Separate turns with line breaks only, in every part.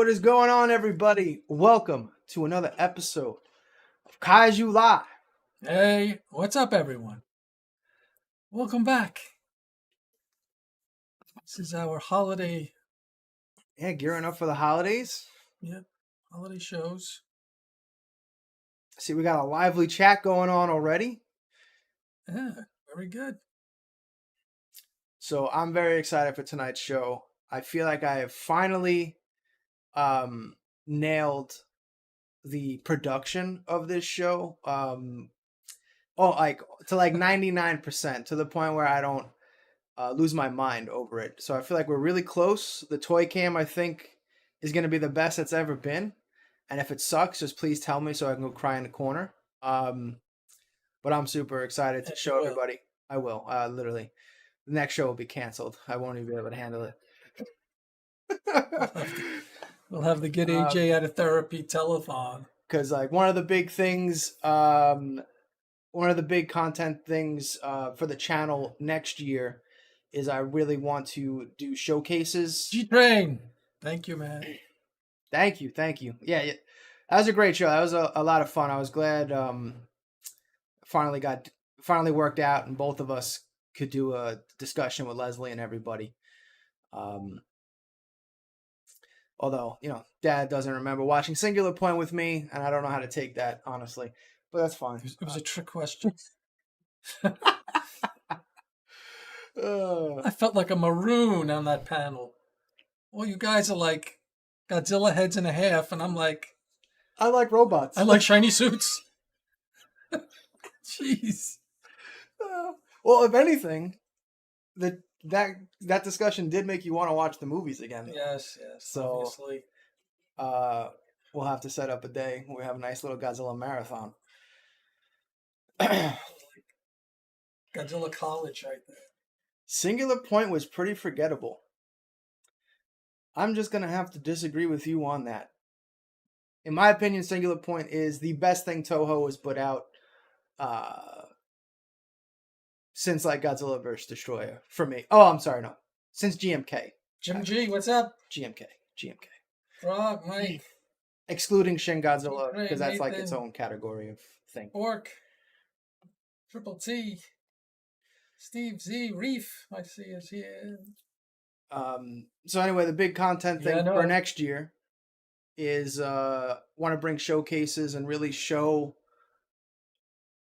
What is going on, everybody? Welcome to another episode of Kaiju Live.
Hey, what's up, everyone? Welcome back. This is our holiday,
Yeah, gearing up for the holidays.
holiday shows.
See, we got a lively chat going on already.
Yeah, very good.
So I'm very excited for tonight's show. I feel like I have finally nailed the production of this show. Like to like 99%, to the point where I don't lose my mind over it. So I feel like we're really close. The toy cam, I think, is going to be the best it's ever been. And if it sucks, just please tell me so I can go cry in the corner. But I'm super excited to show everybody. I will, literally. The next show will be canceled. I won't even be able to handle it.
We'll have to get AJ out of therapy telethon.
Because like one of the big things, one of the big content things for the channel next year is I really want to do showcases.
G-Train! Thank you, man.
Thank you. Yeah, that was a great show. That was a lot of fun. I was glad finally worked out, and both of us could do a discussion with Leslie and everybody. Although, Dad doesn't remember watching Singular Point with me, and I don't know how to take that, honestly. But that's fine.
It was a trick question. I felt like a maroon on that panel. Well, you guys are like Godzilla heads and a half, and I'm like...
I like robots.
I like shiny suits. Jeez.
Well, if anything, that discussion did make you want to watch the movies again.
Yes.
So,
obviously.
We'll have to set up a day where we have a nice little Godzilla marathon.
Godzilla College right there.
Singular Point was pretty forgettable. I'm just going to have to disagree with you on that. In my opinion, Singular Point is the best thing Toho has put out since like Godzilla vs. Destroyer for me. Oh, I'm sorry, no. Since GMK.
Jim G, what's up?
GMK.
Frog, Mike.
Excluding Shin Godzilla, because that's
Nathan,
like its own category of thing.
Orc. Triple T. Steve Z. Reef, I see is here.
So anyway, the big content thing for next year is want to bring showcases and really show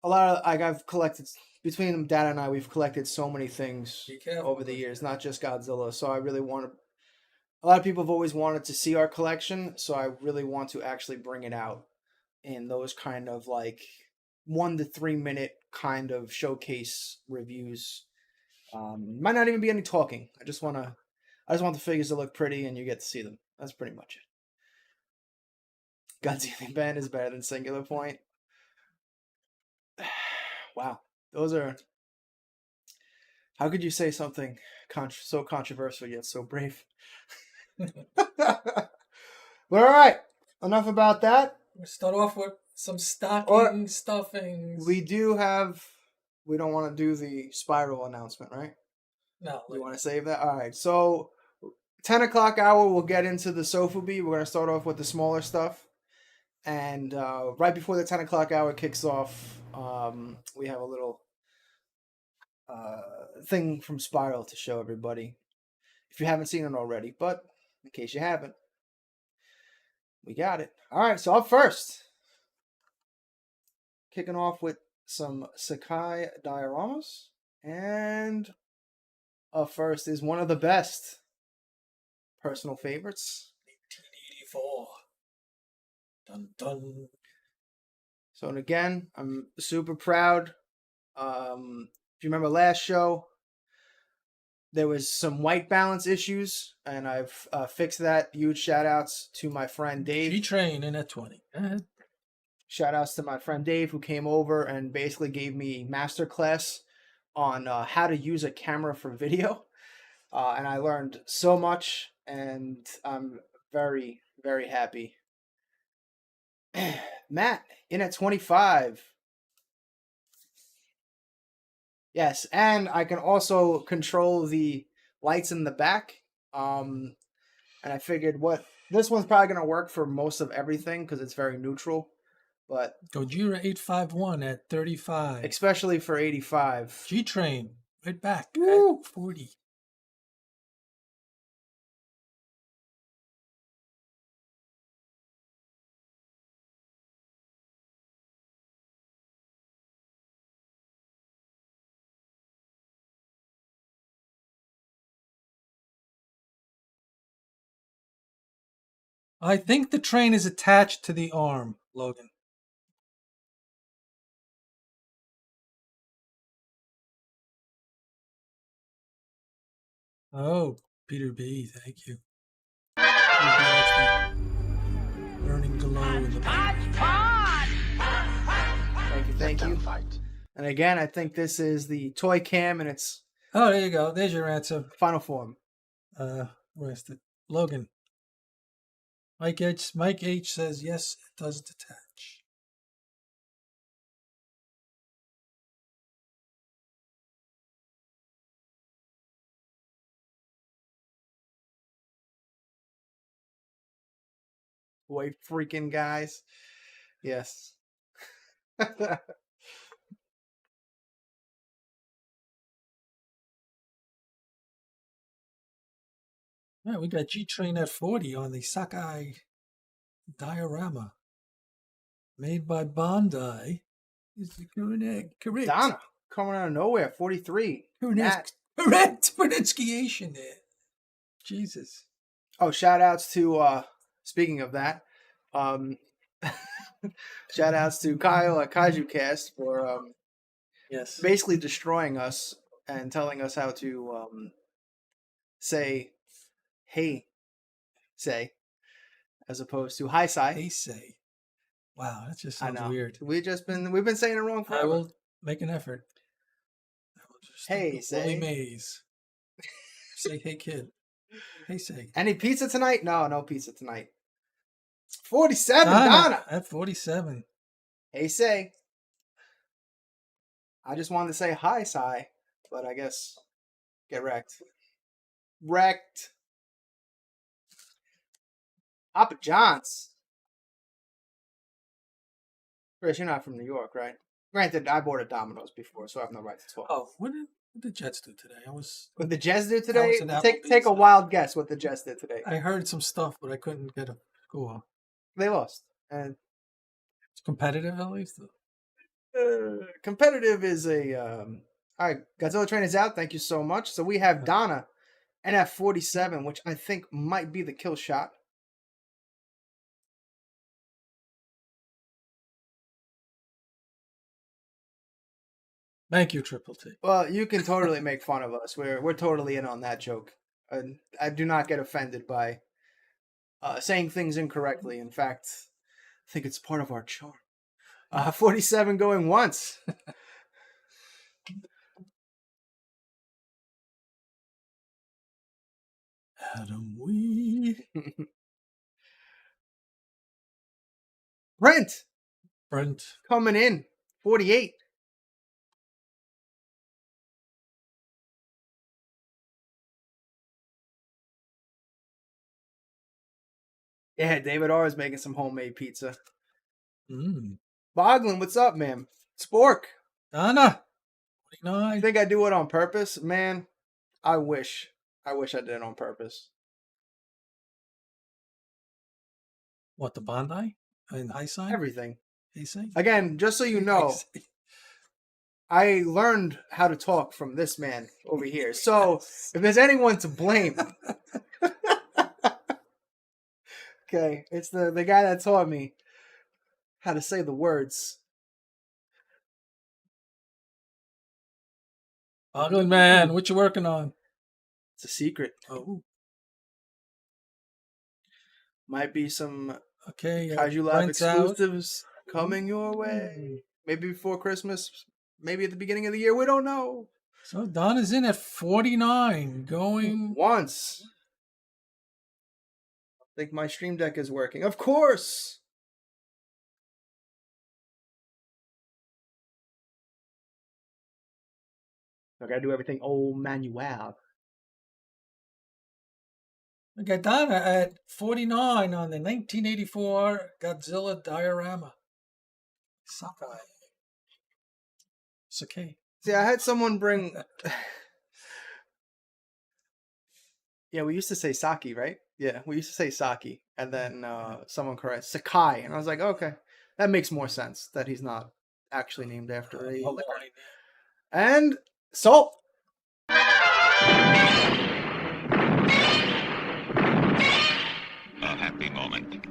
a lot of, like, I've collected, between Dad and I, we've collected so many things over the years, not just Godzilla. So I really want to, a lot of people have always wanted to see our collection, so I really want to actually bring it out in those kind of like 1 to 3 minute kind of showcase reviews. Might not even be any talking. I just want the figures to look pretty and you get to see them. That's pretty much it. Godzilla Ben is better than Singular Point. Wow. Those are... How could you say something so controversial yet so brave? But alright. Enough about that.
We'll start off with some stuffings.
We don't want to do the Spiral announcement, right?
No.
You want to save that? Alright. So 10 o'clock hour, we'll get into the Sofubi. We're going to start off with the smaller stuff. And right before the 10 o'clock hour kicks off, we have a little thing from Spiral to show everybody. If you haven't seen it already. But in case you haven't, we got it. Alright, so up first. Kicking off with some Sakai Dioramas. And up first is one of the best personal favorites.
1884. Dun dun.
So, and again, I'm super proud. If you remember last show, there was some white balance issues, and I've fixed that. Huge shout outs to my friend Dave.
G-Train in at 20.
Shout outs to my friend Dave, who came over and basically gave me a masterclass on how to use a camera for video. And I learned so much, and I'm very, very happy. Matt, in at 25. Yes, and I can also control the lights in the back. And I figured what This one's probably going to work for most of everything because it's very neutral. But
Gojira 851 at 35.
Especially for 85.
G-Train, right back at 40. I think the train is attached to the arm, Logan. Oh, Peter B, thank you. Burning glow in the background.
Thank you. And again, I think this is the toy cam and it's...
Oh, there you go. There's your answer.
Final form.
Where's the... Logan. Mike H says, yes, it does detach.
Boy, freaking guys. Yes.
Yeah, we got G-Train at 40 on the Sakai Diorama. Made by Bandai. Is correct.
Donna, coming out of nowhere, 43.
Correct pronunciation there. Jesus.
Oh, shout outs to, speaking of that, shout outs to Kyle at Kaiju Cast for
yes,
basically destroying us and telling us how to say, hey, say, as opposed to hi, say.
Hey, say. Wow, that just sounds weird.
We've been saying it wrong forever.
I will make an effort. I will just
hey, say.
Willie Mays. Say, hey, kid. Hey, say.
Any pizza tonight? No pizza tonight. 47, Donna.
At 47.
Hey, say. I just wanted to say hi, Sai, but I guess get wrecked. Wrecked. Papa John's. Chris, you're not from New York, right? Granted, I bought at Domino's before, so I have no right to talk.
Oh, what did the Jets do today?
What the Jets do today? Take a wild guess what the Jets did today.
I heard some stuff, but I couldn't get a score.
They lost, and
it's competitive at least.
Competitive is a all right. Godzilla train is out. Thank you so much. So we have Donna, NF47, which I think might be the kill shot.
Thank you, Triple T.
Well, you can totally make fun of us. We're totally in on that joke. I do not get offended by saying things incorrectly. In fact, I think it's part of our charm. 47 going once.
Adam we
Brent
coming
in 48. Yeah, David R is making some homemade pizza. Boglin, what's up, man? Spork.
Donna.
You think I do it on purpose? Man, I wish I did it on purpose.
What, the Bandai? And high sign?
Everything.
Heisei?
Again, just so you know, I learned how to talk from this man over here. So if there's anyone to blame, okay, it's the guy that taught me how to say the words.
Boglin man, what you working on?
It's a secret.
Oh.
Might be some
Kaiju
Lab exclusives coming your way. Maybe before Christmas, maybe at the beginning of the year. We don't know.
So Donna's in at 49, going
once. I think my stream deck is working. Of course. I gotta do everything manual.
We got Donna at 49 on the 1984 Godzilla diorama. Sakai.
See, I had someone bring. Yeah, we used to say Saki, right? Yeah, we used to say Saki, and then someone correct Sakai, and I was like, okay, that makes more sense that he's not actually named after a liquor. And salt.
A happy moment.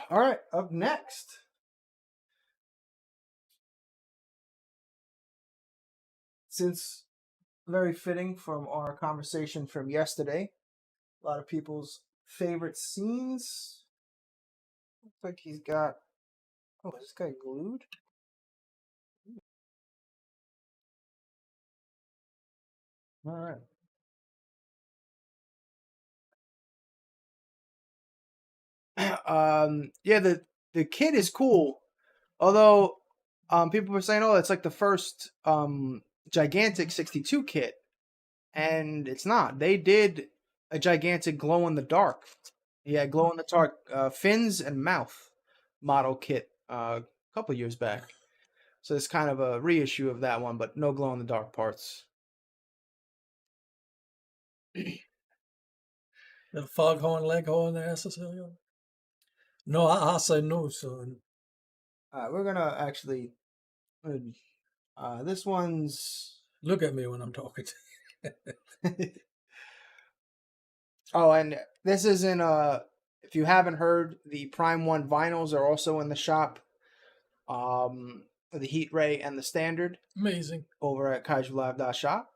All right, up next. Since very fitting from our conversation from yesterday, a lot of people's favorite scenes. Looks like he's got. Oh, is this guy glued? All right. Yeah, the kit is cool, although people were saying, oh, it's like the first gigantic 62 kit, and it's not. They did a gigantic glow in the dark. Yeah, glow in the dark fins and mouth model kit a couple years back. So it's kind of a reissue of that one, but no glow in the dark parts.
The foghorn leghorn there, Cecilia? No, I say no, son.
We're gonna actually. This one's.
Look at me when I'm talking to you.
Oh, and this is in if you haven't heard, the Prime 1 vinyls are also in the shop. The Heat Ray and the Standard.
Amazing.
Over at KaijuLive.shop.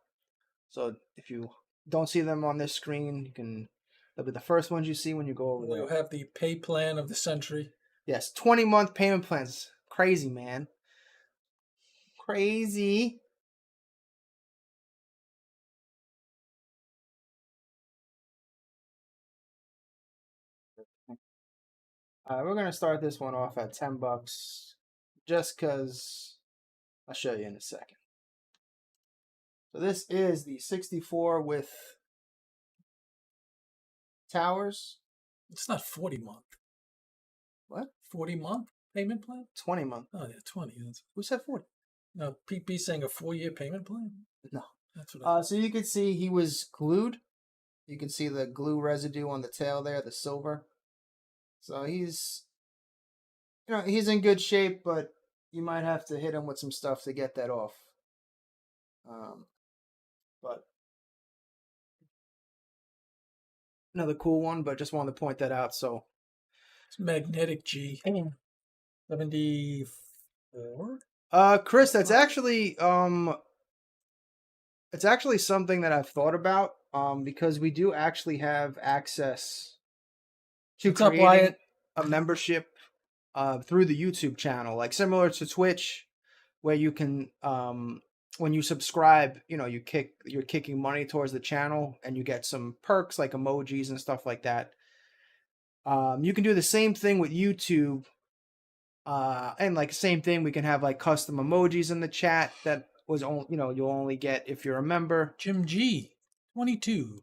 So if you don't see them on this screen, they'll be the first ones you see when you go over there.
We'll have the pay plan of the century.
Yes, 20-month payment plans. Crazy, man. Crazy. We're gonna start this one off at $10, just because I'll show you in a second. So this is the 64 with towers.
It's not 40-month.
What?
40-month payment plan?
20-month.
Oh yeah, 20.
Who said 40?
No, PP saying a 4-year payment plan?
No.
That's what
so you can see he was glued. You can see the glue residue on the tail there, the silver. So he's in good shape, but you might have to hit him with some stuff to get that off. But another cool one, but just wanted to point that out. So
it's magnetic G. 74.
Chris, that's actually it's actually something that I've thought about. Because we do actually have access to creating a membership through the YouTube channel, like similar to Twitch, where you can when you subscribe, you're kicking money towards the channel, and you get some perks like emojis and stuff like that. You can do the same thing with YouTube, and like same thing, we can have like custom emojis in the chat that was only you'll only get if you're a member.
Jim G, 22.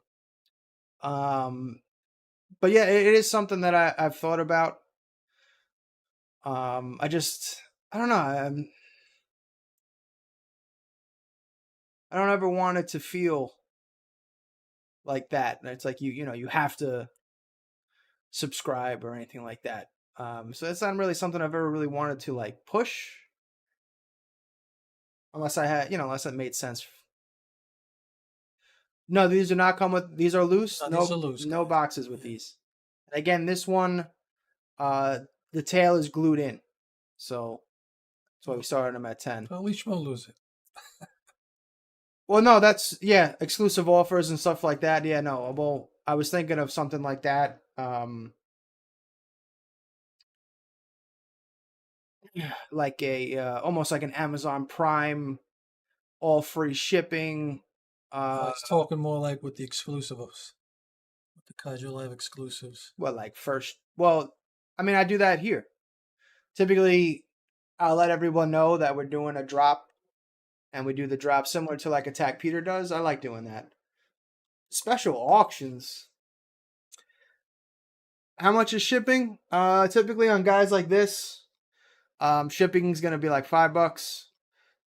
But yeah, it is something that I've thought about. I don't know. I don't ever want it to feel like that. It's like you have to subscribe or anything like that. So it's not really something I've ever really wanted to like push, unless unless it made sense. No, these do not come with. These are loose.
No, these are loose.
No boxes with these. And again, this one, the tail is glued in, so that's why we started them at 10.
Well, at least you won't lose it.
Well, no, that's exclusive offers and stuff like that. Yeah, no. Well, I was thinking of something like that. like a almost like an Amazon Prime, all free shipping.
He's talking more like with the exclusives, with the Kaiju Live exclusives.
Well, like first. Well, I mean, I do that here. Typically, I'll let everyone know that we're doing a drop, and we do the drop similar to like Attack Peter does. I like doing that. Special auctions. How much is shipping? Typically on guys like this, shipping is gonna be like $5.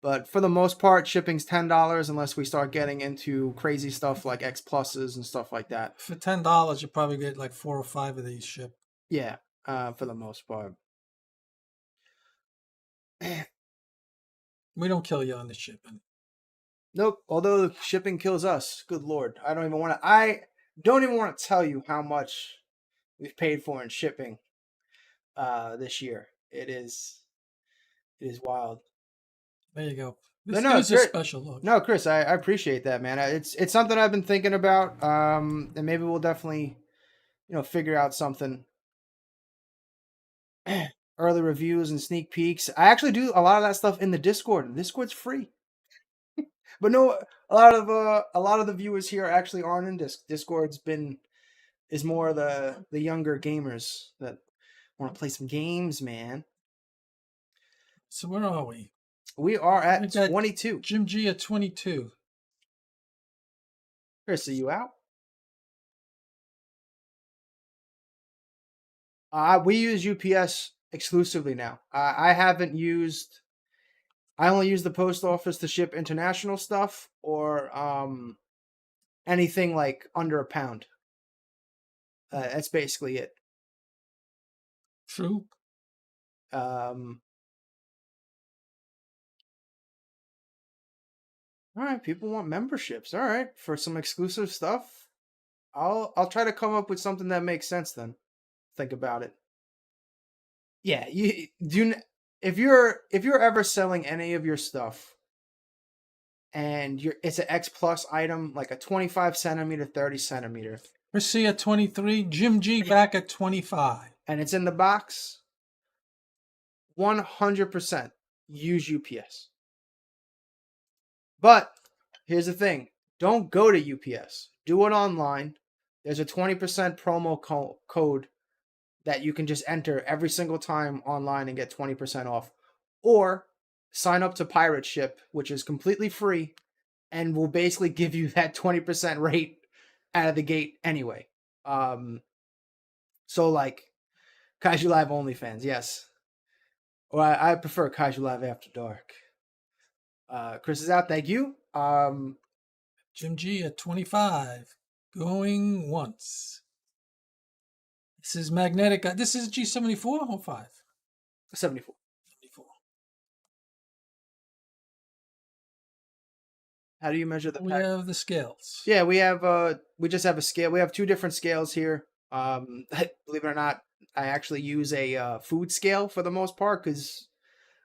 But for the most part, shipping's $10 unless we start getting into crazy stuff like X pluses and stuff like that.
For $10, you probably get like 4 or 5 of these shipped.
Yeah, for the most part.
We don't kill you on the shipping.
Nope. Although shipping kills us. Good lord. I don't even want to tell you how much we've paid for in shipping this year. It is wild.
There you go.
This
is a special look.
No, Chris, I appreciate that, man. It's something I've been thinking about. And maybe we'll definitely, figure out something. Early reviews and sneak peeks. I actually do a lot of that stuff in the Discord. The Discord's free. But no, a lot of the viewers here actually aren't in Discord's is more the younger gamers that want to play some games, man.
So where are we?
We are at 22.
Jim G at 22.
Chris, are you out? We use UPS exclusively now. I only use the post office to ship international stuff or anything like under £1. That's basically it.
True.
All right, people want memberships. All right, for some exclusive stuff, I'll try to come up with something that makes sense. Then think about it. Yeah, you do. If you're ever selling any of your stuff, and it's an X plus item, like a 25 centimeter, 30 centimeter.
Rissy at 23. Jim G back at 25.
And it's in the box. 100% use UPS. But here's the thing. Don't go to UPS. Do it online. There's a 20% promo code that you can just enter every single time online and get 20% off. Or sign up to Pirate Ship, which is completely free and will basically give you that 20% rate out of the gate anyway. So like Kaiju Live OnlyFans, yes. Or I prefer Kaiju Live After Dark. Chris is out. Thank you.
Jim G at 25. Going once. This is magnetic. This is G74 or 5?
74.
74.
How do you measure the
We have the scales.
Yeah, we just have a scale. We have 2 different scales here. Believe it or not, I actually use a food scale for the most part because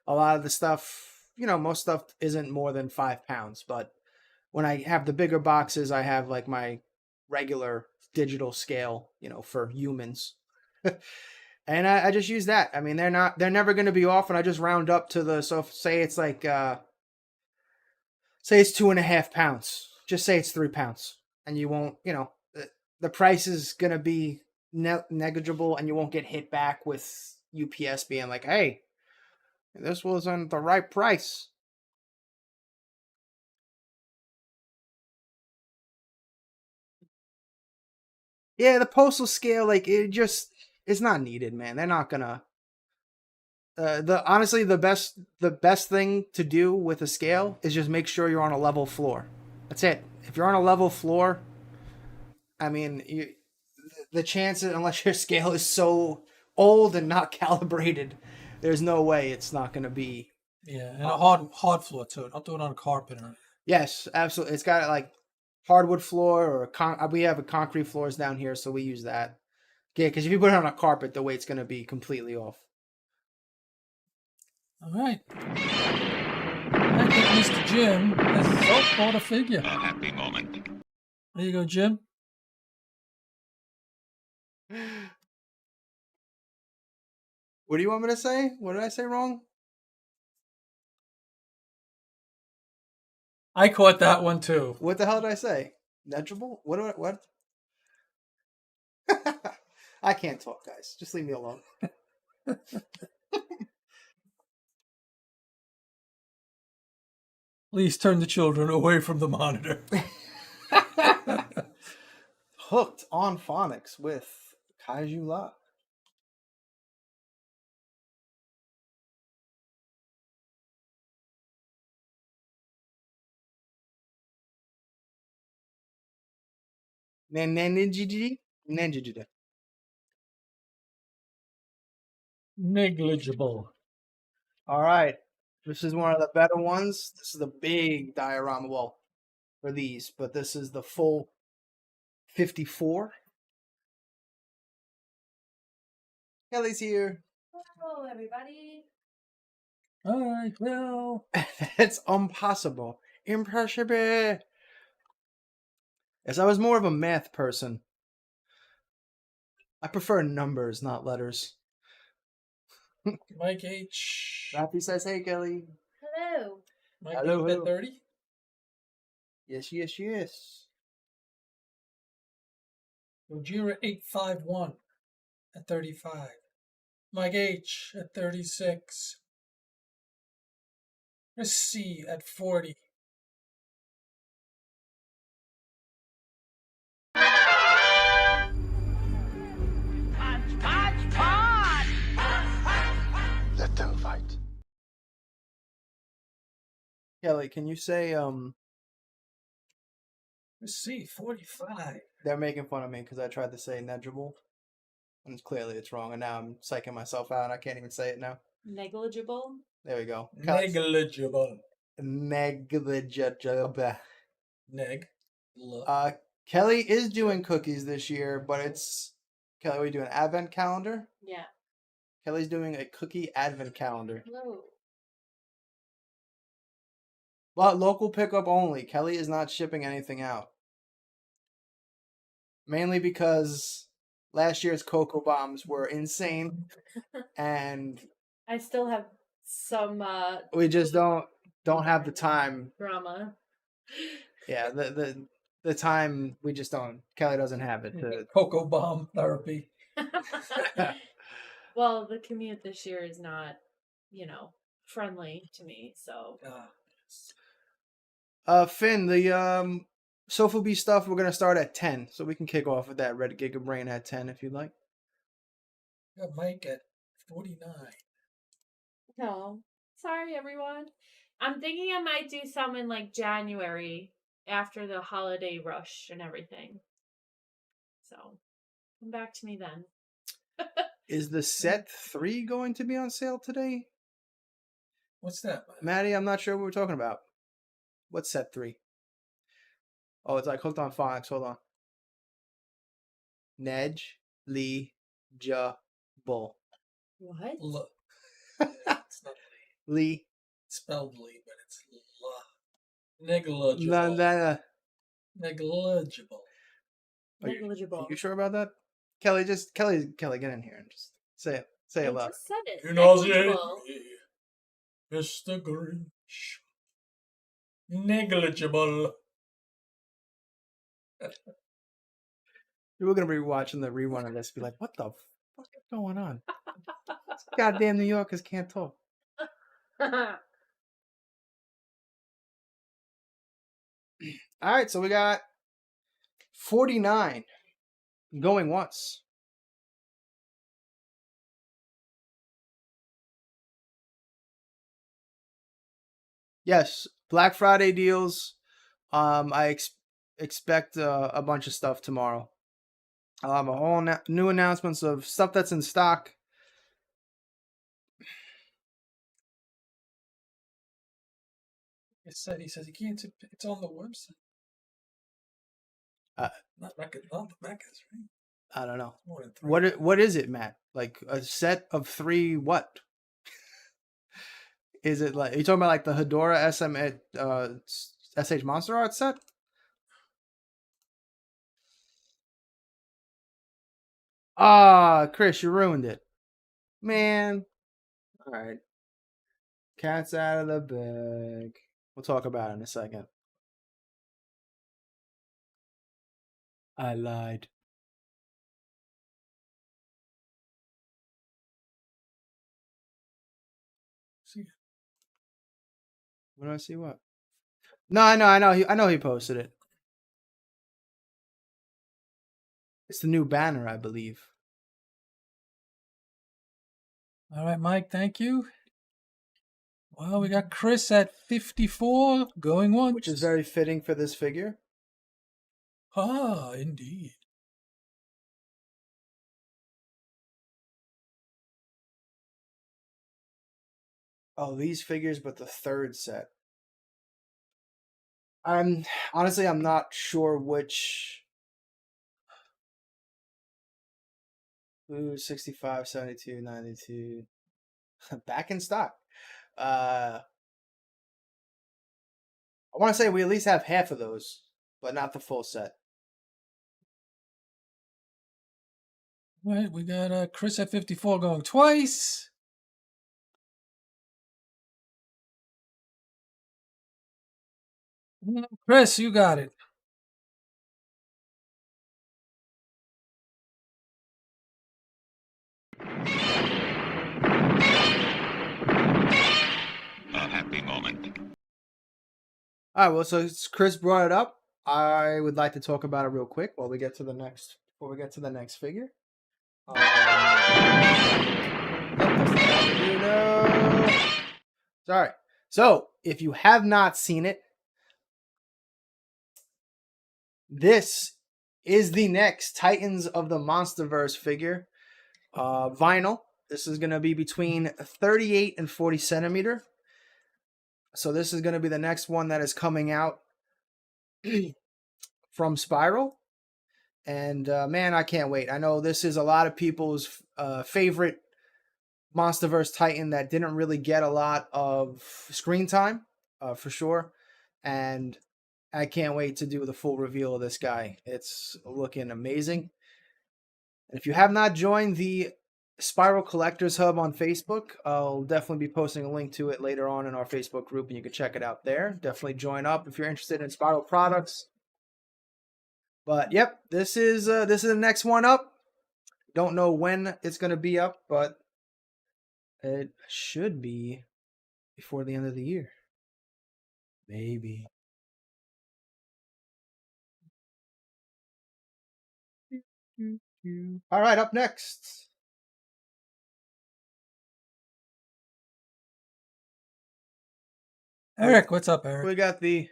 a lot of the stuff, most stuff isn't more than 5 pounds. But when I have the bigger boxes, I have like my regular digital scale, for humans. And I just use that. I mean, they're never going to be off, and I just round up to so say it's like, say it's 2.5 pounds. Just say it's 3 pounds. And you won't, the price is going to be negligible, and you won't get hit back with UPS being like, hey, this wasn't the right price. Yeah, the postal scale, like, it's not needed, man. They're not gonna. Honestly, the best thing to do with a scale is just make sure you're on a level floor. That's it. If you're on a level floor, I mean, the chances, unless your scale is so old and not calibrated, there's no way it's not going to be.
Yeah, and a hard floor too. Don't do it on a carpet or anything.
Yes, absolutely. It's got like hardwood floor or we have concrete floors down here, so we use that. Yeah, because if you put it on a carpet, the weight's going to be completely off.
All right. I think Mr. Jim has so bought a figure.
A happy moment.
There you go, Jim.
What do you want me to say? What did I say wrong?
I caught that one too.
What the hell did I say? Negligible? What? I can't talk, guys. Just leave me alone.
Please turn the children away from the monitor.
Hooked on phonics with Kaiju La.
Negligible.
All right. This is one of the better ones. This is the big diorama. Well, for these, but this is the full 54. Kelly's here.
Hello, everybody.
Hi, well.
It's impossible. Impossible. As I was more of a math person. I prefer numbers, not letters.
Mike H.
Matthew says, hey, Kelly.
Hello.
Mike
Hello,
H
hello.
at 30.
Yes, yes, yes.
Gojira 851 at 35. Mike H at 36. Chris C at 40.
Let them fight.
Kelly, can you say,
Chris C 45.
they're making fun of me because I tried to say negligible. And clearly it's wrong. And now I'm psyching myself out. I can't even say it now.
Negligible.
There we go.
Negligible.
Negligible.
Neg.
Kelly is doing cookies this year, but it's... Kelly, are you doing an advent calendar?
Yeah.
Kelly's doing a cookie advent calendar.
Hello.
But local pickup only. Kelly is not shipping anything out. Mainly because last year's Cocoa Bombs were insane. And
I still have some
we just don't have the time.
drama.
Yeah, the time we just don't. Kelly doesn't have it.
Cocoa bomb therapy.
Well, the commute this year is not, friendly to me, so.
Finn, the Sofubi stuff, we're gonna start at 10, so we can kick off with that Red Gigabrain at 10 if you'd like.
Got Mike at 49.
No. Sorry, everyone. I'm thinking I might do some in like January after the holiday rush and everything. So, come back to me then.
Is the set 3 going to be on sale today?
What's that?
Maddie, I'm not sure what we're talking about. What's set 3? Oh, it's like hooked on phonics. Hold on. Bull.
What?
Look.
It's not Lee.
It's spelled Lee, but it's negligible. Negligible.
Negligible.
Are you sure about that? Kelly, Kelly, get in here and just say it. Say it
I
loud.
just said it.
You know,
Negligible.
Mr. Grinch. Negligible.
We're gonna be watching the rerun of this. Be like, what the fuck is going on? Goddamn New Yorkers can't talk. All right, so we got 49 going once. Yes, Black Friday deals. I expect a bunch of stuff tomorrow. I'll have a whole new announcements of stuff that's in stock.
He says he can't. It's on the website. Not the records, right?
I don't know.
More than 3.
What is it, Matt? Like a set of 3 what? Is it like, are you talking about like the Hedorah SH Monster Art set? Ah, Chris, you ruined it. Man. All right. Cat's out of the bag. We'll talk about it in a second. I lied.
See.
When do I see what? No, I know he posted it. It's the new banner, I believe.
All right, Mike, thank you. Well, we got Chris at 54 going once.
Which is very fitting for this figure.
Ah, indeed.
Oh, these figures, but the third set. I'm not sure which. Ooh, 65, 72, 92. Back in stock. I want to say we at least have half of those, but not the full set.
All right, we got Chris at 54 going twice. Chris, you got it.
A happy moment.
All right, well, so Chris brought it up. I would like to talk about it real quick before we get to the next figure. Sorry. So, if you have not seen it, this is the next Titans of the Monsterverse figure. Vinyl. This is going to be between 38 and 40 centimeter. So this is going to be the next one that is coming out from Spiral. And man, I can't wait. I know this is a lot of people's favorite Monsterverse Titan that didn't really get a lot of screen time, for sure. And I can't wait to do the full reveal of this guy. It's looking amazing. And if you have not joined the Spiral Collectors Hub on Facebook, I'll definitely be posting a link to it later on in our Facebook group, and you can check it out there. Definitely join up if you're interested in Spiral products. But yep, this is the next one up. Don't know when it's going to be up, but it should be before the end of the year. Maybe. All right, up next.
Eric, what's up, Eric?
We got the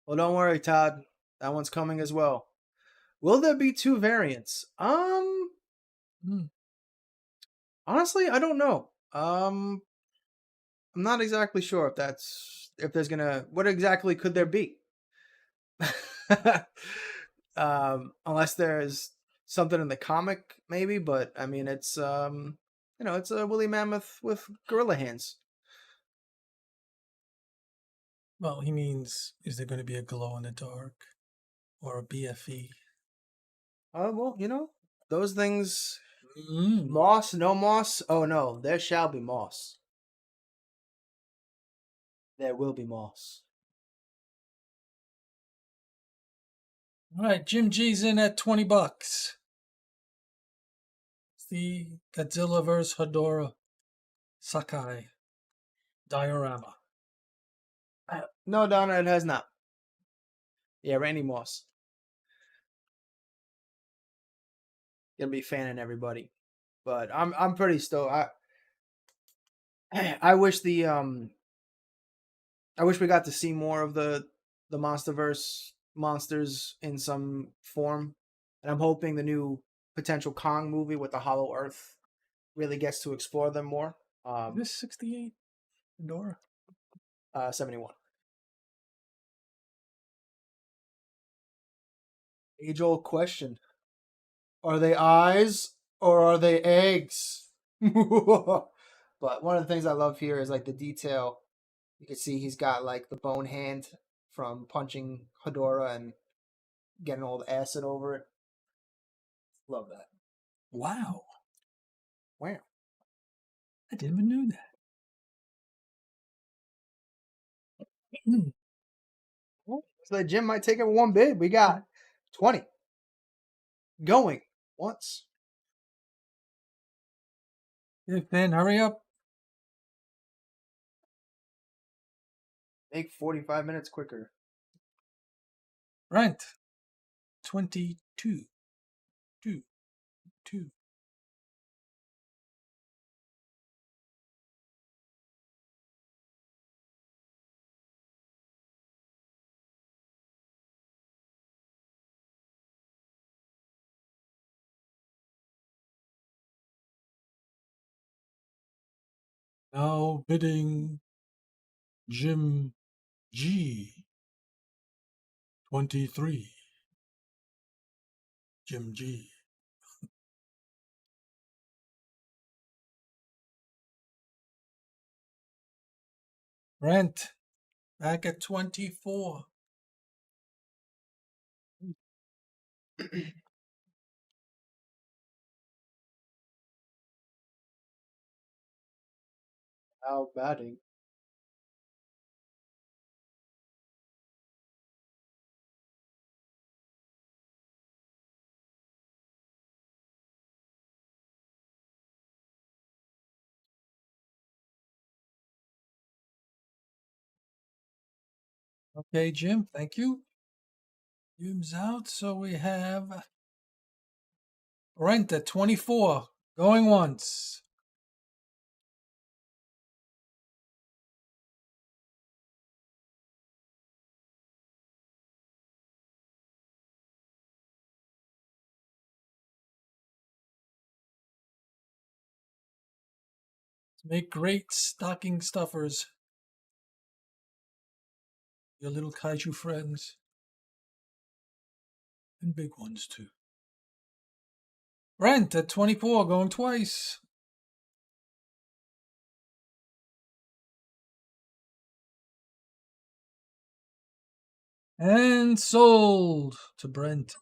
Well, don't worry, Todd. That one's coming as well. Will there be two variants? Honestly, I don't know. I'm not exactly sure if there's gonna what exactly could there be? Unless there's something in the comic, maybe. But I mean, it's it's a woolly mammoth with gorilla hands.
Well, he means, is there going to be a glow in the dark or a BFE?
Well, those things. Moss, no moss. Oh no, there shall be moss. There will be moss.
All right, Jim G's in at $20. It's the Godzilla vs. Hedorah Sakai Diorama.
No, Donna, it has not. Yeah, Randy Moss. Gonna be fanning everybody, but I'm pretty stoked. I wish I wish we got to see more of the MonsterVerse monsters in some form, and I'm hoping the new potential Kong movie with the Hollow Earth really gets to explore them more.
This 68 Hedorah?
71. Age-old question. Are they eyes or are they eggs? But one of the things I love here is like the detail. You can see he's got like the bone hand from punching Hedorah and getting all the acid over it. Love that.
Wow.
Wow.
I didn't even know that.
So the Jim might take it one bid. We got 20 going once.
Hey, Finn, hurry up.
Make 45 minutes quicker.
Brent, 22. 2. Now bidding Jim G. 23. Jim G. Brent, back at 24.
How batting?
Okay, Jim, thank you. Jim's out, so we have Brent at 24. Going once. Make great stocking stuffers. Your little kaiju friends. And big ones, too. Brent at 24, going twice. And sold to Brent.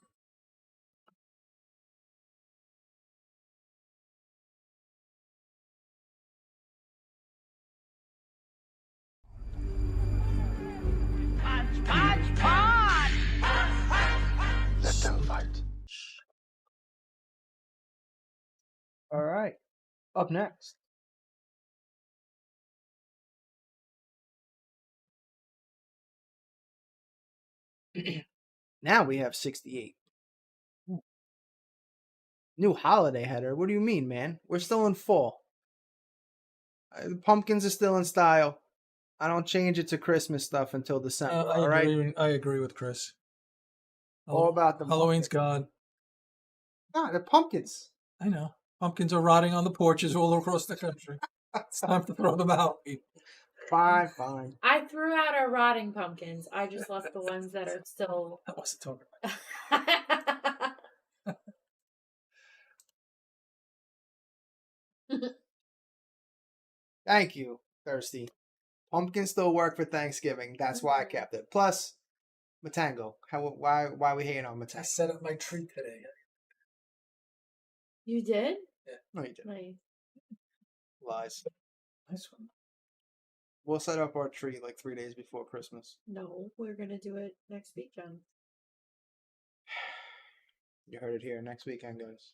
Let them fight.
All right. Up next. Now we have 68. New holiday header. What do you mean, man? We're still in fall. The pumpkins are still in style. I don't change it to Christmas stuff until December. All right.
I agree with Chris.
All about the
Halloween's gone.
Ah, the pumpkins.
I know. Pumpkins are rotting on the porches all across the country. It's time to throw them out.
Fine.
I threw out our rotting pumpkins. I just left the ones that are still.
I wasn't talking about
Thank you, Thirsty. Pumpkins still work for Thanksgiving. That's why I kept it. Plus, Matango. Why we hating on
I
Matango?
set up my tree today.
You did?
Yeah.
No, you didn't.
Nice.
Lies.
Nice one.
We'll set up our tree like 3 days before Christmas.
No, we're gonna do it next weekend.
You heard it here. Next weekend, guys.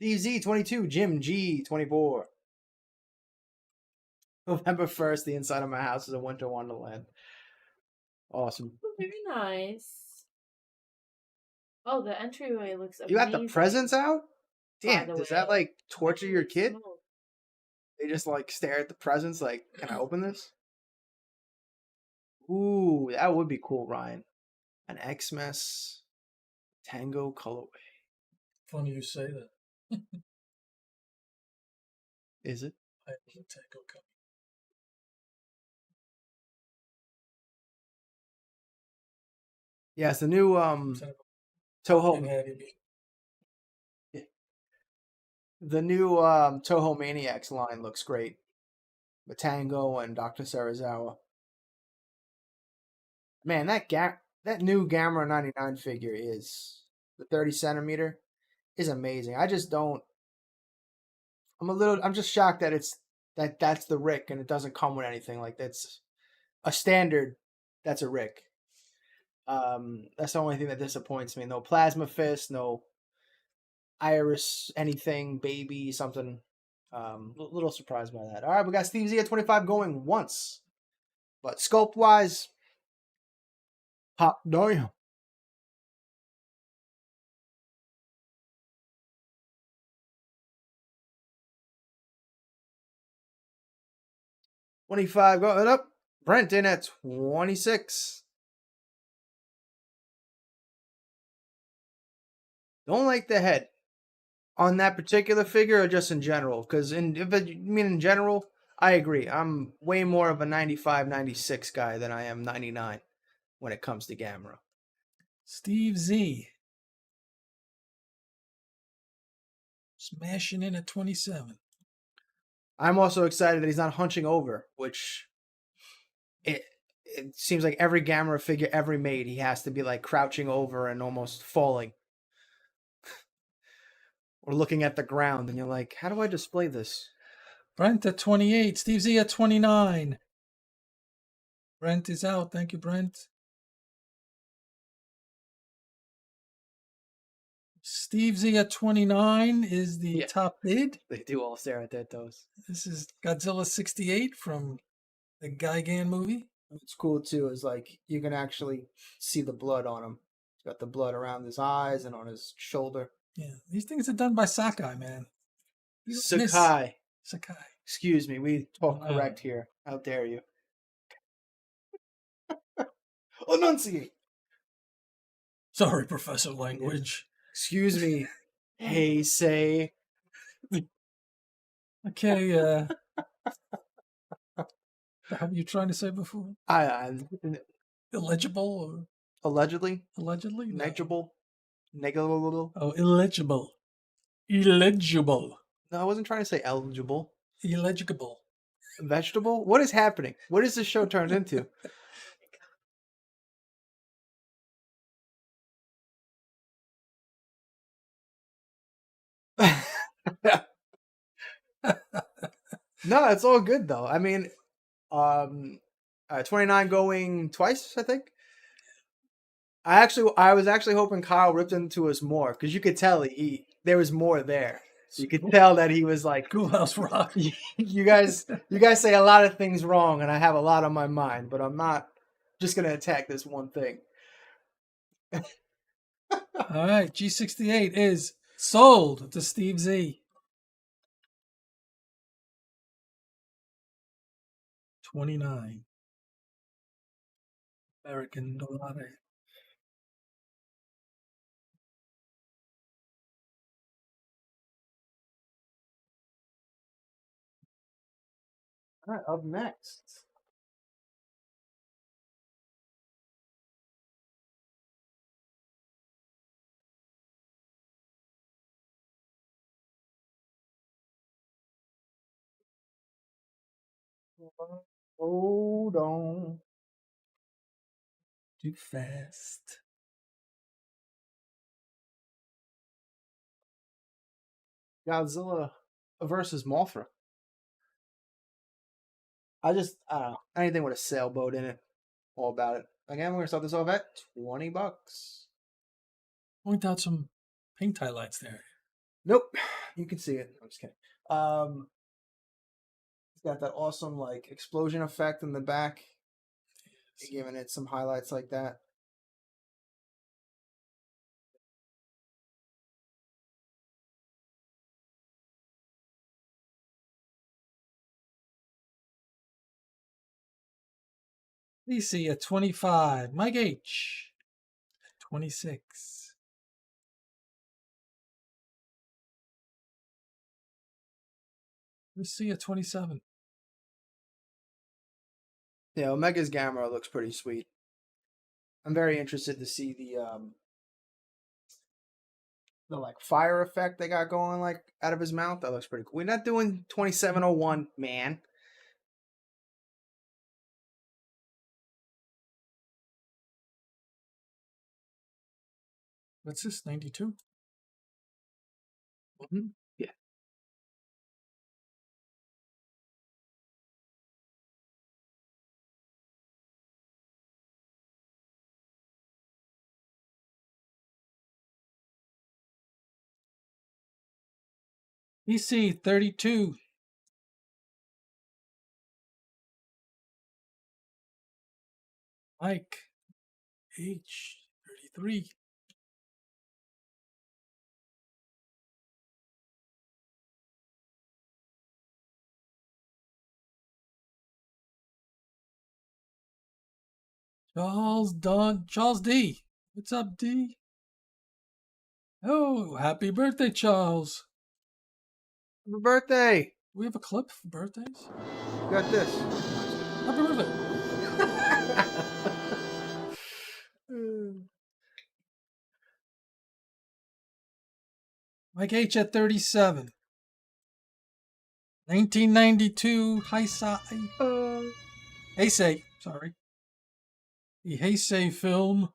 DZ22, Jim G24. November 1st, the inside of my house is a winter wonderland. Awesome.
Oh, very nice. Oh, the entryway looks amazing.
You got the presents out? Damn, does that like
How much
torture
do
your
they
kid?
smoke?
They just like stare at the presents like, can I open this? Ooh, that would be cool, Ryan. An Xmas Tango colorway.
Funny you say that.
Is it?
I have a Tango coming.
Yeah, it's the new Toho. The new Toho Maniacs line looks great. Matango and Dr. Sarazawa. Man, that new Gamera 99 figure is the 30 centimeter is amazing. I'm just shocked that it's That's the Rick, and it doesn't come with anything. Like, that's a standard. That's a Rick. That's the only thing that disappoints me. No plasma fist, no iris, anything, baby, something. Little surprised by that. All right, we got Steve Z at 25 going once, but sculpt wise, hot damn. $25 going up. Brent in at 26. Don't like the head on that particular figure, or just in general? Because if you mean in general, I agree. I'm way more of a 95, 96 guy than I am 99 when it comes to Gamera.
Steve Z. Smashing in at 27.
I'm also excited that he's not hunching over, which it seems like every Gamera figure ever made, he has to be like crouching over and almost falling. Or looking at the ground, and you're like, how do I display this?
Brent at 28. Steve Z at 29. Brent is out. Thank you, Brent. Steve Z at 29 is the top bid.
They do all stare at that, those.
This is Godzilla 68 from the Gigan movie.
What's cool too is like you can actually see the blood on him. He's got the blood around his eyes and on his shoulder.
Yeah, these things are done by Sakai, man.
Sakai.
Sakai.
Excuse me, we talk correct here. How dare you? Enunciate.
Sorry, Professor Language.
Excuse me. Hey, say.
Okay, what were you trying to say before? Illegible? Or
Allegedly?
Allegedly? No.
Negligible? Negligible?
Oh, illegible. Illegible.
No, I wasn't trying to say eligible.
Illegible.
Vegetable? What is happening? What is this show turned into? No, it's all good though. I mean, 29 going twice, I think. I was actually hoping Kyle ripped into us more because you could tell there was more there. You could tell that he was like,
Schoolhouse Rock.
you guys say a lot of things wrong, and I have a lot on my mind, but I'm not just gonna attack this one thing.
All right, G68 is sold to Steve Z. 29. American Dollar.
All right, up next. Hold on.
Too fast.
Godzilla versus Mothra. I don't know. Anything with a sailboat in it. All about it. Again, we're going to start this off at $20.
Point out some paint highlights there.
Nope. You can see it. I'm just kidding. It's got that awesome like explosion effect in the back. Giving it some highlights like that.
DC at 25. Mike H. 26. Let's see at 27.
Yeah, Omega's Gamera looks pretty sweet. I'm very interested to see the like fire effect they got going like out of his mouth. That looks pretty cool. We're not doing 2701, man.
What's this? 92?
Mm-hmm. Yeah.
PC 32. Mike H 33. Charles D. What's up, D? Oh, happy birthday, Charles.
Happy birthday!
We have a clip for birthdays?
You got this.
Happy birthday. Mike H at 37. 1992 Heisei, sorry. The Heisei film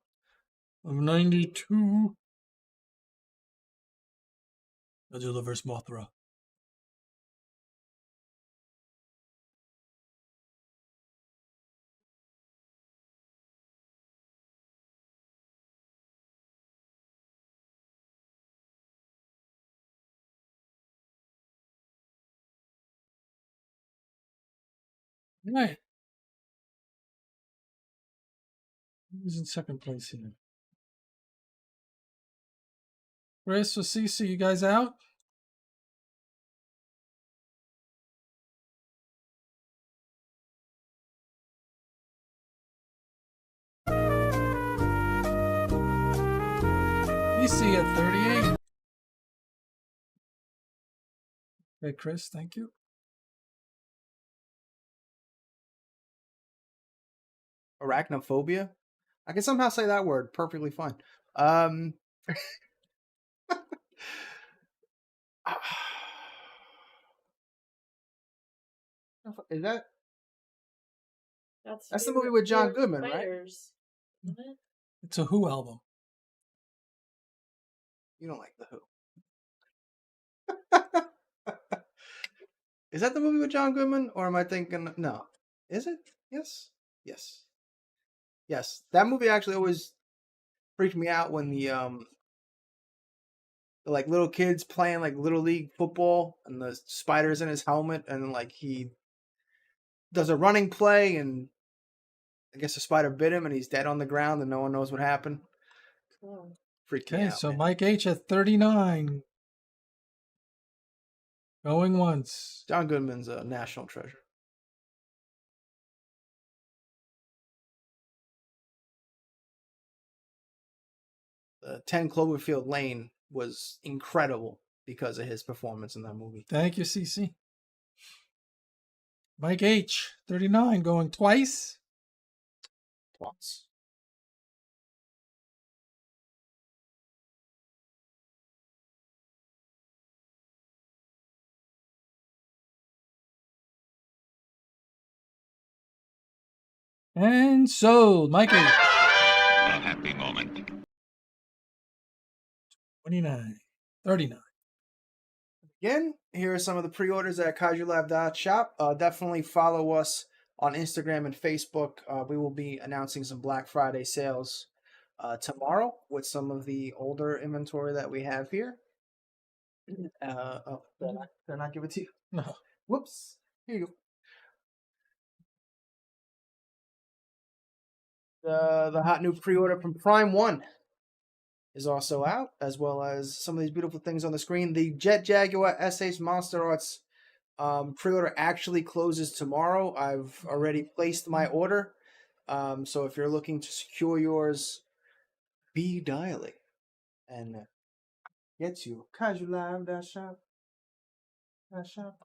of 92. Godzilla vs. Mothra. Right. Who's in second place here? Chris or Cece, you guys out? Cece at 38. Okay, Chris, thank you.
Arachnophobia? I can somehow say that word perfectly fine. Is that? That's the movie with John Goodman, right?
Isn't it?
It's a Who album.
You don't like the Who. Is that the movie with John Goodman, or am I thinking? No, is it? Yes, yes, yes. That movie actually always freaked me out when the like little kids playing like little league football, and the spider's in his helmet, and like he does a running play, and I guess a spider bit him, and he's dead on the ground, and no one knows what happened.
Oh.
Freaked me
Okay,
out.
so
man.
Mike H at 39. Going once.
John Goodman's a national treasure. The 10 Cloverfield Lane was incredible because of his performance in that movie.
Thank you, CC. Mike H, 39, going twice.
Twice.
And sold. Mike H.
A happy moment.
29. 39.
Again, here are some of the pre-orders at kaijulab.shop. Definitely follow us on Instagram and Facebook. We will be announcing some Black Friday sales tomorrow with some of the older inventory that we have here. Did I not give it to you?
No.
Whoops. Here you go. The hot new pre-order from Prime 1 is also out, as well as some of these beautiful things on the screen. The Jet Jaguar SH Monster Arts pre-order actually closes tomorrow. I've already placed my order. So if you're looking to secure yours, be dialing and get to kaijulab.shop. Shop.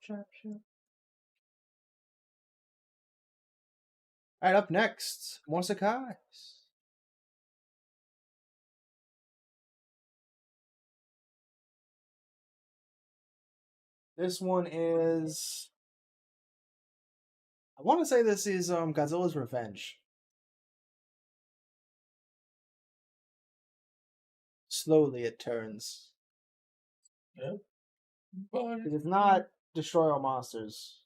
All right, up next, more Sakai's. This one is, I want to say this is Godzilla's Revenge. Slowly it turns.
Yep.
Because it's not Destroy All Monsters.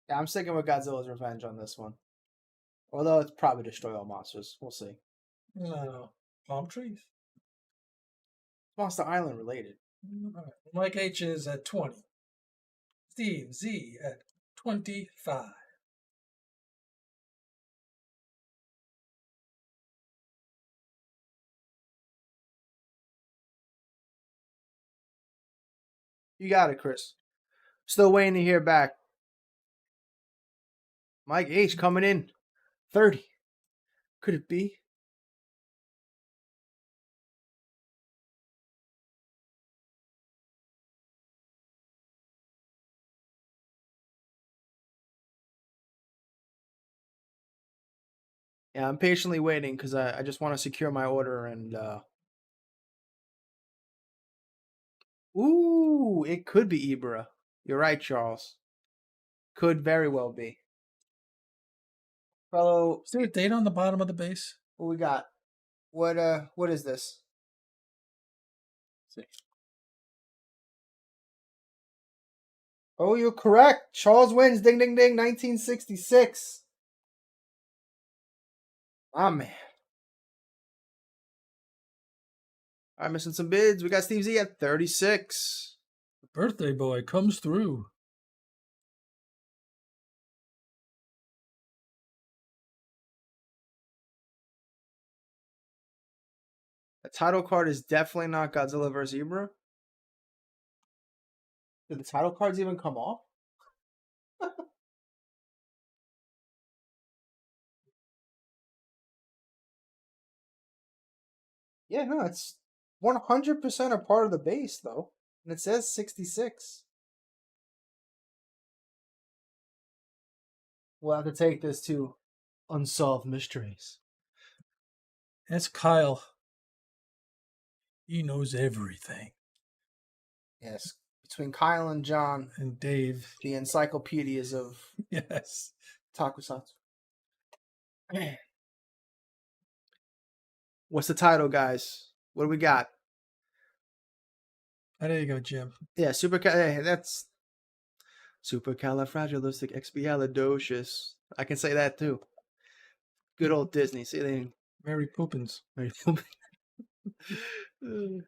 Yeah, I'm sticking with Godzilla's Revenge on this one. Although it's probably Destroy All Monsters. We'll see.
No. Palm trees.
Monster Island related.
Mike H is at 20. Steve Z at 25.
You got it, Chris. Still waiting to hear back. Mike H coming in 30. Could it be? Yeah, I'm patiently waiting because I just want to secure my order and ooh, it could be Ibra. You're right, Charles. Could very well be. Fellow,
Is there a date on the bottom of the base?
what we got? What is this?
Let's see.
Oh, you're correct. Charles wins. Ding, ding, ding. 1966. Ah, man. All right, missing some bids. We got Steve Z at 36.
The birthday boy comes through.
The title card is definitely not Godzilla vs. Ibra. Did the title cards even come off? Yeah, no, it's 100% a part of the base, though. And it says 66. We'll have to take this to Unsolved Mysteries.
That's Kyle. He knows everything.
Yes. Between Kyle and John,
And Dave.
the encyclopedias of
Yes.
Tokusatsu. What's the title, guys? What do we got?
Oh, there you go, Jim.
Yeah, that's Supercalifragilisticexpialidocious. I can say that too. Good old Disney. See, they
Mary Poppins.
Mary Poppins. We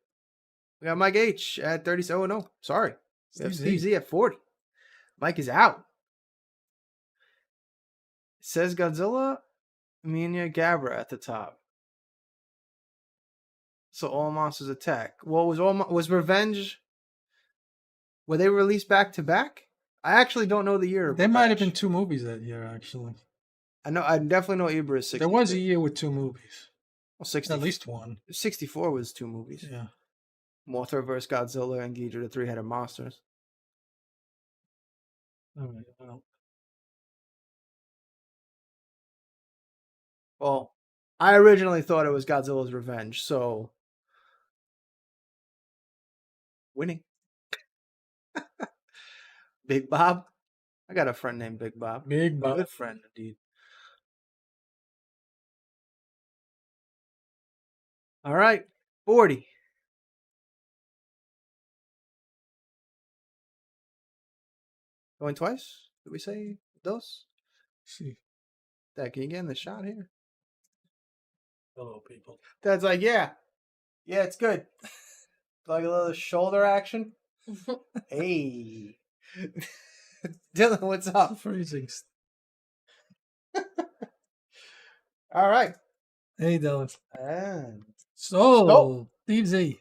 got Mike H at 30. Oh no, sorry. We have Steve Z at 40. Mike is out. It says Godzilla, Minya Gabra at the top. So all monsters attack. Well, was Revenge? Were they released back to back? I actually don't know the year.
There might have been 2 movies that year, actually.
I definitely know Ibra is 60.
There was a year with 2 movies.
Well, 60,
at least one.
64 was 2 movies.
Yeah.
Mothra vs. Godzilla and Ghidorah, the three-headed monsters.
All right.
Well, I originally thought it was Godzilla's Revenge, so winning. Big Bob. I got a friend named Big Bob.
Big Bob.
Good friend, indeed. All right, 40. Going twice? Did we say dos?
See.
Dad, can you get in the shot here?
Hello, people.
Dad's like, yeah, it's good. Like a little shoulder action. Hey. Dylan, what's up?
Freezing.
All right.
Hey, Dylan.
And
So, Steve Z.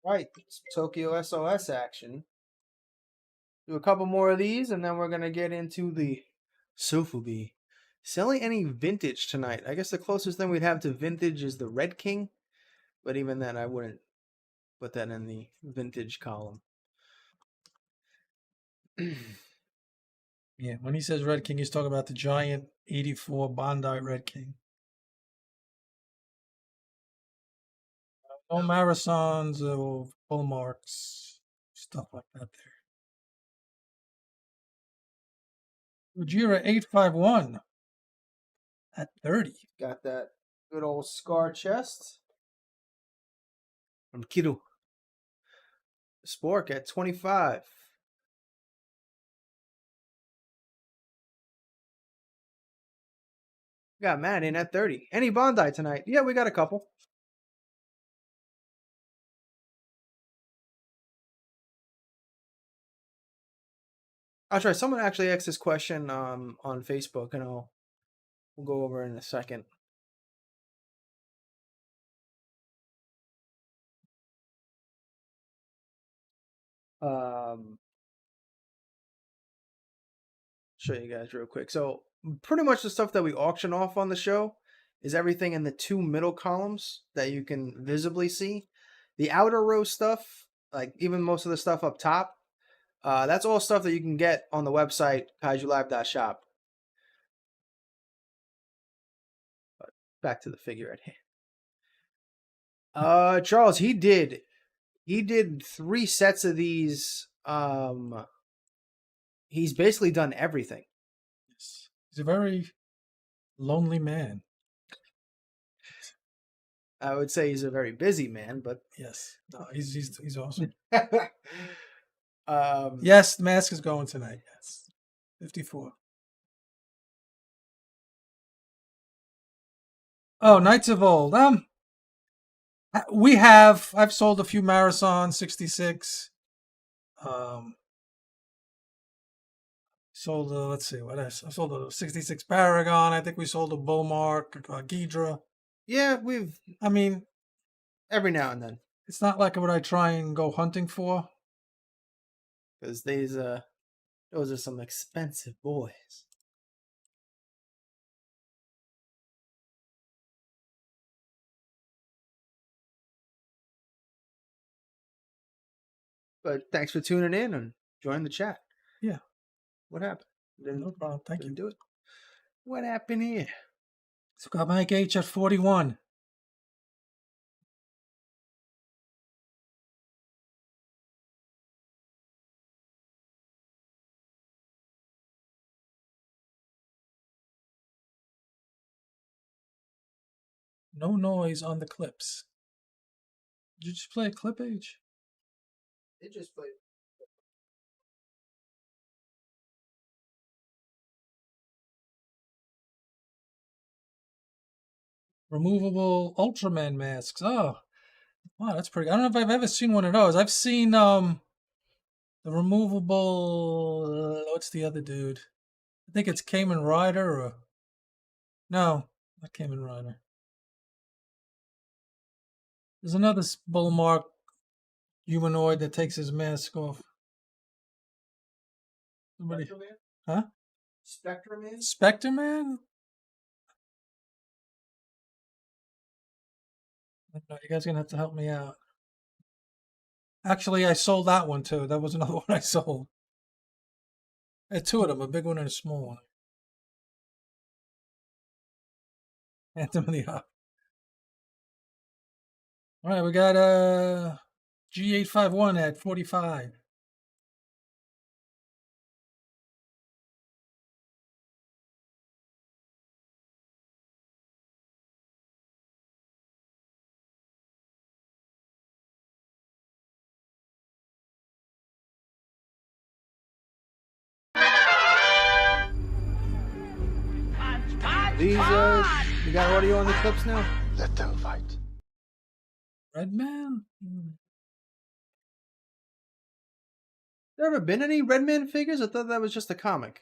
Right, Tokyo SOS action. Do a couple more of these, and then we're going to get into the Sofubi. Selling any vintage tonight. I guess the closest thing we'd have to vintage is the Red King. But even then, I wouldn't put that in the vintage column.
Yeah, when he says Red King, he's talking about the giant 84 Bondi Red King. No marathons or full marks, stuff like that there. Ujira 851 at 30.
Got that Good old Scar chest. From Kiru. Spork at 25. We got Matt in at 30. Any Bondi tonight? Yeah, we got a couple. I'll try. Someone actually asked this question on Facebook, and we'll go over it in a second. Show you guys real quick. So pretty much the stuff that we auction off on the show is everything in the two middle columns that you can visibly see. The outer row stuff, like even most of the stuff up top, that's all stuff that you can get on the website kaijulive.shop. But back to the figure at hand. Charles, he did 3 sets of these. He's basically done everything.
Yes. He's a very lonely man.
I would say he's a very busy man, but
yes, no, he's awesome. Yes, the mask is going tonight. Yes, 54. Oh, Knights of Old. I've sold a few Marathon 66. Sold let's see what else. I sold a 66 Paragon. I think we sold a Bullmark, Ghidra.
Yeah,
I mean,
every now and then.
It's not like what I try and go hunting for.
Because those are some expensive boys. But thanks for tuning in and joining the chat.
Yeah.
What happened?
No problem. Thank you.
Do it. What happened here?
So got Mike H at 41. No noise on the clips. Did you just play a clip, H?
It just played.
Removable Ultraman masks. Oh, wow, that's pretty. I don't know if I've ever seen one of those. I've seen the removable. What's the other dude? I think it's Kamen Rider or no, not Kamen Rider. There's another Bullmark humanoid that takes his mask off. Somebody, huh?
Spectreman?
Spectreman? No, you guys are gonna have to help me out. Actually, I sold that one too. That was another one I sold. I had 2 of them, a big one and a small one. Anthem of the Hawk. All right, we got G851 at 45.
These you got audio on the clips now?
Let them fight.
Redman?
There ever been any Redman figures? I thought that was just a comic.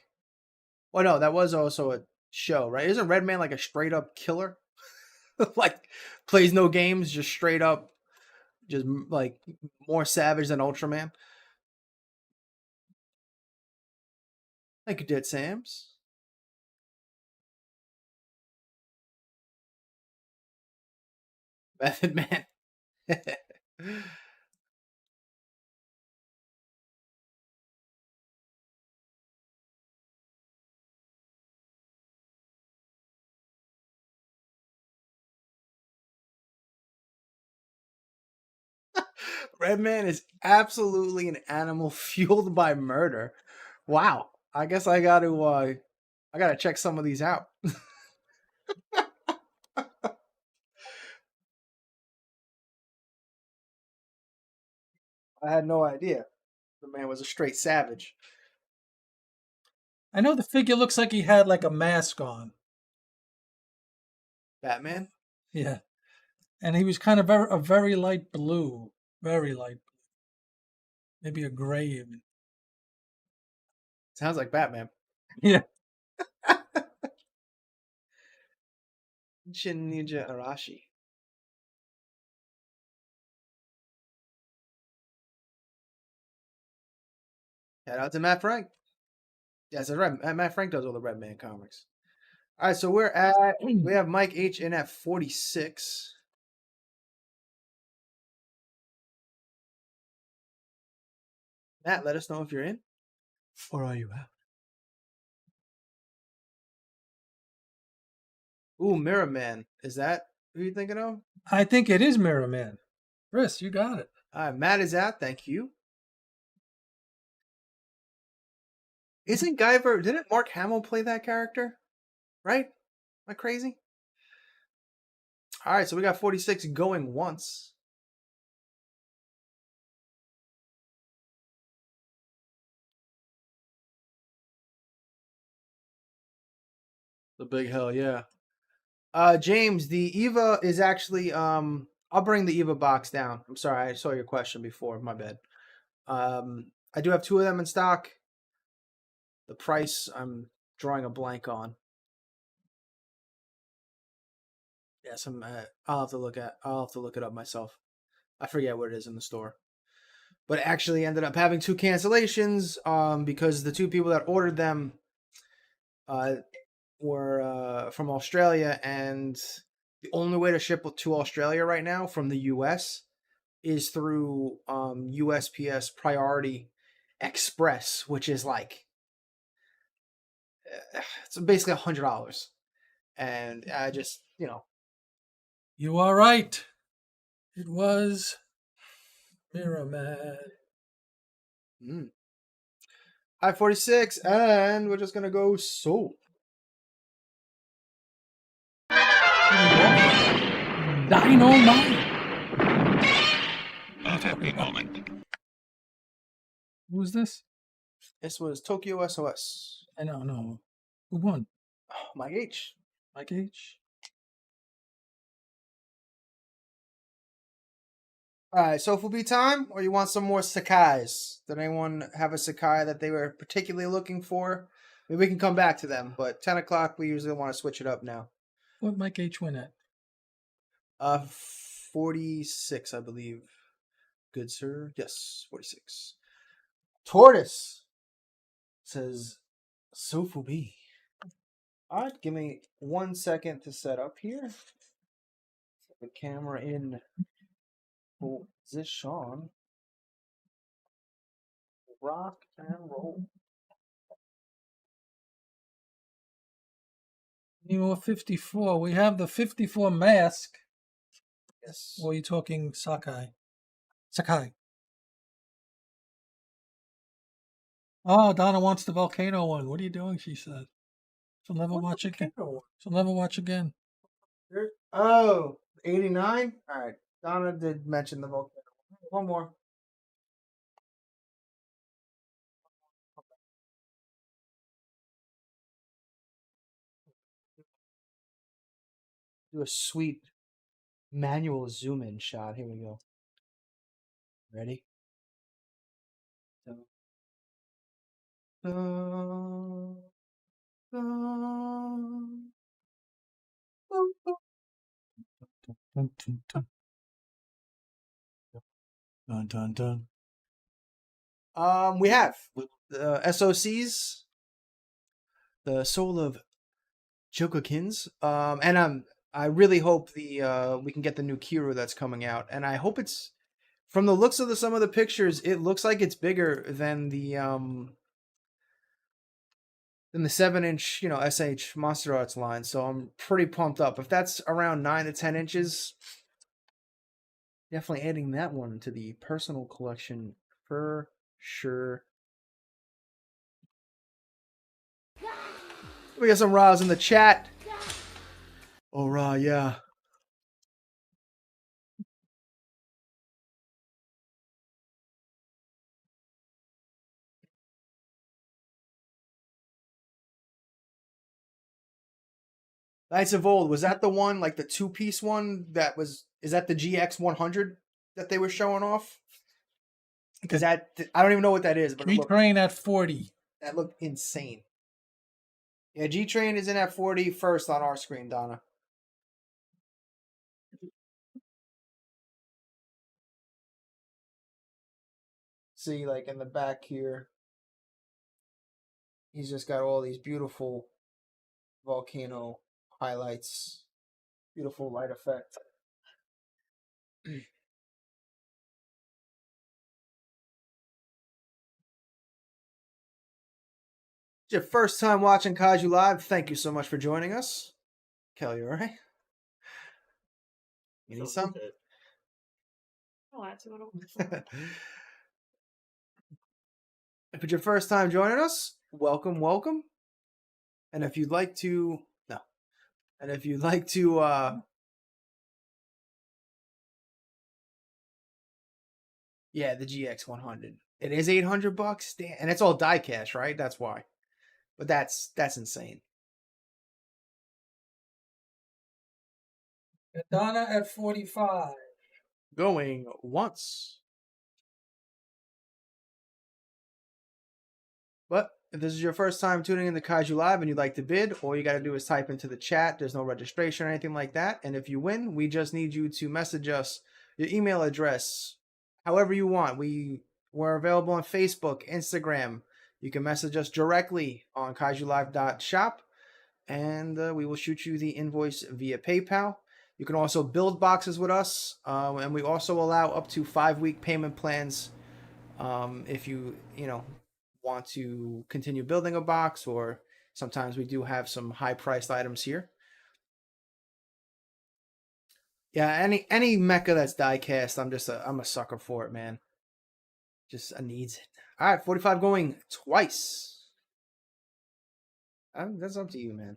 Well, no, that was also a show, right? Isn't Redman like a straight up killer? Like plays no games, just straight up, just like more savage than Ultraman. Thank you, Dead Sams. Method Man. Redman is absolutely an animal fueled by murder. Wow. I guess I got to check some of these out. I had no idea. The man was a straight savage.
I know the figure looks like he had like a mask on.
Batman?
Yeah. And he was kind of a very light blue. Very light blue. Maybe a gray even.
Sounds like Batman.
Yeah.
Shin Ninja Arashi. Shout out to Matt Frank. Yes, that's right. Matt Frank does all the Red Man comics. All right, so we have Mike H in at 46. Matt, let us know if you're in, or are you out? Ooh, Mirror Man. Is that who you thinking of?
I think it is Mirror Man. Chris, you got it.
All right, Matt is out. Thank you. Isn't Guyver? Didn't Mark Hamill play that character? Right? Am I crazy? All right, so we got 46 going once. The big hell, yeah. James, the Eva is actually I'll bring the Eva box down. I'm sorry, I saw your question before. My bad. I do have 2 of them in stock. The price I'm drawing a blank on. Yes, I'll have to look it up myself. I forget where it is in the store. But it actually ended up having 2 cancellations because the 2 people that ordered them were from Australia, and the only way to ship to Australia right now from the US is through USPS Priority Express, which is like it's basically $100. And I just,
You are right. It was Mirror Man.
High 46, and we're just gonna go soul.
Dynamite.
A happy moment.
Who was this?
This was Tokyo SOS.
I don't know. Who won?
Oh, Mike H.
Mike H.
All right, so will be time, or you want some more Sakais? Did anyone have a Sakai that they were particularly looking for? Maybe we can come back to them, but 10 o'clock, we usually want to switch it up now.
What Mike H win at?
46, I believe. Good sir. Yes, 46. Tortoise says Sofubi. All right, give me 1 second to set up here. Set the camera in position. Rock and roll.
Nemo 54. We have the 54 mask.
Yes.
Or are you talking Sakai? Sakai. Oh, Donna wants the volcano one. What are you doing? She said. She'll never watch again. She'll never watch again.
Oh, 89? All right. Donna did mention the volcano. One more. Do a sweet manual zoom in shot. Here we go. Ready?
Dun, dun, dun.
We have the SOCs, the Soul of Chokokins, and I really hope we can get the new Kiru that's coming out, and I hope it's from the looks of some of the pictures, it looks like it's bigger than the 7-inch, SH Monster Arts line. So I'm pretty pumped up. If that's around 9 to 10 inches, definitely adding that one to the personal collection for sure. We got some Ra's in the chat. Oh, Ra, yeah. Knights of Old, was that the one, like the 2-piece one that was, is that the GX 100 that they were showing off? Because that, I don't even know what that is, but
G-Train at 40.
That looked insane. Yeah, G-Train is in at 40 first on our screen, Donna. See, like in the back here, he's just got all these beautiful volcano highlights, beautiful light effect. It's your first time watching Kaiju Live. Thank you so much for joining us. Kelly, you alright? You need some?
Oh, that's what
If it's your first time joining us, welcome, welcome. And if you'd like to, yeah, the GX 100. It is $800, damn, and it's all die cash, right? That's why. But that's insane.
Donna at 45.
Going once. But if this is your first time tuning in to Kaiju Live and you'd like to bid, all you got to do is type into the chat. There's no registration or anything like that. And if you win, we just need you to message us your email address, however you want. We're available on Facebook, Instagram. You can message us directly on kaijulive.shop, and we will shoot you the invoice via PayPal. You can also build boxes with us, and we also allow up to 5-week payment plans if you want to continue building a box, or sometimes we do have some high-priced items here. Yeah, any mecha that's die cast, I'm a sucker for it, man. Just needs it. All right, 45 going twice. That's up to you, man.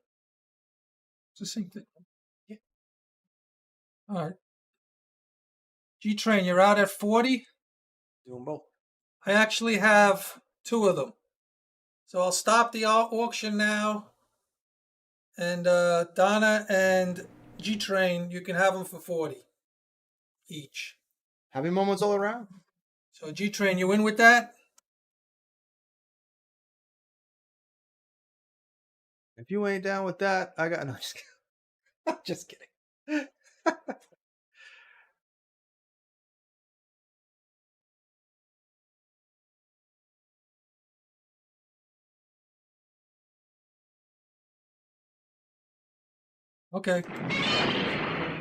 It's the same thing.
Yeah.
All right. G-Train, you're out at 40?
Doing both.
I actually have 2 of them. So I'll stop the auction now. And Donna and G-Train, you can have them for 40 each.
Happy moments all around.
So G-Train, you in with that?
If you ain't down with that, I got no. I'm just kidding.
Okay.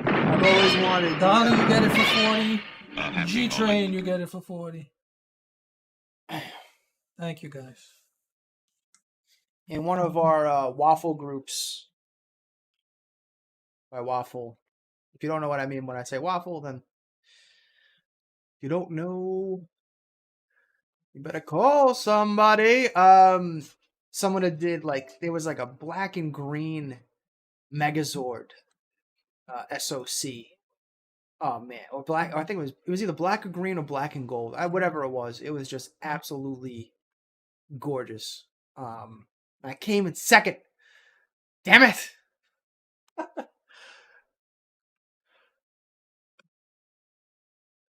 I've always wanted.
Donna, you get it for 40. G-Train, you get it for 40. Thank you, guys.
In one of our waffle groups, by waffle, if you don't know what I mean when I say waffle, then if you don't know, you better call somebody. Someone that did there was like a black and green Megazord SOC. Oh man, or black. I think it was either black or green or black and gold. Whatever it was just absolutely gorgeous. I came in second. Damn it!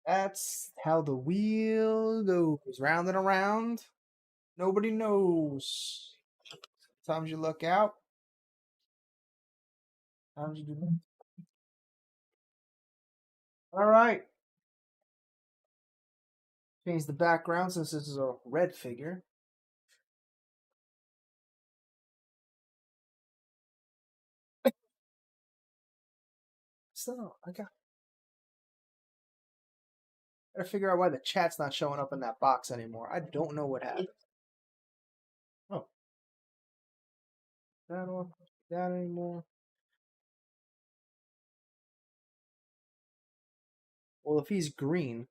That's how the wheel goes, round and around. Nobody knows. Sometimes you look out. Sometimes you do not. All right. Change the background since this is a red figure. So I gotta figure out why the chat's not showing up in that box anymore. I don't know what happened. Oh, that off, that anymore. Well, if he's green,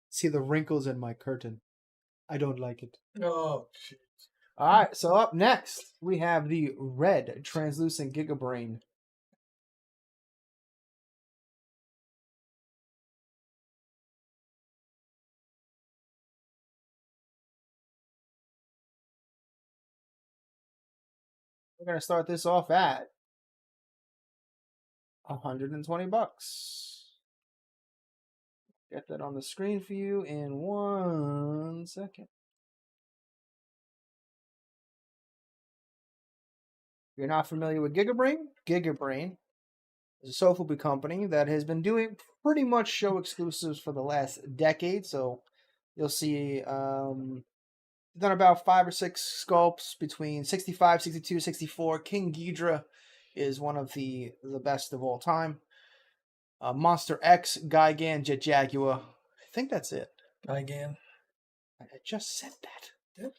see the wrinkles in my curtain. I don't like it.
Oh, shit.
All right, so up next, we have the red Translucent Gigabrain. We're going to start this off at $120. Get that on the screen for you in 1 second. If you're not familiar with Gigabrain is a software company that has been doing pretty much show exclusives for the last decade. So you'll see done about 5 or 6 sculpts between 65, 62, 64. King Ghidorah is one of the best of all time. Monster X, Gigan, Jet Jaguar. I think that's it.
Gigan.
I just said that.
Yep.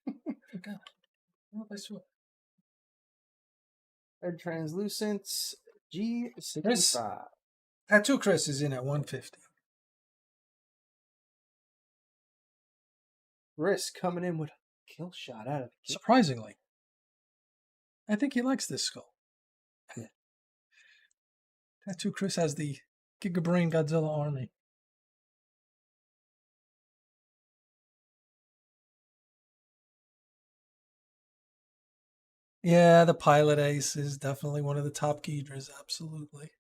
I forgot. I don't know if I saw it.
Red Translucent G65.
Tattoo Chris is in at 150.
Chris coming in with a kill shot out of the kill.
Surprisingly. I think he likes this skull. Tattoo Chris has the Gigabrain Godzilla army. Yeah, the Pilot Ace is definitely one of the top Ghidras, absolutely.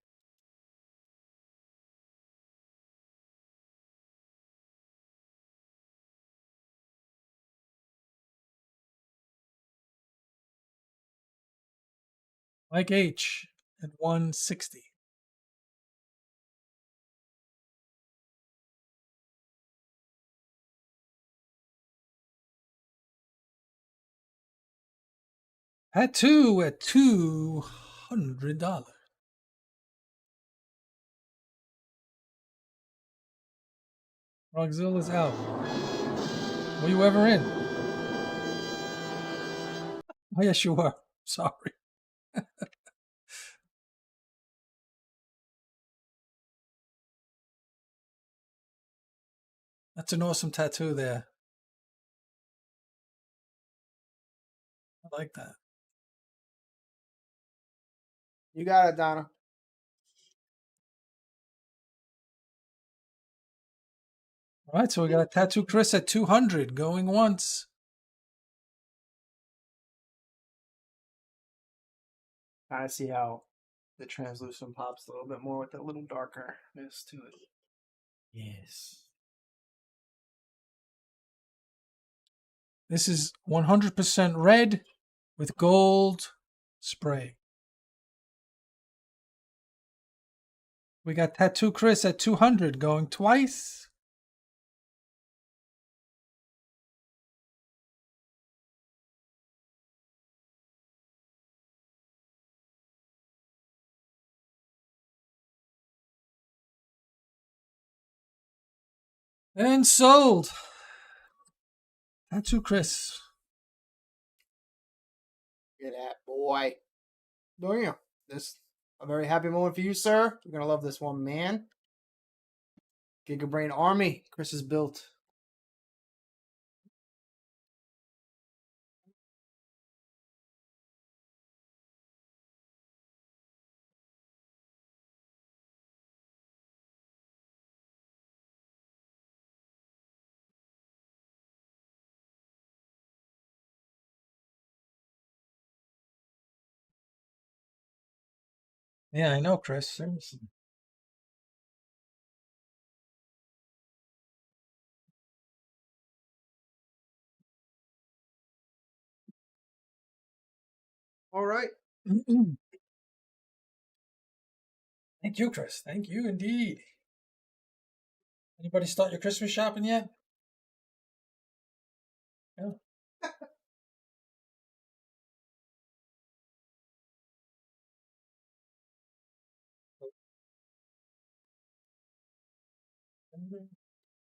Mike H at 160. Tattoo at $200. Godzilla's out. Were you ever in? Oh, yes, you were. Sorry. That's an awesome tattoo there. I like that.
You got it, Donna.
All right, so we got Tattoo Chris at 200 going once.
I see how the translucent pops a little bit more with a little darkerness to it. Yes.
This is 100% red with gold spray. We got Tattoo Chris at 200 going twice. And sold. Tattoo Chris.
Get that, boy. Damn. This a very happy moment for you, sir. You're gonna love this one, man. Gigabrain Army. Chris is built.
Yeah, I know, Chris. Seriously.
All right.
Thank you, Chris. Thank you indeed. Anybody start your Christmas shopping yet? No.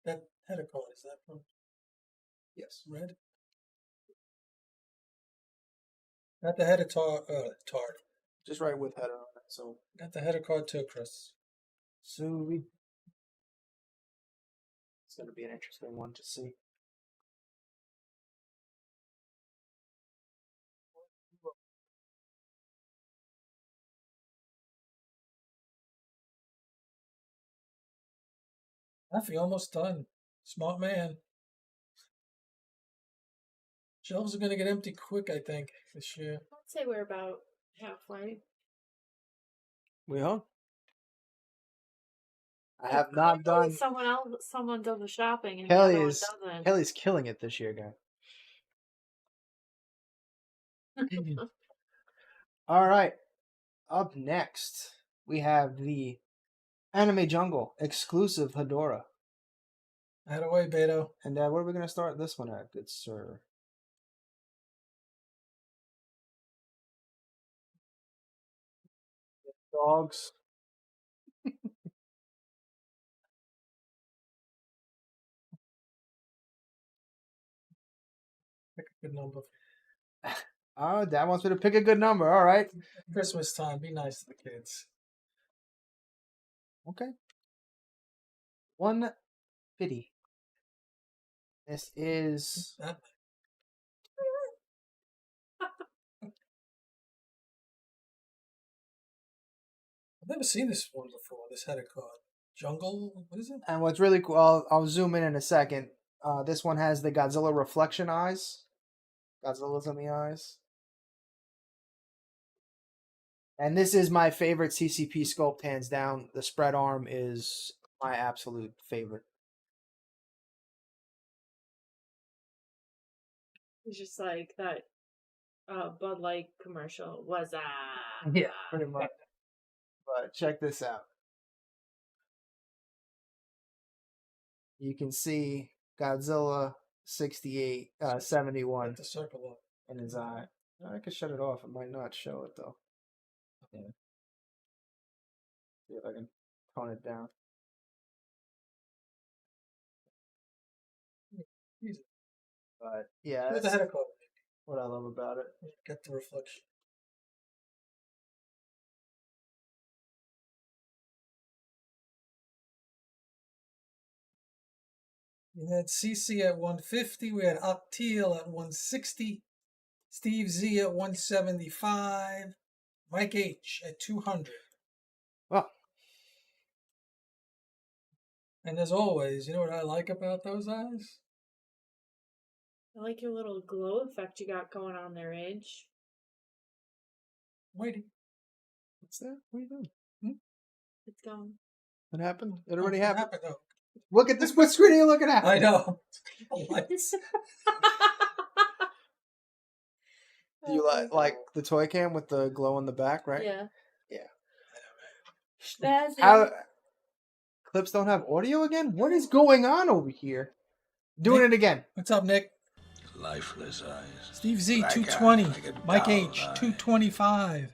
That Hedorah, is that from?
Yes.
Red? Got the Hedorah, Tard.
Just right with header on it. So
Got the Hedorah too, Chris.
it's gonna be an interesting one to see.
Halfie almost done. Smart man. Shelves are going to get empty quick, I think, this year.
I'd say we're about halfway.
We hope. I have not done.
Someone does the shopping, and
Kelly
the other
is
one doesn't.
Kelly's killing it this year, guys. All right. Up next, we have the Anime Jungle exclusive Hedorah.
Ahead away, Beto.
And where are we going to start this one at, good sir? Dogs.
Pick a good number.
Oh, Dad wants me to pick a good number. All right.
Christmas time. Be nice to the kids.
Okay. 150. This is.
I've never seen this one before. This had a card. Jungle? What is it?
And what's really cool, I'll zoom in a second. This one has the Godzilla reflection eyes. Godzilla's in the eyes. And this is my favorite CCP sculpt, hands down. The spread arm is my absolute favorite.
It's just like that Bud Light commercial was
Yeah, pretty much. But check this out. You can see Godzilla 68, 71
The circle up.
in his eye. I could shut it off. It might not show it though. Yeah. See if I can tone it down.
Easy.
But yeah,
Where's the
that's
header card?
what I love about it.
Get the reflection. We had CC at 150. We had Octil at 160. Steve Z at 175. Mike H at 200.
Well,
and as always, you know what I like about those eyes?
I like your little glow effect you got going on there, Edge.
Waiting.
what's that? What are you doing?
It's gone.
What happened? It already happened.
Though.
Look at this. What screen are you looking at?
I know. Lights.
Do you like the toy cam with the glow in the back, right?
Yeah.
Yeah. How clips don't have audio again? What is going on over here? Doing
Nick,
it again.
What's up, Nick?
Lifeless eyes.
Steve Z, 220. Mike H, 225.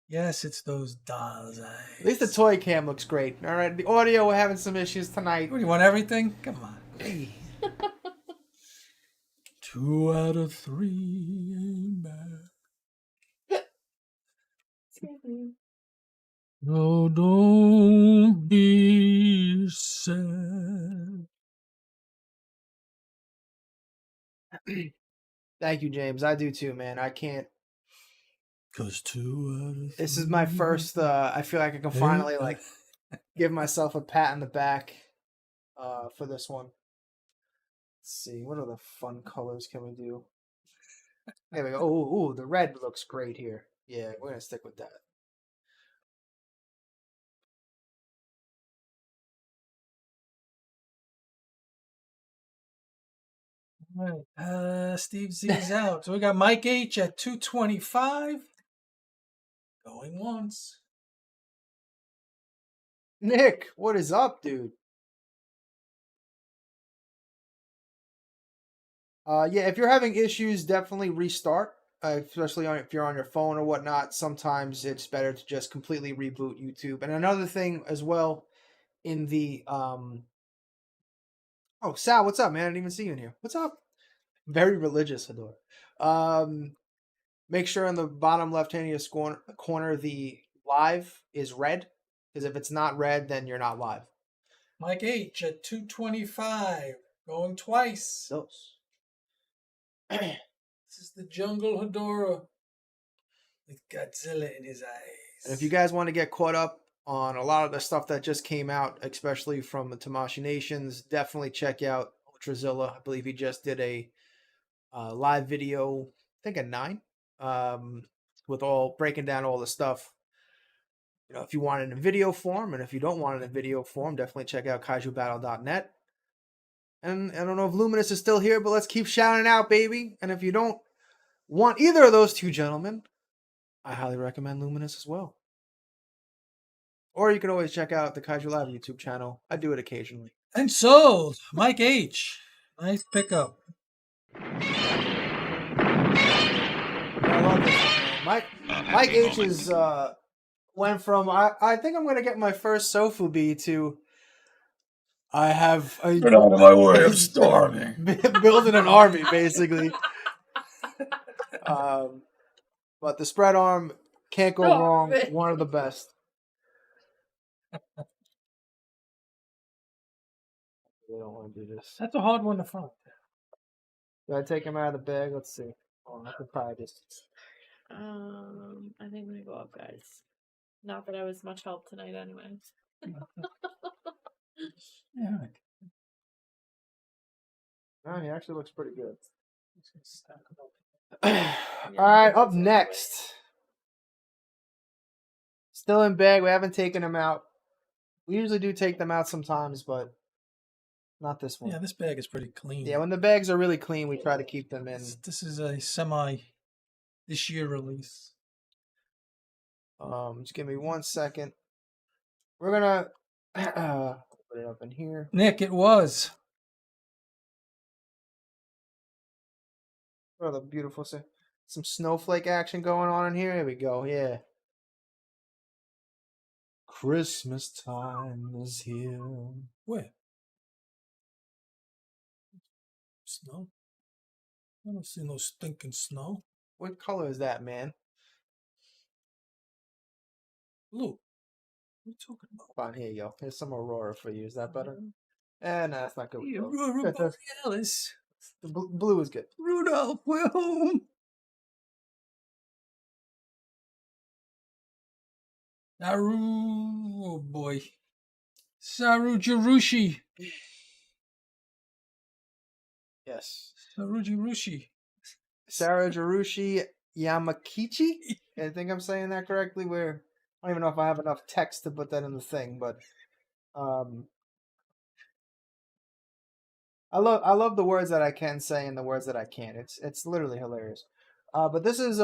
Yes, it's those doll's eyes.
At least the toy cam looks great. All right, the audio, we're having some issues tonight.
What, do you want everything? Come on.
Hey.
2 out of 3 ain't bad. No, don't be sad.
Thank you, James. I do too, man. I can't.
'Cause 2 out of 3.
This is my first. I feel like I can finally give myself a pat on the back for this one. Let's see, what other fun colors can we do? There we go. Oh, the red looks great here. Yeah, we're gonna stick with that.
All right. Steve Z's out. So we got Mike H at 225. Going once.
Nick, what is up, dude? Yeah, if you're having issues, definitely restart. Especially if you're on your phone or whatnot. Sometimes it's better to just completely reboot YouTube. And another thing as well, in the Oh, Sal, what's up, man? I didn't even see you in here. What's up? Very religious, Hedorah. Make sure in the bottom left-hand corner the live is red, because if it's not red, then you're not live.
Mike H at 225. Going twice.
Those.
This is the Jungle Hedorah with Godzilla in his eyes.
And if you guys want to get caught up on a lot of the stuff that just came out, especially from the Tamashii Nations. Definitely check out Ultrazilla. I believe he just did a live video, I think at 9, with all breaking down all the stuff. You know, if you want it in video form, and if you don't want it in video form, definitely check out kaijubattle.net. And I don't know if Luminous is still here, but let's keep shouting out, baby. And if you don't want either of those two gentlemen, I highly recommend Luminous as well. Or you can always check out the Kaiju Live YouTube channel. I do it occasionally.
And sold, Mike H. Nice pickup.
I love this one, man. Mike H is went from I think I'm gonna get my first Sofubi to I have
Get out of my way, I'm starving.
building an army basically. But the spread arm can't go wrong. One of the best. They don't want to do this.
That's a hard one to front.
Do I take him out of the bag? Let's see. Oh, I could probably just.
I think I'm gonna go up, guys. Not that I was much help tonight, anyway.
Yeah.
Oh, he actually looks pretty good. All right, up next. Still in bag. We haven't taken him out. We usually do take them out sometimes, but not this one.
Yeah, this bag is pretty clean.
Yeah, when the bags are really clean, we try to keep them in.
This is a this year release.
Just give me 1 second. We're gonna put it up in here.
Nick, it was.
Oh, the beautiful some snowflake action going on in here. Here we go. Yeah. Christmas time is here.
Where? Snow? I don't see no stinking snow.
What color is that, man?
Blue. What are you talking about?
Come on, here you go. Here's some Aurora for you. Is that better? No, that's not good.
Aurora Borealis.
The blue is good.
Rudolph, we're home. Saru, oh boy. Saru Jirushi.
Yes.
Saru Jirushi.
Sarah Jirushi Yamakichi. I think I'm saying that correctly. Where I don't even know if I have enough text to put that in the thing, but I love the words that I can say and the words that I can't. It's literally hilarious. But this is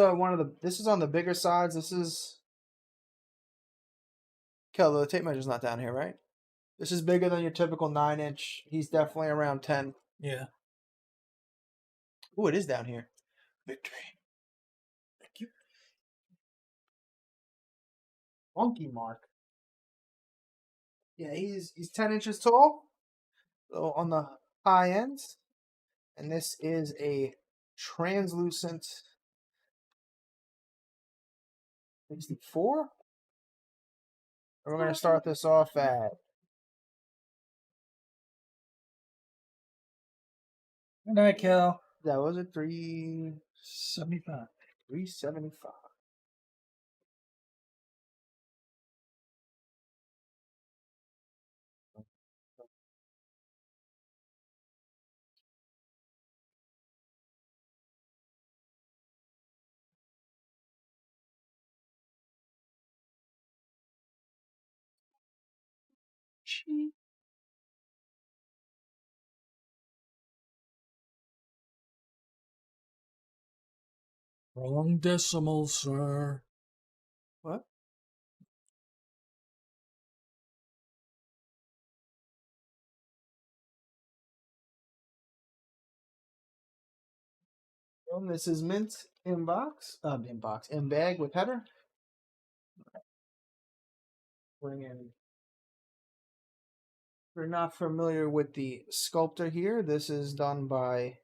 this is on the bigger sides. This is Kel, the tape measure's not down here, right? This is bigger than your typical 9-inch. He's definitely around 10.
Yeah.
Oh, it is down here. Victory. Thank you. Funky Mark. Yeah, he's 10 inches tall. So on the high ends. And this is a translucent 64. And we're going to start this off at
Good night, Cal.
that was a
375.
375.
Wrong decimal, sir.
What? This is mint in bag with header. Bring in. If you're not familiar with the sculptor here, this is done by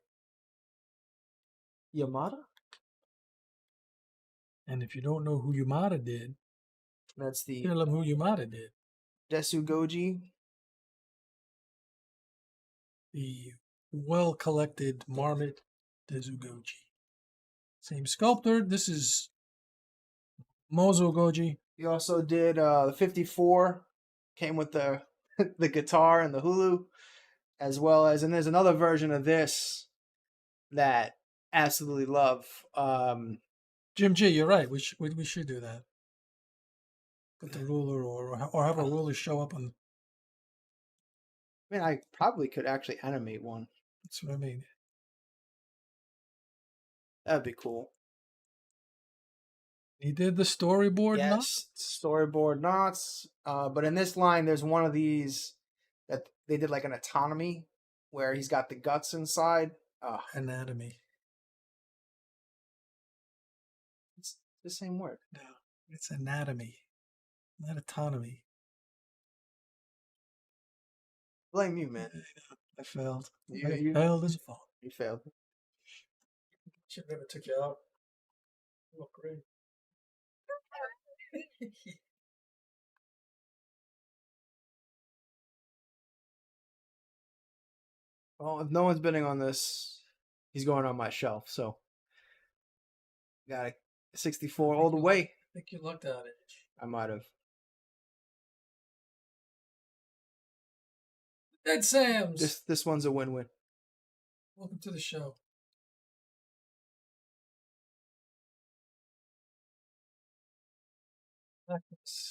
Yamada.
And if you don't know who Yamada did,
That's the
tell them who Yamada did.
Desu Goji.
The well-collected Marmot Dezugoji. Same sculptor. This is Mozo Goji.
He also did the 54, came with the the guitar and the hulu, as well as, and there's another version of this that absolutely love.
Jim G, you're right. We should do that. Put the ruler or have a ruler show up on.
I mean, I probably could actually animate one.
That's what I mean.
That'd be cool.
He did the storyboard
knots? Storyboard knots. But in this line, there's one of these that they did like an autonomy where he's got the guts inside.
Anatomy.
It's the same word.
No, it's anatomy, not autonomy.
Blame you, man.
I failed.
You
failed as a fault.
You failed.
Should never took you out. You look great.
Well, if no one's bidding on this, he's going on my shelf. So, got a 64 all the way.
I think you looked at it.
I might have.
Dead Sam's.
This one's a win-win.
Welcome to the show.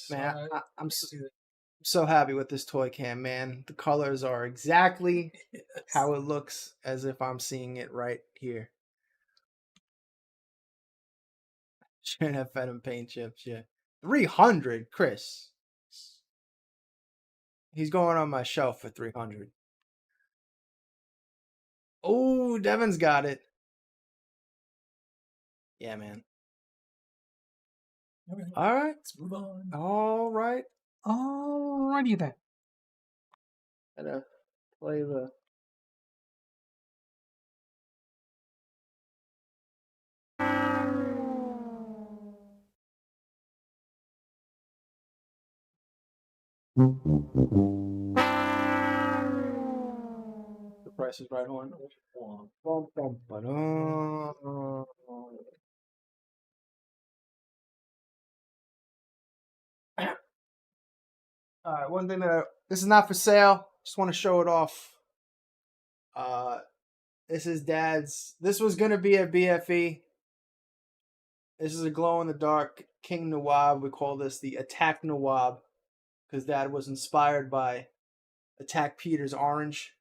Man, I'm so happy with this toy cam, man. The colors are exactly how it looks, as if I'm seeing it right here. Shouldn't have fed him paint chips, yeah. 300, Chris. He's going on my shelf for 300. Oh, Devin's got it. Yeah, man.
Okay.
All right.
Let's move on.
All right.
Alrighty then.
Gotta play the... The Price is Right on. Alright, one thing this is not for sale. Just want to show it off. This is Dad's. This was gonna be a BFE. This is a glow in the dark King Nawab. We call this the Attack Nawab because Dad was inspired by Attack Peter's Orange.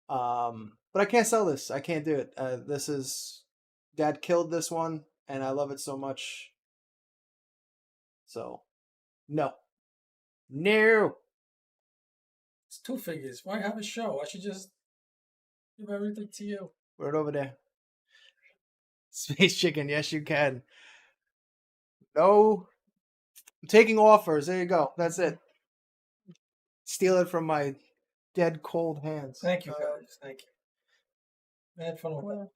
But I can't sell this. I can't do it. This is Dad killed this one, and I love it so much. So, no.
It's 2 figures. Why have a show? I should just give everything to you.
Put it over there. Space Chicken, yes you can. No. I'm taking offers. There you go. That's it. Steal it from my dead cold hands.
Thank you, guys. Thank you. I had fun with that.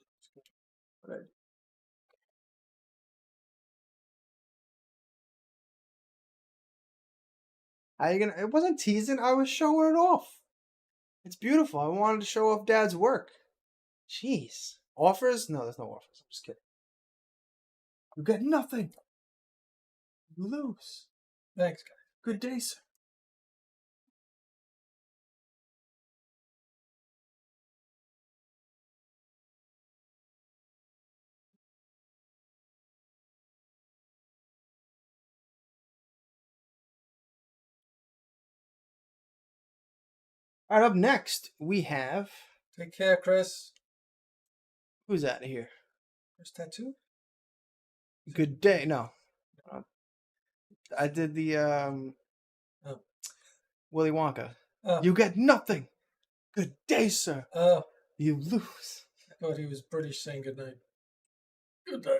It wasn't teasing. I was showing it off. It's beautiful. I wanted to show off Dad's work. Jeez. Offers? No, there's no offers. I'm just kidding. You get nothing. You lose.
Thanks, guys.
Good day, sir. All right, up next, we have...
Take care, Chris.
Who's out of here?
Chris Tattoo?
Good day. No. I did the Willy Wonka.
Oh.
You get nothing. Good day, sir.
Oh.
You lose.
I thought he was British saying good night. Good day.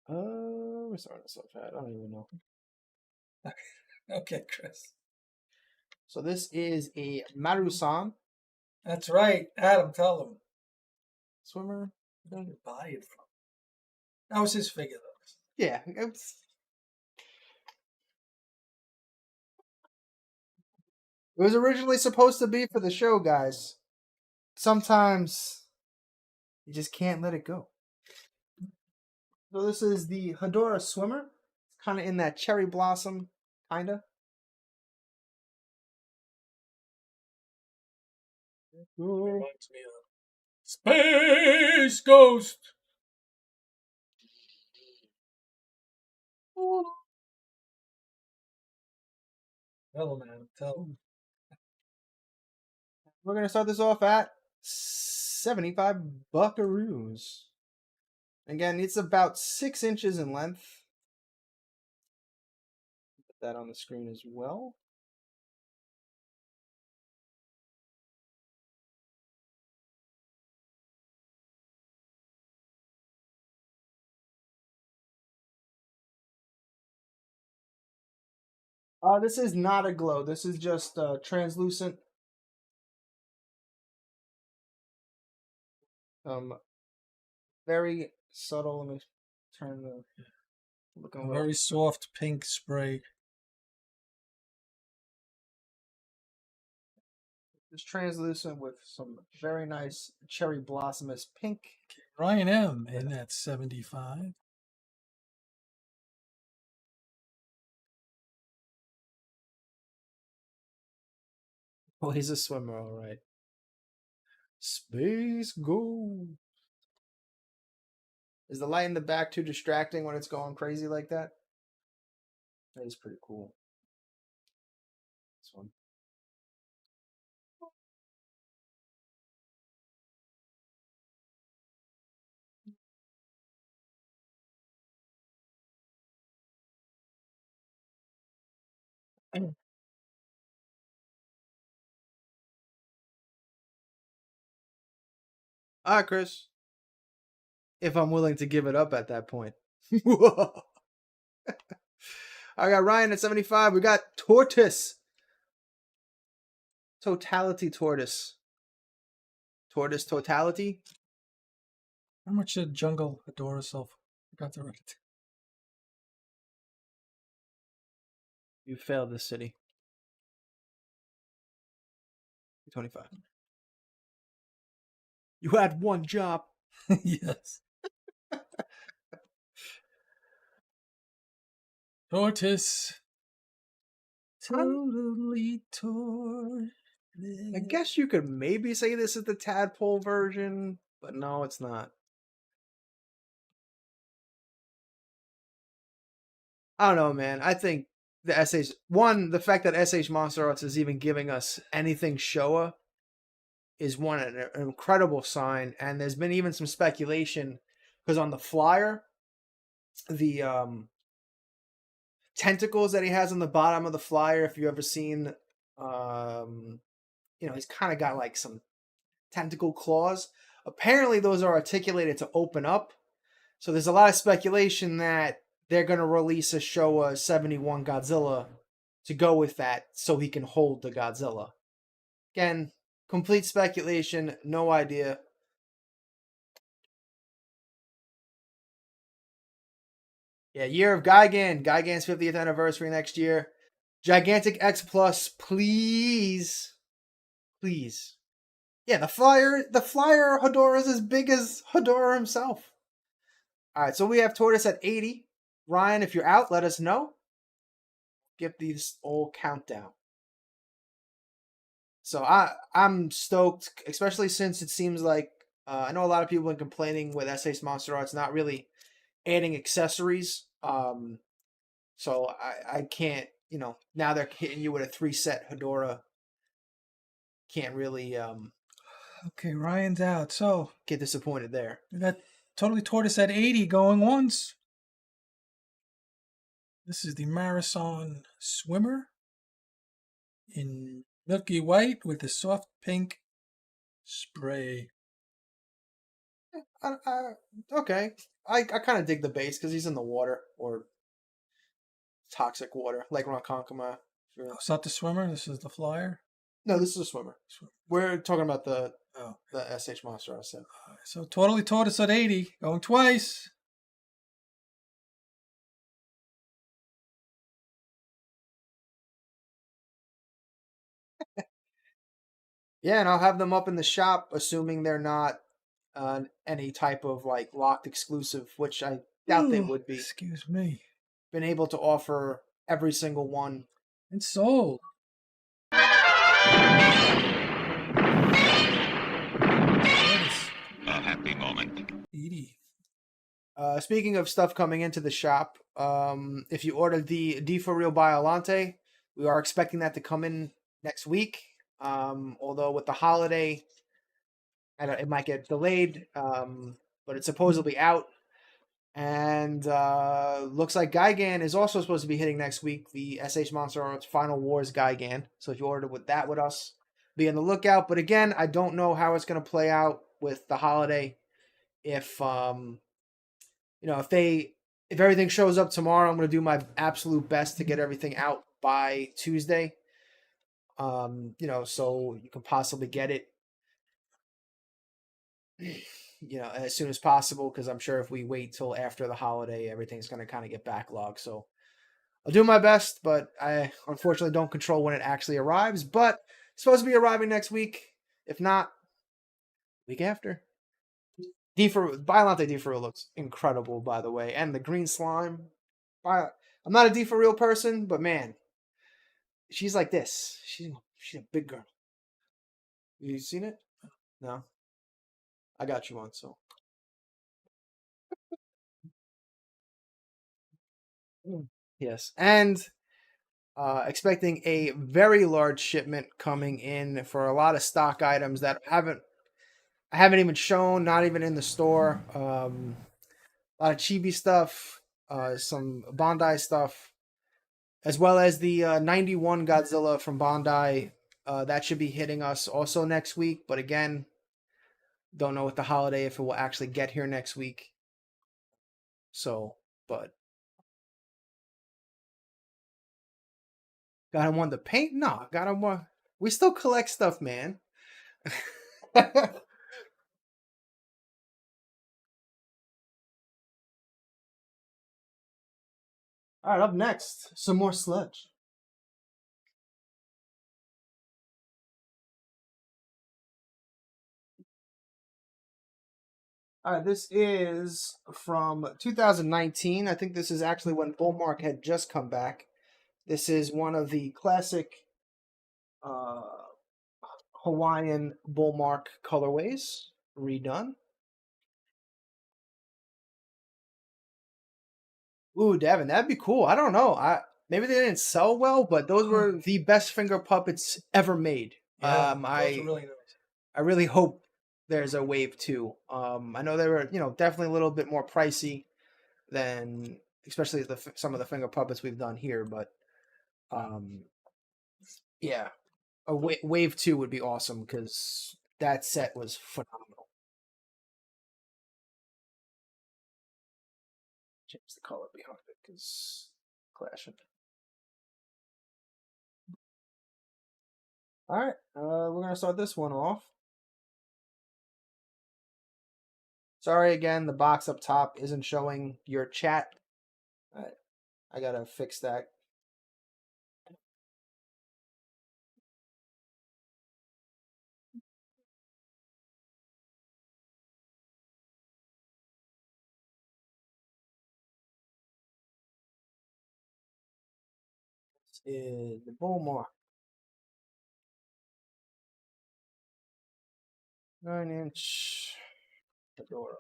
We're starting to so fat. I don't even know.
Okay, Chris.
So this is a Maru-san.
That's right. Adam, tell him.
Swimmer.
Where did you buy it from? That was his figure, though.
Yeah. It was originally supposed to be for the show, guys. Sometimes you just can't let it go. So this is the Hedorah Swimmer. kind of in that cherry blossom, kind of.
Reminds me of Space Ghost. Tell him, man. Tell him.
We're going to start this off at 75 buckaroos. Again, it's about 6 inches in length. Put that on the screen as well. This is not a glow. This is just translucent. Very subtle. Let me turn the look
a very soft pink spray.
It's translucent with some very nice cherry blossomous pink.
Ryan M. in at 75.
Oh, he's a swimmer, all right. Space Ghost. Is the light in the back too distracting when it's going crazy like that? That is pretty cool. This one. All right, Chris. If I'm willing to give it up at that point. I got Ryan at 75. We got Tortoise. Totality Tortoise. Tortoise Totality.
How much did Jungle adore herself? I got the right.
You failed this city. 25. You had one job.
Yes. Tortoise. Totally torn.
I guess you could maybe say this is the tadpole version, but no, it's not. I don't know, man. I think the the fact that SH Monster Arts is even giving us anything Showa is an incredible sign. And there's been even some speculation because on the flyer, the tentacles that he has on the bottom of the flyer, if you ever seen, he's kind of got like some tentacle claws. Apparently those are articulated to open up. So there's a lot of speculation that they're going to release a Showa 71 Godzilla to go with that so he can hold the Godzilla. Again, complete speculation, no idea. Yeah, year of Gigan. Gigan's 50th anniversary next year. Gigantic X Plus, please. Please. Yeah, the flyer Hedorah is as big as Hedorah himself. All right, so we have Tortoise at 80. Ryan, if you're out, let us know. Get these all countdown. So I'm stoked, especially since it seems like I know a lot of people have been complaining with SH Monster Arts not really adding accessories. So I can't, now they're hitting you with a 3-set Hedorah. Can't really
Okay, Ryan's out. So
get disappointed there.
We got Totally Tortoise at 80 going once. This is the Marathon Swimmer in milky white with a soft pink spray.
Okay. I kind of dig the base because he's in the water or toxic water, like Ronkonkoma.
Oh, it's not the swimmer? This is the flyer?
No, this is a swimmer. We're talking about the SH Monster Arts set.
So Totally Tortoise at 80, going twice.
Yeah, and I'll have them up in the shop, assuming they're not any type of like locked exclusive, which I doubt they would be.
Excuse me.
been able to offer every single one.
It's sold.
A happy moment.
Edie.
Speaking of stuff coming into the shop, if you ordered the D for Real Biolante, we are expecting that to come in next week. Although with the holiday, it might get delayed, but it's supposedly out. And looks like Gigan is also supposed to be hitting next week, the SH Monster Arts Final Wars Gigan. So if you ordered with that with us, be on the lookout. But again, I don't know how it's going to play out with the holiday. If if everything shows up tomorrow, I'm going to do my absolute best to get everything out by Tuesday. So you can possibly get it, as soon as possible, because I'm sure if we wait till after the holiday, everything's going to kind of get backlogged. So I'll do my best, but I unfortunately don't control when it actually arrives. But it's supposed to be arriving next week. If not, week after. Biolante D for Real looks incredible, by the way, and the green slime. I'm not a D for Real person, but man, she's like this. She's a big girl. You seen it? No, I got you one. So yes, and expecting a very large shipment coming in for a lot of stock items that I haven't even shown, not even in the store. A lot of chibi stuff, some Bandai stuff, as well as the 91 Godzilla from Bandai. That should be hitting us also next week. But again, don't know with the holiday if it will actually get here next week. So, but got him one to paint? No, got him one. We still collect stuff, man. All right, up next, some more sludge. All right, this is from 2019. I think this is actually when Bullmark had just come back. This is one of the classic Hawaiian Bullmark colorways redone. Ooh, Devin, that'd be cool. I don't know. Maybe they didn't sell well, but those were the best finger puppets ever made.
Yeah, those are really nice.
I really hope there's a wave 2. I know they were, definitely a little bit more pricey than, especially some of the finger puppets we've done here, but yeah, a wave 2 would be awesome because that set was phenomenal. Change the color behind it because clashing. All right, we're gonna start this one off. Sorry again, the box up top isn't showing your chat. All right, I gotta fix that. This is the Bullmark 9-inch Hedorah.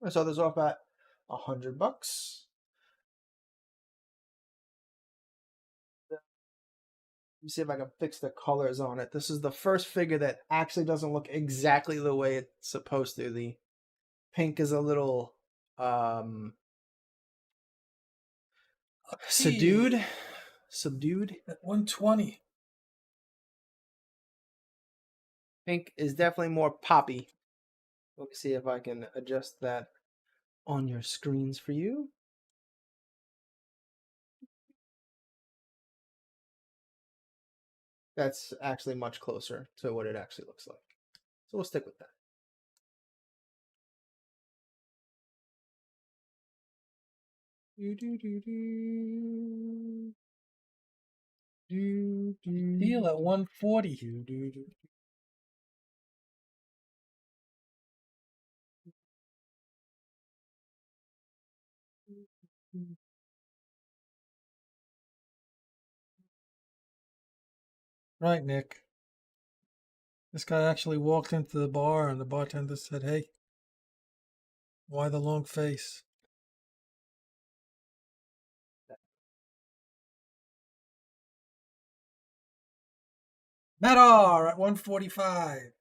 I saw this off at $100. Let me see if I can fix the colors on it. This is the first figure that actually doesn't look exactly the way it's supposed to. The pink is a little subdued.
At 120.
Pink is definitely more poppy. Let me see if I can adjust that on your screens for you. That's actually much closer to what it actually looks like. So we'll stick with that.
Deal at 140. Right, Nick. This guy actually walked into the bar and the bartender said, "Hey, why the long face?" Medar at 145.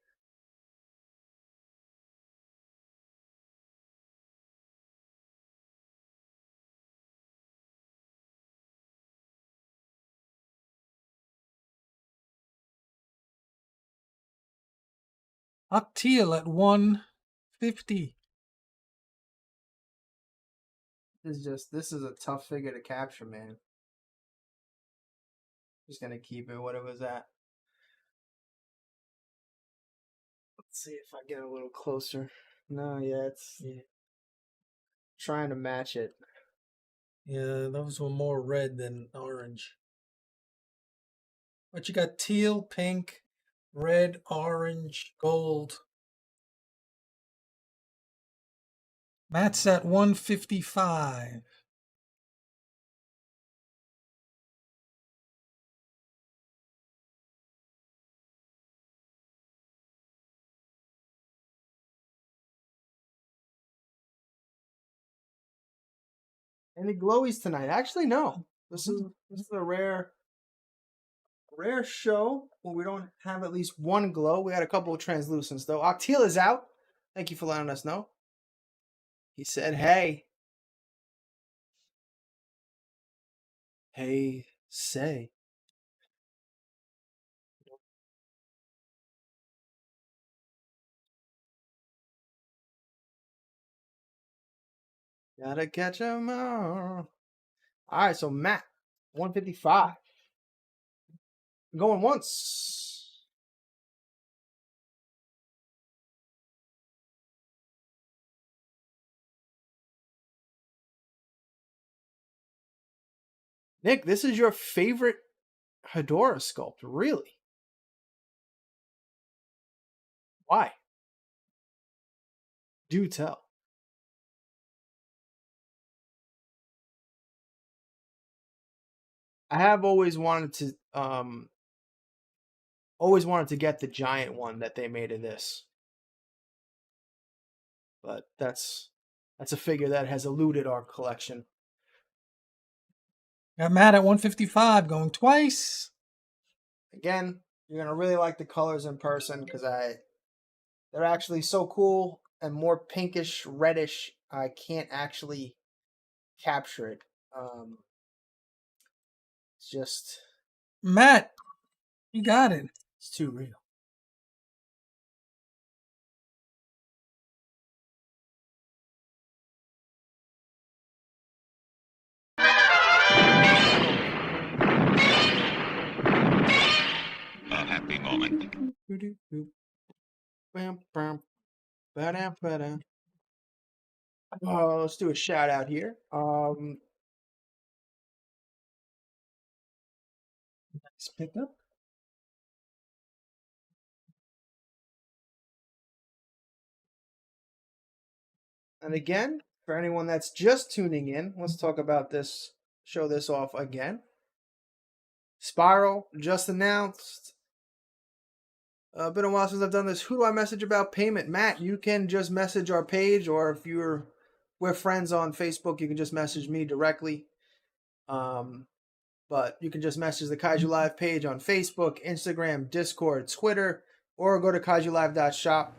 Octeal at 150.
This is a tough figure to capture, man. Just gonna keep it what it was at. Let's see if I get a little closer. No, yeah, it's trying to match it.
Yeah, those were more red than orange. But you got teal, pink, red, orange, gold. Matt's at 155.
Any glowies tonight? Actually, no. This is a rare show where we don't have at least one glow. We had a couple of translucents though. Octeal is out. Thank you for letting us know. He said, "Hey, say." Gotta catch 'em all. All right, so Matt, 155. Going once. Nick, this is your favorite Hedorah sculpt, really? Why? Do tell. I have always wanted to get the giant one that they made of this. But that's a figure that has eluded our collection.
Got Matt at 155 going twice.
Again, you're gonna really like the colors in person because they're actually so cool and more pinkish, reddish. I can't actually capture it. It's just
Matt, you got it.
it's too real.
A happy moment.
Let's do a shout out here.
Nice pickup.
And again, for anyone that's just tuning in, let's talk about this, show this off again. Spiral just announced. Been a while since I've done this. Who do I message about payment? Matt, you can just message our page, or if we're friends on Facebook, you can just message me directly. But you can just message the Kaiju Live page on Facebook, Instagram, Discord, Twitter, or go to kaijulive.shop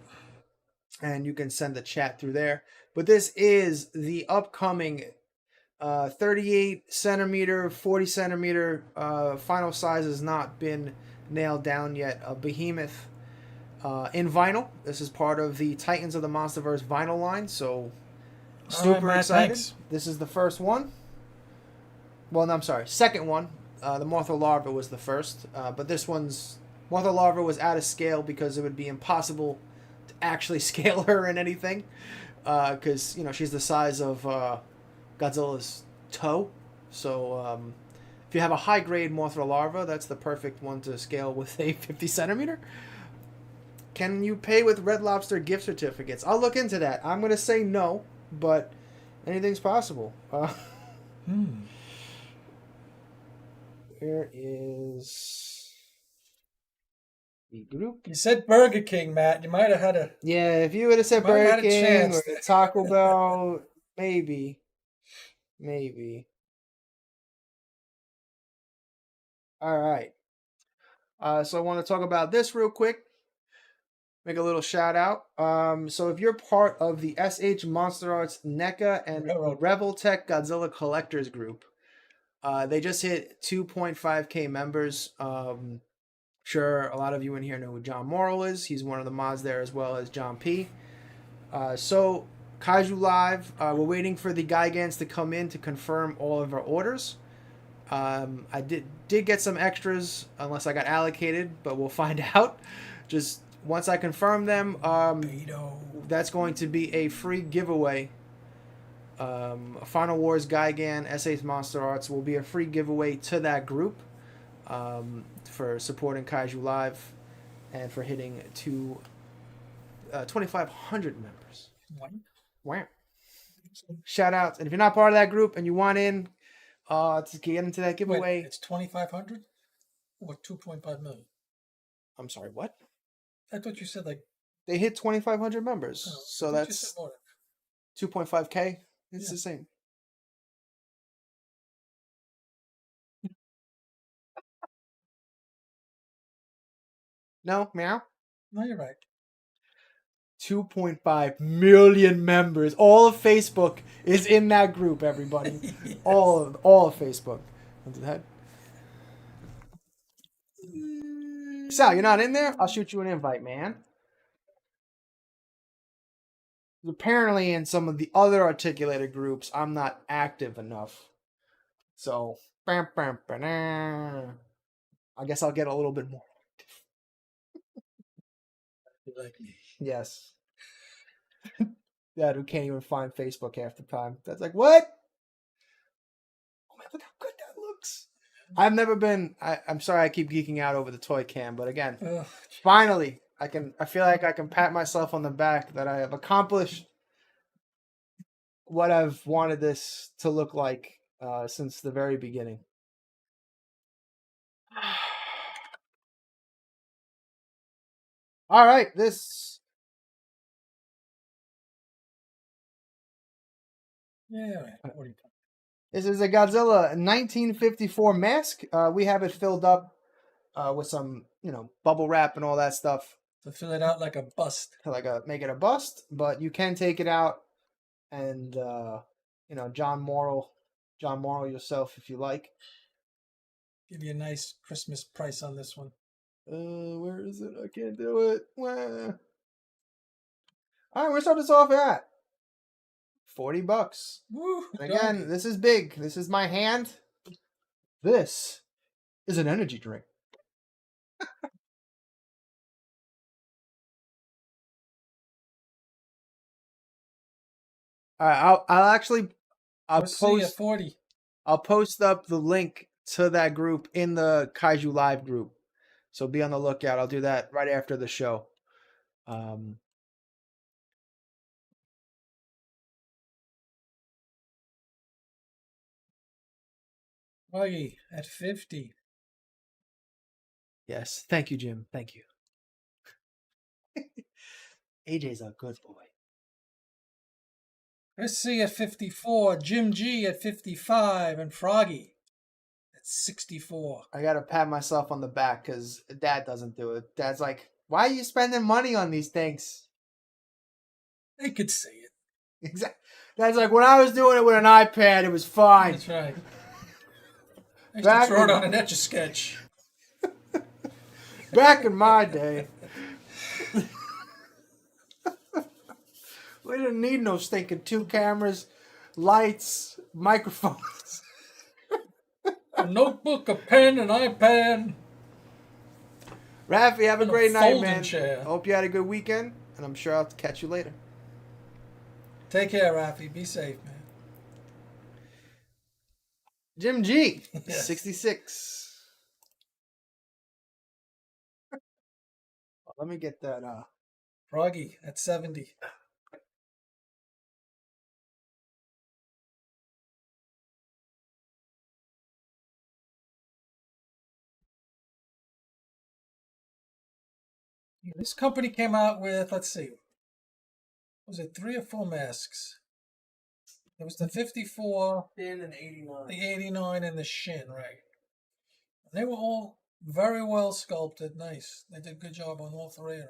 and you can send the chat through there. But this is the upcoming 38 centimeter, 40 centimeter. Final size has not been nailed down yet. A behemoth in vinyl. This is part of the Titans of the Monsterverse vinyl line. So super excited. Thanks. This is the first one. Well, no, I'm sorry. Second one. The Mothra larva was the first. But this one's... Mothra larva was out of scale because it would be impossible to actually scale her in anything. Because, she's the size of Godzilla's toe. So, if If you have a high-grade Mothra larva, that's the perfect one to scale with a 50 centimeter. Can you pay with Red Lobster gift certificates? I'll look into that. I'm going to say no, but anything's possible. Where is the group?
You said Burger King, Matt. You might have had a...
Yeah, if you would have said Burger King or Taco Bell, maybe. All right. So I want to talk about this real quick. Make a little shout out. So if you're part of the SH Monster Arts NECA and Rebel Tech Godzilla Collectors Group, they just hit 2.5k members. Sure, a lot of you in here know who John Morrill is. He's one of the mods there, as well as John P. So Kaiju Live, we're waiting for the Gigants to come in to confirm all of our orders. I did get some extras, unless I got allocated, but we'll find out. Just once I confirm them, that's going to be a free giveaway. Final Wars Gigan SH Monster Arts will be a free giveaway to that group for supporting Kaiju Live and for hitting 2,500 members. Wow. Shout outs. And if you're not part of that group and you want in to get into that giveaway.
Wait, it's 2,500 or 2.5 million?
I'm sorry, what?
I thought you said like...
They hit 2,500 members.
No,
so that's 2.5k. It's the same. No, meow?
No, you're right.
2.5 million members. All of Facebook is in that group, everybody. Yes. All of Facebook. Into that. Sal, you're not in there? I'll shoot you an invite, man. Apparently in some of the other articulated groups, I'm not active enough. So, I guess I'll get a little bit more active.
Like me.
Yes. Dad, who can't even find Facebook half the time. That's like, what? Oh man, look how good that looks. I've never been. I'm sorry, I keep geeking out over the toy cam, but again, finally, I feel like I can pat myself on the back that I have accomplished what I've wanted this to look like since the very beginning. All right, this.
Yeah. What are you talking?
This is a Godzilla 1954 mask. We have it filled up with some, bubble wrap and all that stuff.
To fill it out like a bust.
Make it a bust, but you can take it out and, John Morrill yourself if you like.
Give you a nice Christmas price on this one.
Where is it? I can't do it. All right, we'll start this off at $40.
Woo,
and again, this is big. This is my hand. This is an energy drink. All right, I'll post
40.
I'll post up the link to that group in the Kaiju Live group. So be on the lookout. I'll do that right after the show.
Froggy at 50.
Yes. Thank you, Jim. Thank you. AJ's a good boy.
Chris C at 54. Jim G at 55. And Froggy at 64.
I got to pat myself on the back because Dad doesn't do it. Dad's like, why are you spending money on these things?
They could say it.
Exactly. Dad's like, when I was doing it with an iPad, it was fine.
That's right. I used to throw it on an Etch-a-Sketch.
Back in my day. We didn't need no stinking 2 cameras, lights, microphones.
A notebook, a pen, an iPad.
Rafi, have a great night, man.
Chair.
Hope you had a good weekend, and I'm sure I'll catch you later.
Take care, Rafi. Be safe, man.
Jim G,
Yes.
66. Let me get that.
Froggy at 70. This company came out with, let's see, was it 3 or 4 masks? It was the 54,
Shin and 89.
the 89, and the Shin, right? They were all very well sculpted, nice. They did a good job on all 3 of them.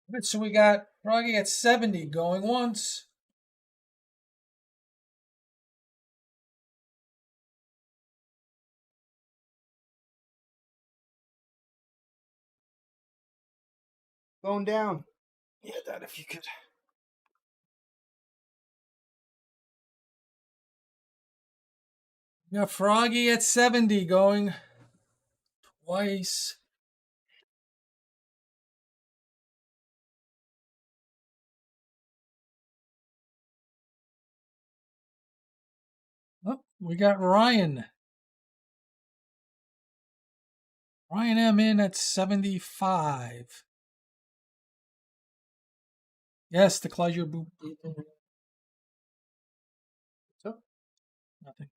Good, so we got Froggy at 70 going once.
Going down. Yeah, that if you could.
We got Froggy at 70 going twice. Oh, we got Ryan. Ryan M in at 75. Yes, the Kaiju boop.
So?
Nothing.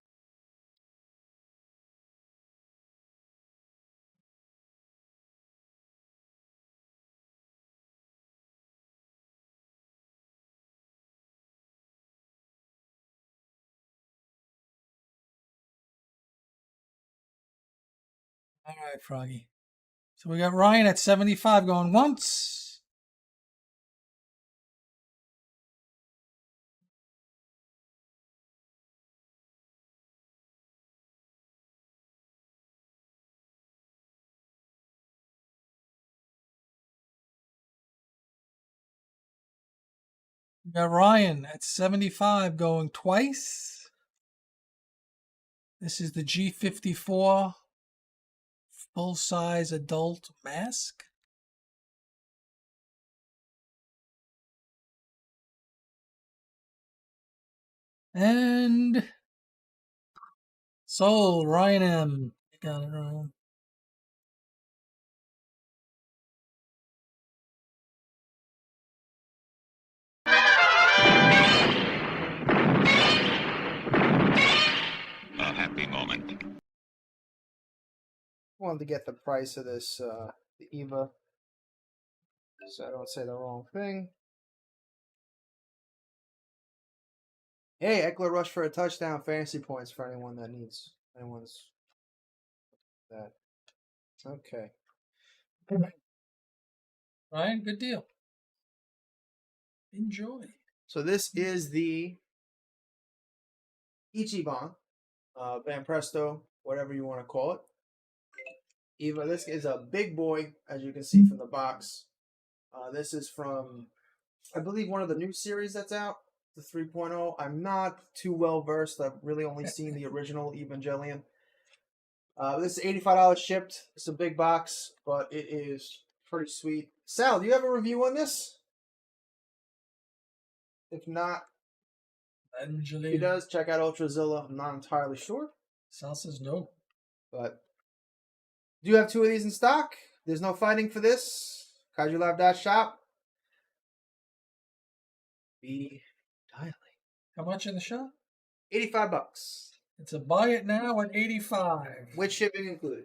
All right, Froggy. So we got Ryan at 75 going once. We got Ryan at 75 going twice. This is the G54 full-size adult mask. And sold, Ryan M. Got it, Ryan.
A happy moment.
Wanted to get the price of this, the Eva, so I don't say the wrong thing. Hey, Eckler rushed for a touchdown. Fantasy points for anyone that needs. Anyone's that. Okay.
Ryan, good deal. Enjoy.
So this is the Ichiban, Van Presto, whatever you want to call it. Eva, this is a big boy, as you can see from the box. This is from, I believe, one of the new series that's out, the 3.0. I'm not too well versed. I've really only seen the original Evangelion. This is $85 shipped. It's a big box, but it is pretty sweet. Sal, do you have a review on this? If not, if he does, check out Ultrazilla. I'm not entirely sure.
Sal says no.
But do you have 2 of these in stock? There's no fighting for this. KaijuLab.shop. Be dialing.
How much in the shop?
$85.
It's a buy it now at 85.
With shipping included.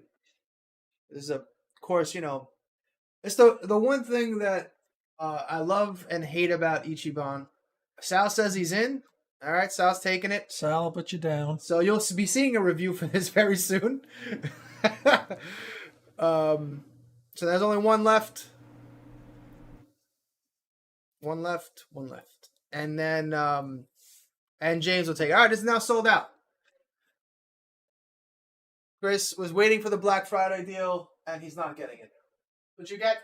This is, of course, it's the one thing that I love and hate about Ichiban. Sal says he's in. All right, Sal's taking it.
Sal, I'll put you down.
So you'll be seeing a review for this very soon. So there's only one left. One left. And then, and James will take it. All right, this is now sold out. Chris was waiting for the Black Friday deal, and he's not getting it. What'd you get?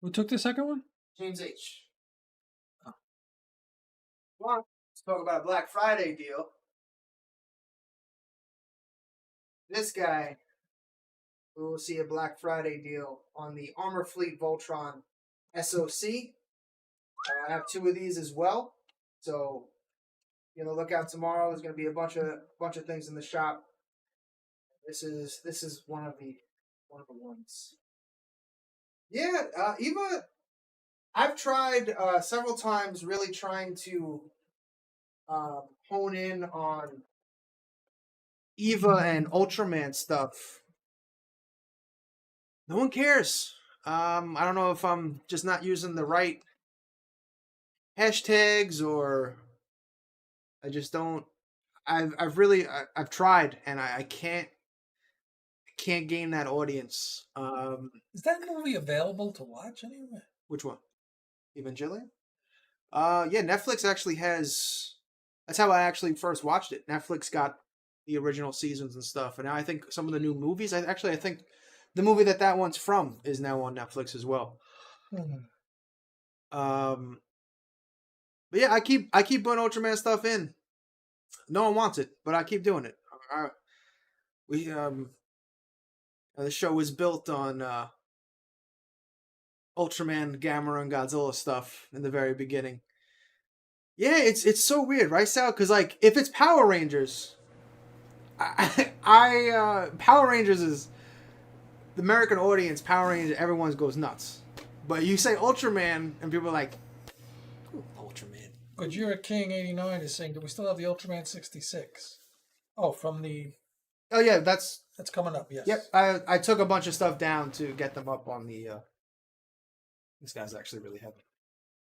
Who took the second one?
James H. Well, let's talk about a Black Friday deal. This guy, we will see a Black Friday deal on the Armor Fleet Voltron SOC. I have 2 of these as well, so look out tomorrow. There's going to be a bunch of things in the shop. This is one of the ones. Yeah, Eva. I've tried several times, really trying to hone in on Eva and Ultraman stuff. No one cares. I don't know if I'm just not using the right hashtags, or I just don't. I've tried, and I can't gain that audience.
Is that movie available to watch anywhere?
Which one? Evangelion? Yeah, Netflix actually has. That's how I actually first watched it. Netflix got the original seasons and stuff, and now I think some of the new movies. I think the movie that one's from is now on Netflix as well. But yeah, I keep putting Ultraman stuff in. No one wants it, but I keep doing it. The show was built on Ultraman, Gamera, and Godzilla stuff in the very beginning. Yeah, it's so weird, right, Sal? Because like, if it's Power Rangers, Power Rangers is the American audience. Power Rangers, everyone goes nuts. But you say Ultraman, and people are like, Ultraman.
Gojira King 89 is saying, do we still have the Ultraman 66? Oh, from the...
Oh yeah, that's
coming up. Yes.
Yep, I took a bunch of stuff down to get them up on the. This guy's actually really heavy.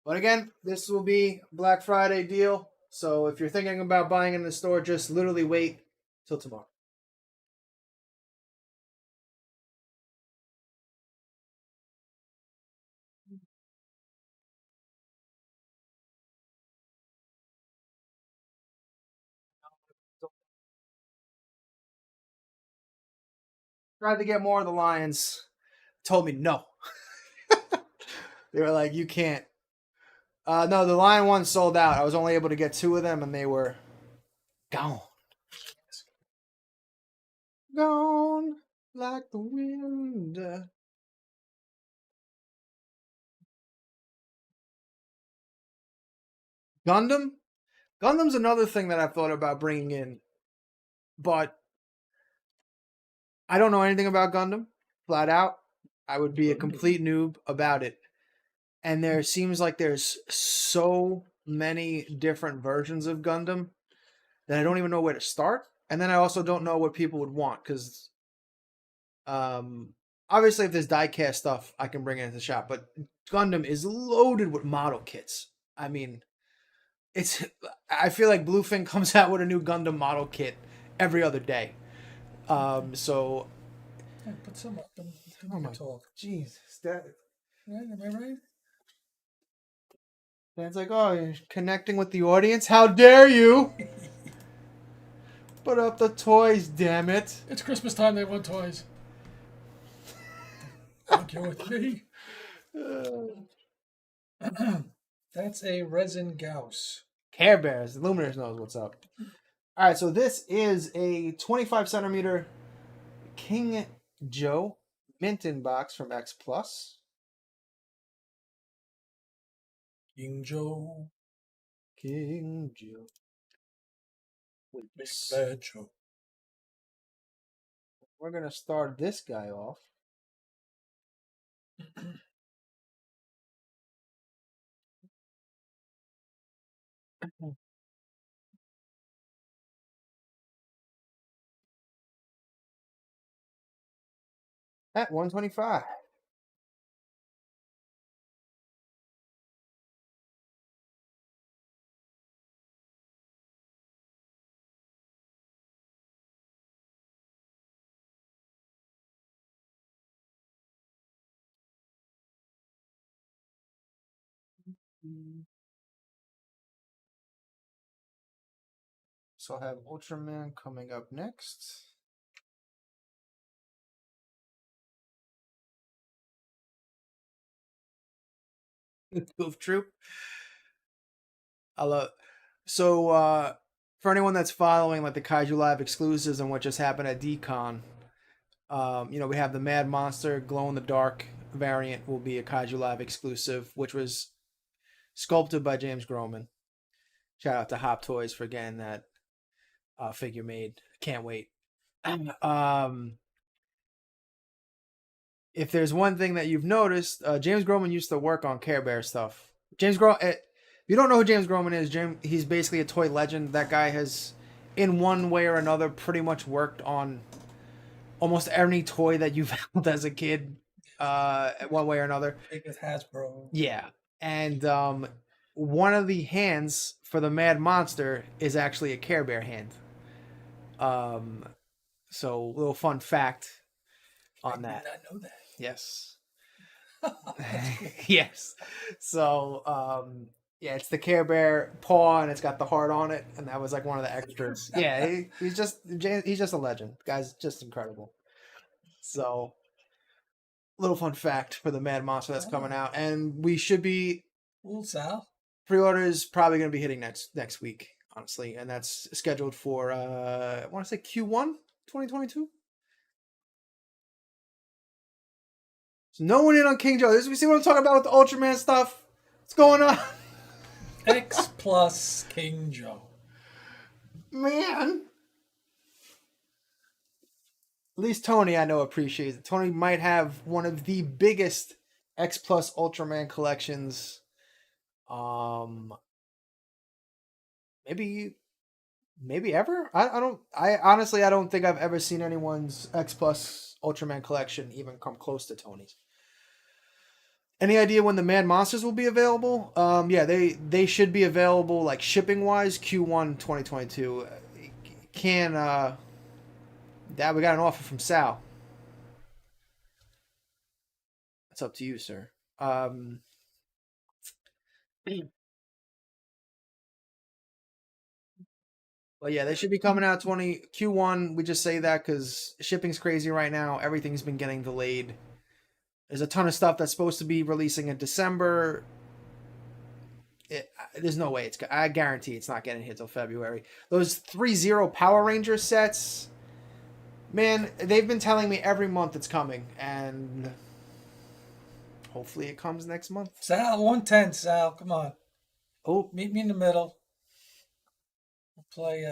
But again, this will be Black Friday deal. So if you're thinking about buying in the store, just literally wait till tomorrow. Tried to get more of the Lions. Told me no. They were like, you can't. No, the Lion one sold out. I was only able to get 2 of them, and they were gone. Gone like the wind. Gundam's another thing that I've thought about bringing in, but I don't know anything about Gundam, flat out. I would be a complete noob about it. And there seems like there's so many different versions of Gundam that I don't even know where to start. And then I also don't know what people would want, because obviously if there's diecast stuff, I can bring it into the shop. But Gundam is loaded with model kits. I mean, I feel like Bluefin comes out with a new Gundam model kit every other day. So
put some up.
Oh my talk. Jeez, that.
Right, am I right?
Dan's like, oh, you're connecting with the audience? How dare you? Put up the toys, damn it.
It's Christmas time, they want toys. Thank you with me. That's a resin Gauss.
Care Bears. Luminous knows what's up. All right, so this is a 25 centimeter King Joe Minton box from X Plus.
King Joe.
King Joe.
Big bad Joe.
We're going to start this guy off. At 125. So I have Ultraman coming up next. Goof Troop. I love. So for anyone that's following like the Kaiju Live exclusives and what just happened at DCon, we have the Mad Monster glow in the dark variant will be a Kaiju Live exclusive, which was sculpted by James Groman. Shout out to Hop Toys for getting that figure made. Can't wait. If there's one thing that you've noticed, James Groman used to work on Care Bear stuff. If you don't know who James Groman is, he's basically a toy legend. That guy has, in one way or another, pretty much worked on almost any toy that you've held as a kid, one way or another.
With Hasbro.
Yeah, and one of the hands for the Mad Monster is actually a Care Bear hand. So little fun fact on that.
I did not know that.
Yes. Yes. So yeah, it's the Care Bear paw and it's got the heart on it, and that was like one of the extras. Yeah, he's just a legend. The guy's just incredible. So little fun fact for the Mad Monster that's coming out, and we should be
Sal.
Pre-order is probably going to be hitting next week, honestly, and that's scheduled for I want to say Q1 2022. So no one in on King Joe. We see what I'm talking about with the Ultraman stuff. What's going on?
X plus King Joe.
Man. At least Tony, I know, appreciates it. Tony might have one of the biggest X plus Ultraman collections. Maybe ever. I honestly don't think I've ever seen anyone's X plus Ultraman collection even come close to Tony's. Any idea when the Mad Monsters will be available? Yeah, they should be available like shipping wise Q1 2022. Dad, we got an offer from Sal. It's up to you, sir. Well, yeah, they should be coming out Q1. We just say that because shipping's crazy right now. Everything's been getting delayed. There's a ton of stuff that's supposed to be releasing in December. There's no way I guarantee it's not getting hit till February. Those 3-0 Power Ranger sets, man, they've been telling me every month it's coming, and hopefully it comes next month.
Sal, 110, Sal, come on.
Oh,
meet me in the middle. We'll play.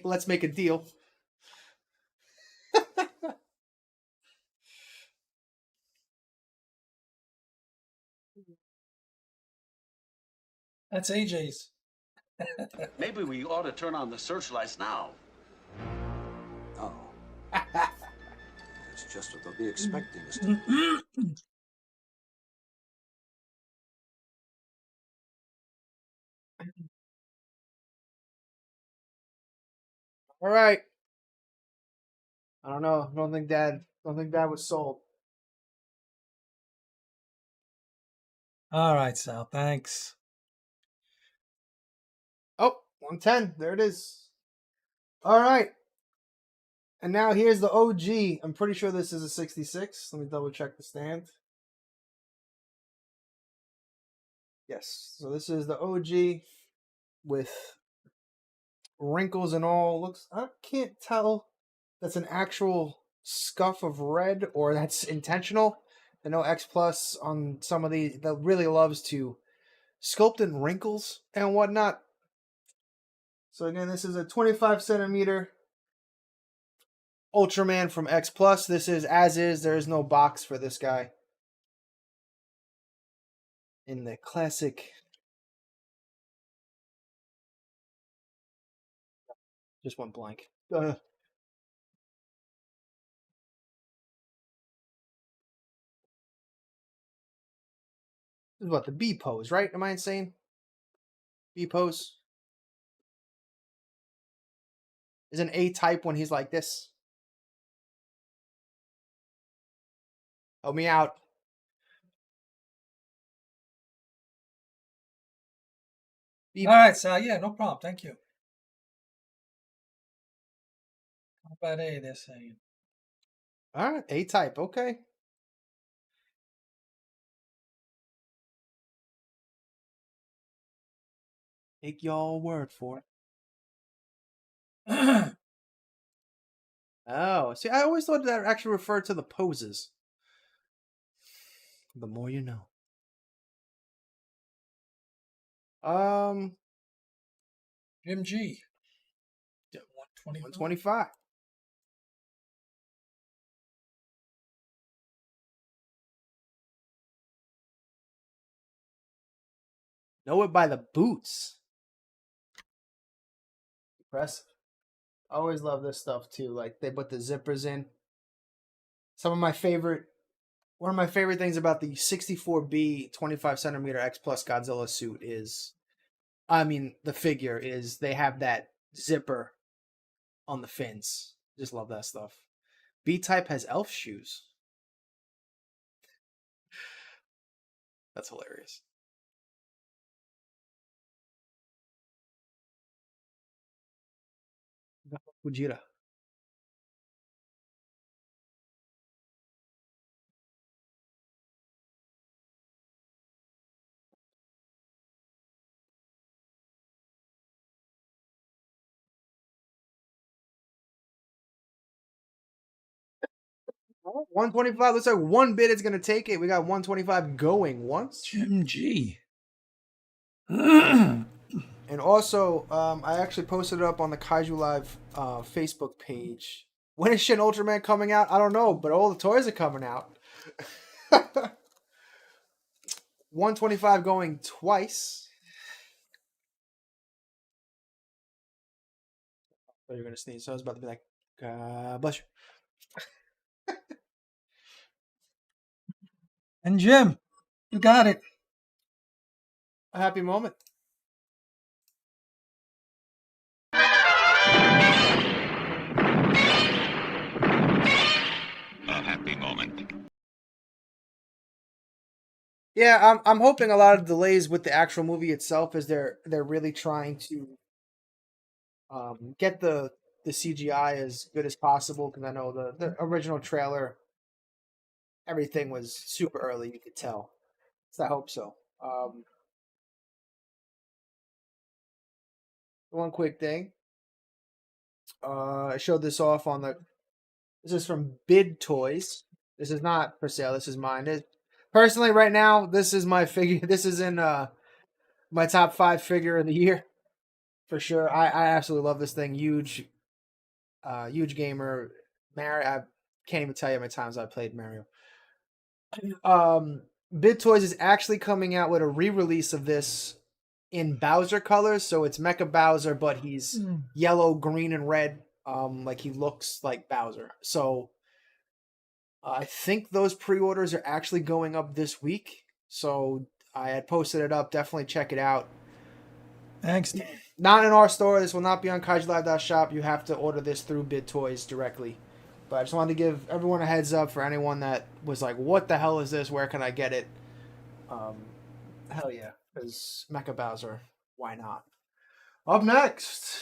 Let's make a deal.
That's AJ's.
Maybe we ought to turn on the searchlights now.
Oh. That's just what they'll be expecting us to do.
All right. I don't know. Don't think Dad was sold.
All right, Sal. Thanks.
Oh, 110. There it is. All right. And now here's the OG. I'm pretty sure this is a 66. Let me double check the stand. Yes. So this is the OG with wrinkles and all. I can't tell that's an actual scuff of red or that's intentional. I know X Plus on some of these that really loves to sculpt in wrinkles and whatnot. So again, this is a 25 centimeter Ultraman from X Plus. This is as is. There is no box for this guy. In the classic. Just went blank. This is what, the B pose, right? Am I insane? B pose. Is an A type when he's like this. Help me out.
All right, Sal. Yeah, no problem. Thank you. How about A, they're saying?
All right, A type. Okay. Take y'all word for it. Oh, see, I always thought that actually referred to the poses. The more you know.
Jim G.
125. Know it by the boots. Impressive. I always love this stuff too. Like they put the zippers in. One of my favorite things about the 64B 25 centimeter X Plus Godzilla suit is, the figure is they have that zipper on the fins. Just love that stuff. B-Type has elf shoes. That's hilarious. Fujita. Oh, 125. Looks like one bid is going to take it. We got 125 going once.
Jim G.
And also, I actually posted it up on the Kaiju Live Facebook page. When is Shin Ultraman coming out? I don't know, but all the toys are coming out. 125 going twice. I thought you were going to sneeze, so I was about to be like, bless you.
And Jim, you got it.
A happy moment.
A happy moment.
Yeah, I'm hoping a lot of delays with the actual movie itself is they're really trying to get the CGI as good as possible, because I know the original trailer, everything was super early, you could tell. So I hope so. One quick thing. I showed this off on this is from Bid Toys. This is not for sale. This is mine. Personally, right now, this is my figure. This is in my top 5 figure of the year. For sure. I absolutely love this thing. Huge gamer. Mario. I can't even tell you how many times I played Mario. Bid Toys is actually coming out with a re-release of this in Bowser colors. So it's Mecha Bowser, but he's yellow, green, and red. Like he looks like Bowser. So I think those pre-orders are actually going up this week. So I had posted it up. Definitely check it out.
Thanks.
Not in our store. This will not be on KaijuLive.shop. You have to order this through Bid Toys directly. But I just wanted to give everyone a heads up for anyone that was like, what the hell is this? Where can I get it? Hell yeah. Because Mecha Bowser. Why not? Up next.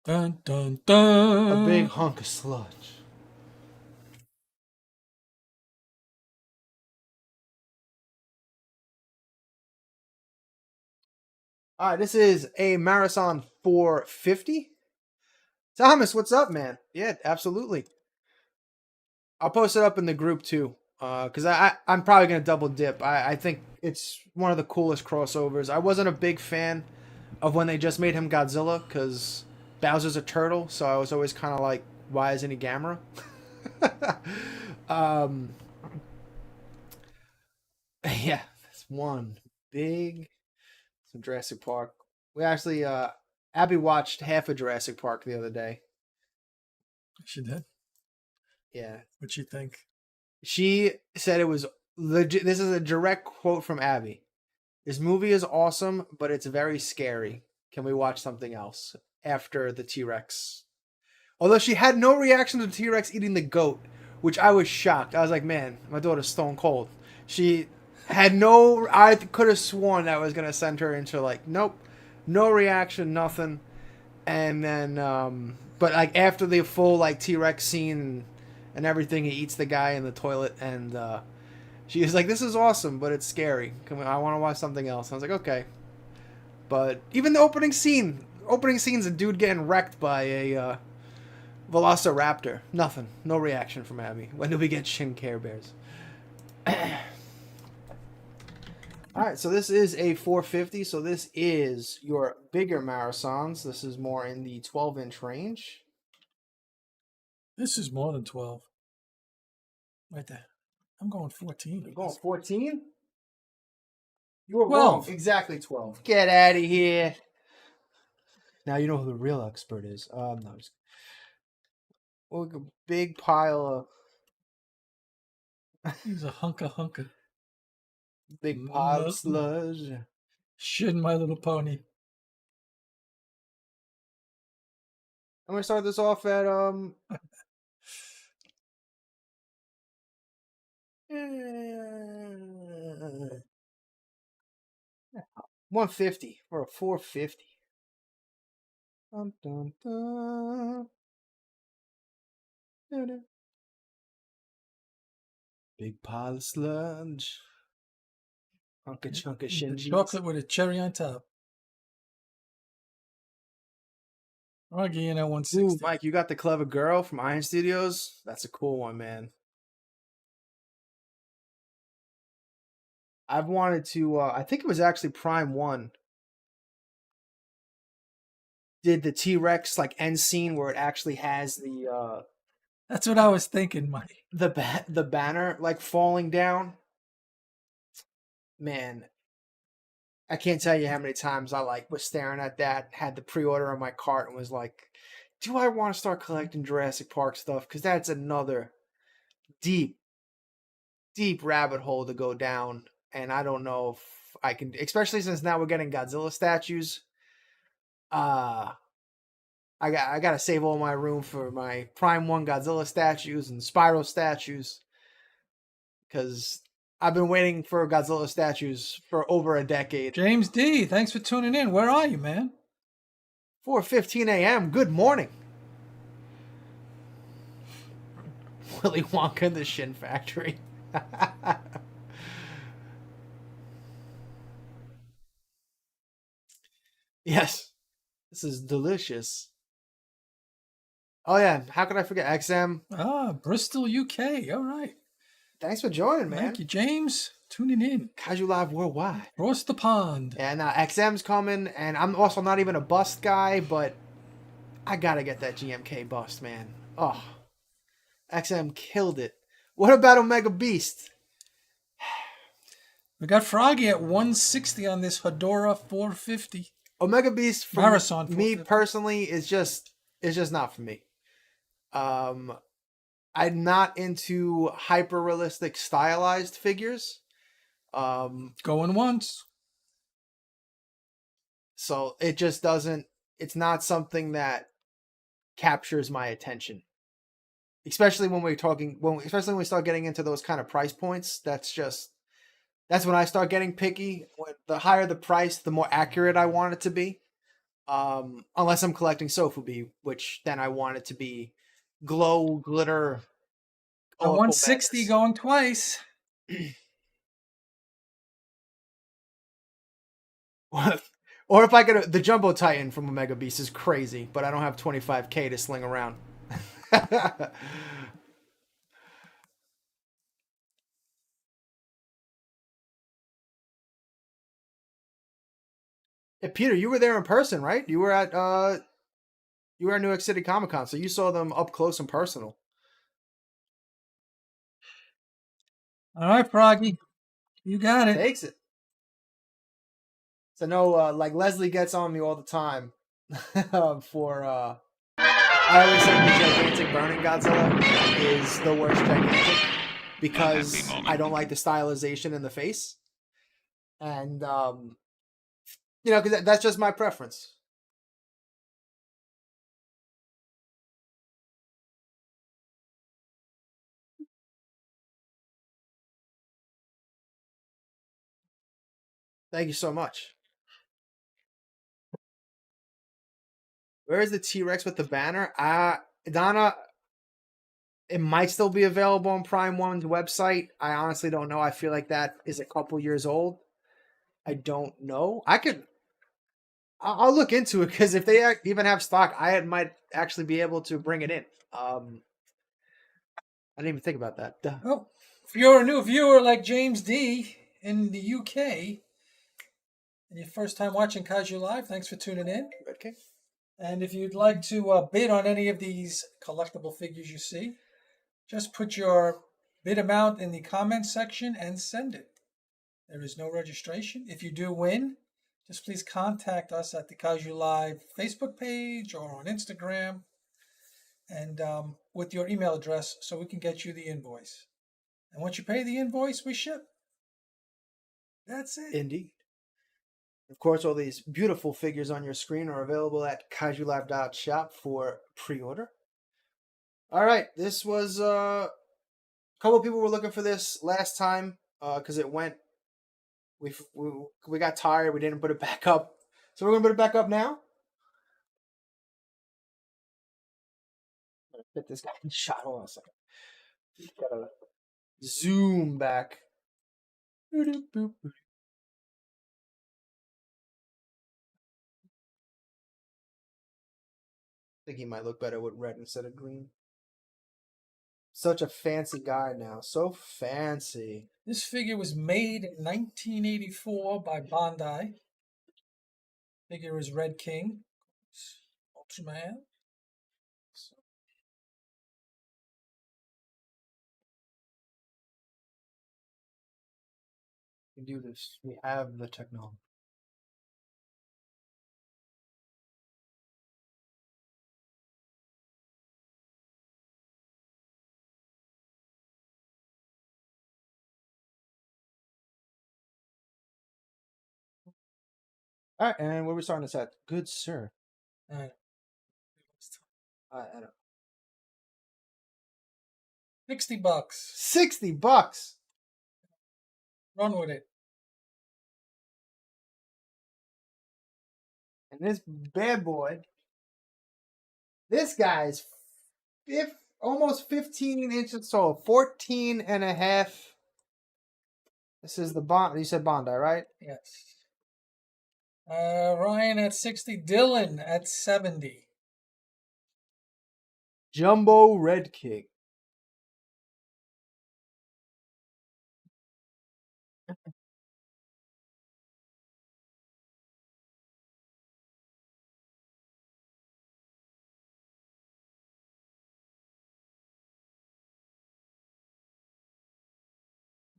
Dun, dun, dun.
A big hunk of sludge. All right, this is a Marathon 450. Thomas, what's up, man? Yeah, absolutely. I'll post it up in the group too, because I'm probably gonna double dip. I think it's one of the coolest crossovers. I wasn't a big fan of when they just made him Godzilla, because Bowser's a turtle, so I was always kind of like, why isn't he Gamera? Yeah, that's one big. Some Jurassic Park. We actually, Abby watched half of Jurassic Park the other day.
She did?
Yeah.
What'd she think?
She said it was legit. This is a direct quote from Abby. This movie is awesome, but it's very scary. Can we watch something else after the T-Rex? Although she had no reaction to the T-Rex eating the goat, which I was shocked. I was like, man, my daughter's stone cold. She had no... I could have sworn that was going to send her into like, nope, no reaction, nothing. And then, but like after the full like T-Rex scene and everything, he eats the guy in the toilet, and she was like, this is awesome, but it's scary. I want to watch something else. I was like, okay. But even the opening scene's a dude getting wrecked by a Velociraptor. Nothing. No reaction from Abby. When do we get Shin Care Bears? Alright, so this is a 450. So this is your bigger marathons. This is more in the 12-inch range.
This is more than 12. Right there. I'm going 14.
You're going 14? You were
12.
wrong. Exactly 12. Get out of here. Now you know who the real expert is. No, just... Look, a big pile of...
He's a hunka.
Big pile of sludge.
Shin, My Little Pony.
I'm gonna start this off at 150 or a 450. Dun, dun, dun. Big pile of sludge. Chunk of Shinji.
Chocolate with a cherry on top. Froggy in at 160.
Ooh, Mike, you got the clever girl from Iron Studios? That's a cool one, man. I've wanted to, I think it was actually Prime 1. Did the T-Rex like end scene where it actually has the
That's what I was thinking, Mike.
the banner like falling down. Man, I can't tell you how many times I like was staring at that, had the pre-order on my cart and was like, do I want to start collecting Jurassic Park stuff? Because that's another deep rabbit hole to go down. And I don't know if I can, especially since now we're getting Godzilla statues. I gotta save all my room for my Prime 1 Godzilla statues and Spyro statues. Because I've been waiting for Godzilla statues for over a decade.
James D, thanks for tuning in. Where are you, man?
4:15 a.m. Good morning. Willy Wonka in the Shin Factory. Yes. This is delicious. Oh yeah, how could I forget XM?
Bristol, UK. All right.
Thanks for joining, man.
Thank you, James. Tuning in.
Kaiju Live Worldwide.
Across the pond.
And XM's coming, and I'm also not even a bust guy, but I gotta get that GMK bust, man. Oh, XM killed it. What about Omega Beast?
We got Froggy at 160 on this Hedorah 450.
Omega Beast for
Marathon
me personally is just not for me. I'm not into hyper realistic stylized figures.
Going once.
So it just doesn't, it's not something that captures my attention. Especially when especially when we start getting into those kind of price points. That's when I start getting picky. The higher the price, the more accurate I want it to be. Unless I'm collecting Sofubi, which then I want it to be glow, glitter.
160 madness. Going twice.
Or if I get the Jumbo Titan from Omega Beast is crazy, but I don't have 25K to sling around. Hey, Peter, you were there in person, right? You were at New York City Comic Con, so you saw them up close and personal.
All right, Froggy, you got it.
Takes it. So no, like Leslie gets on me all the time for. I always say the gigantic burning Godzilla is the worst gigantic because I don't like the stylization in the face, and because that's just my preference. Thank you so much. Where is the T-Rex with the banner? Donna, it might still be available on Prime 1's website. I honestly don't know. I feel like that is a couple years old. I don't know. I could I'll look into it because if they even have stock, I might actually be able to bring it in. I didn't even think about that. Duh.
Oh, if you're a new viewer like James D in the UK, and your first time watching Kaiju Live, thanks for tuning in.
Red King.
And if you'd like to bid on any of these collectible figures you see, just put your bid amount in the comments section and send it. There is no registration. If you do win, just please contact us at the Kaiju Live Facebook page or on Instagram, and with your email address so we can get you the invoice. And once you pay the invoice, we ship. That's it.
Indeed. Of course, all these beautiful figures on your screen are available at kaijulive.shop for pre-order. All right, this was a couple of people were looking for this last time because it went. We got tired. We didn't put it back up, so we're gonna put it back up now. I'm gonna fit this guy in shot. Hold on a second. Just gotta zoom back. I think he might look better with red instead of green. Such a fancy guy now. So fancy.
This figure was made in 1984 by Bandai. Figure is Red King. Ultraman.
We can do this. We have the technology. All right, and where are we starting this at? Good sir. I don't.
$60.
$60.
Run with it.
And this bad boy, this guy's almost 15 inches tall, 14 and a half. This is the Bond. You said Bondi, right?
Yes. Ryan at 60. Dylan at 70.
Jumbo Red King.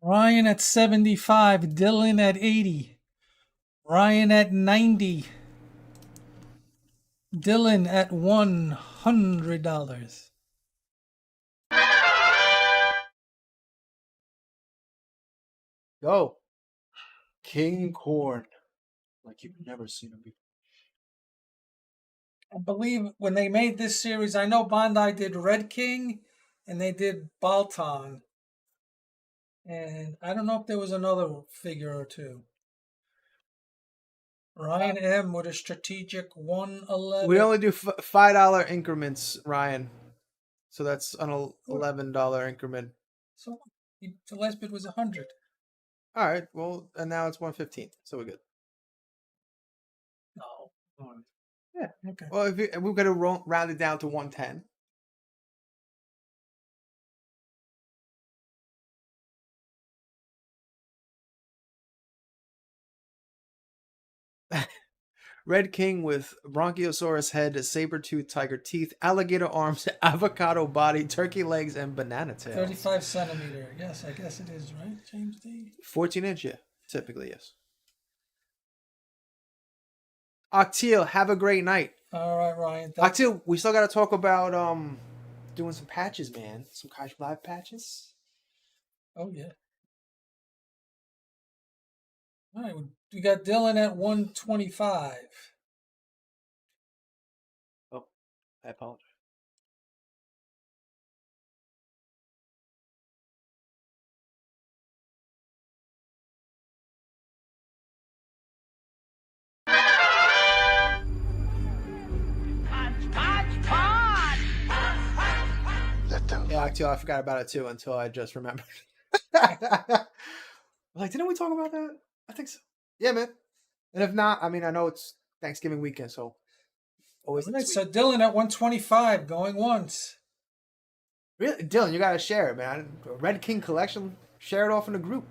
Ryan at 75. Dylan at 80. Ryan at 90. Dylan at $100.
Go. King Corn. Like you've never seen him before.
I believe when they made this series, I know Bandai did Red King and they did Baltan. And I don't know if there was another figure or two. Ryan M with a strategic 111.
We only do $5 increments, Ryan. So that's an $11 increment.
So the last bid was 100.
All right. Well, and now it's 115. So we're good.
No.
Yeah.
Okay.
Well, if we're going to round it down to 110. Red King with Bronchiosaurus head, saber-toothed tiger teeth, alligator arms, avocado body, turkey legs, and banana tail.
35 centimeter. Yes, I guess it is, right, James D?
14 inch, yeah. Typically, yes. Octil, have a great night.
All right, Ryan.
Octil, we still got to talk about doing some patches, man. Some Kaiju Live patches.
Oh, yeah. All right, we got Dylan at 125.
Oh, I apologize. Yeah, Octil, I forgot about it too until I just remembered. Like, didn't we talk about that? I think so. Yeah, man. And if not, I mean, I know it's Thanksgiving weekend, so always.
All right, so Dylan at 125, going once.
Really, Dylan, you gotta share it, man. Red King collection. Share it off in the group.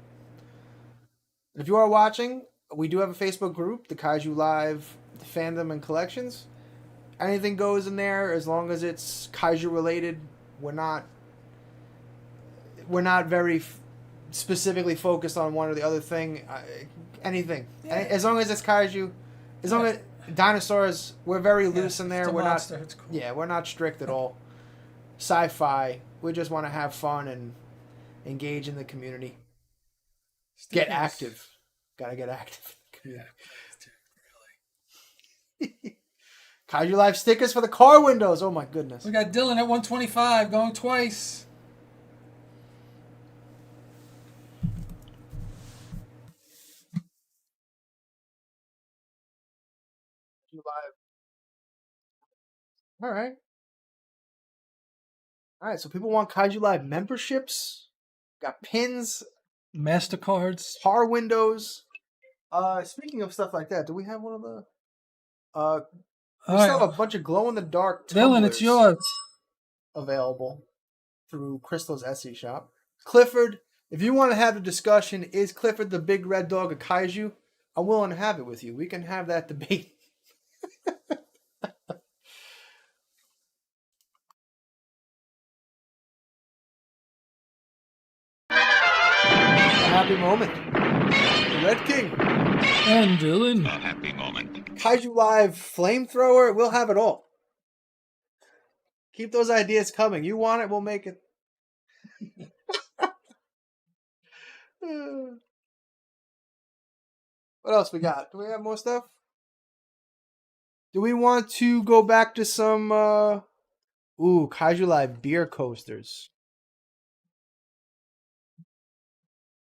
If you are watching, we do have a Facebook group, the Kaiju Live Fandom and Collections. Anything goes in there as long as it's Kaiju related. We're not very specifically focused on one or the other thing. Anything, as long as it's Kaiju, as long as dinosaurs, we're very loose in there. We're
monster.
not.
It's cool.
Yeah, we're not strict at all. Sci-fi. We just want to have fun and engage in the community. Get active. Gotta get active.
Yeah,
really. Kaiju Live stickers for the car windows. Oh my goodness.
We got Dylan at 125, going twice.
Live. All right. All right. So people want Kaiju Live memberships. Got pins,
MasterCards,
car windows. Speaking of stuff like that, do we have one of the? We still have a bunch of glow in the dark.
Dylan, it's yours.
Available through Crystal's Etsy shop. Clifford, if you want to have a discussion, is Clifford the big red dog a kaiju? I'm willing to have it with you. We can have that debate. Happy moment. The Red King.
And Dylan.
A happy moment.
Kaiju Live flamethrower. We'll have it all. Keep those ideas coming. You want it, we'll make it. What else we got? Do we have more stuff? Do we want to go back to some Kaiju Live beer coasters?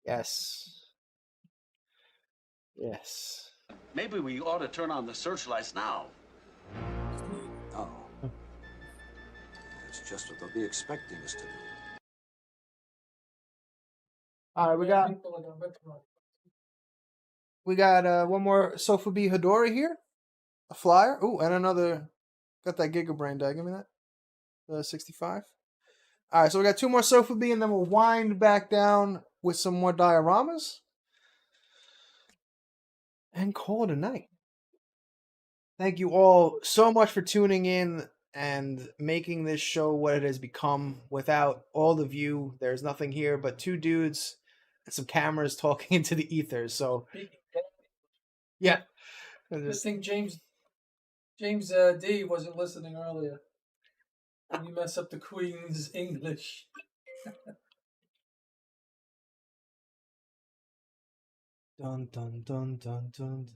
Yes. Yes.
Maybe we ought to turn on the searchlights now.
Oh. That's just what they'll be expecting us to do.
All right, we got one more Sofubi Hedorah here, a flyer. Ooh, and another. Got that Gigabrain die. Give me that. 65. All right, so we got two more Sofubi, and then we'll wind back down with some more dioramas and call it a night. Thank you all so much for tuning in and making this show what it has become. Without all of you, there's nothing here but two dudes and some cameras talking into the ethers. So, yeah.
I think James D wasn't listening earlier. And you mess up the Queen's English.
Dun dun dun dun dun.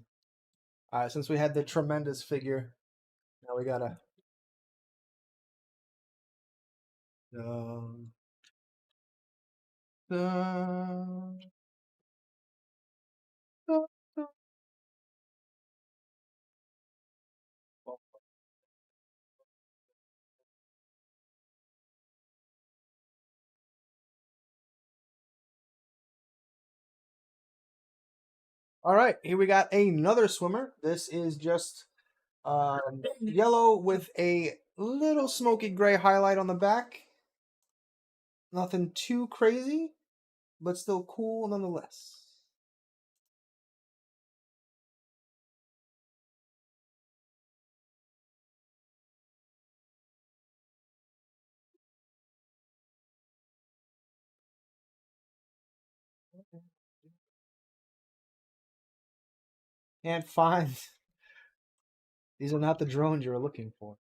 All right, since we had the tremendous figure, now we gotta. Dun, dun, dun, dun. All right, here we got another swimmer. This is just yellow with a little smoky gray highlight on the back. Nothing too crazy, but still cool nonetheless. Can't find. These are not the drones you were looking for.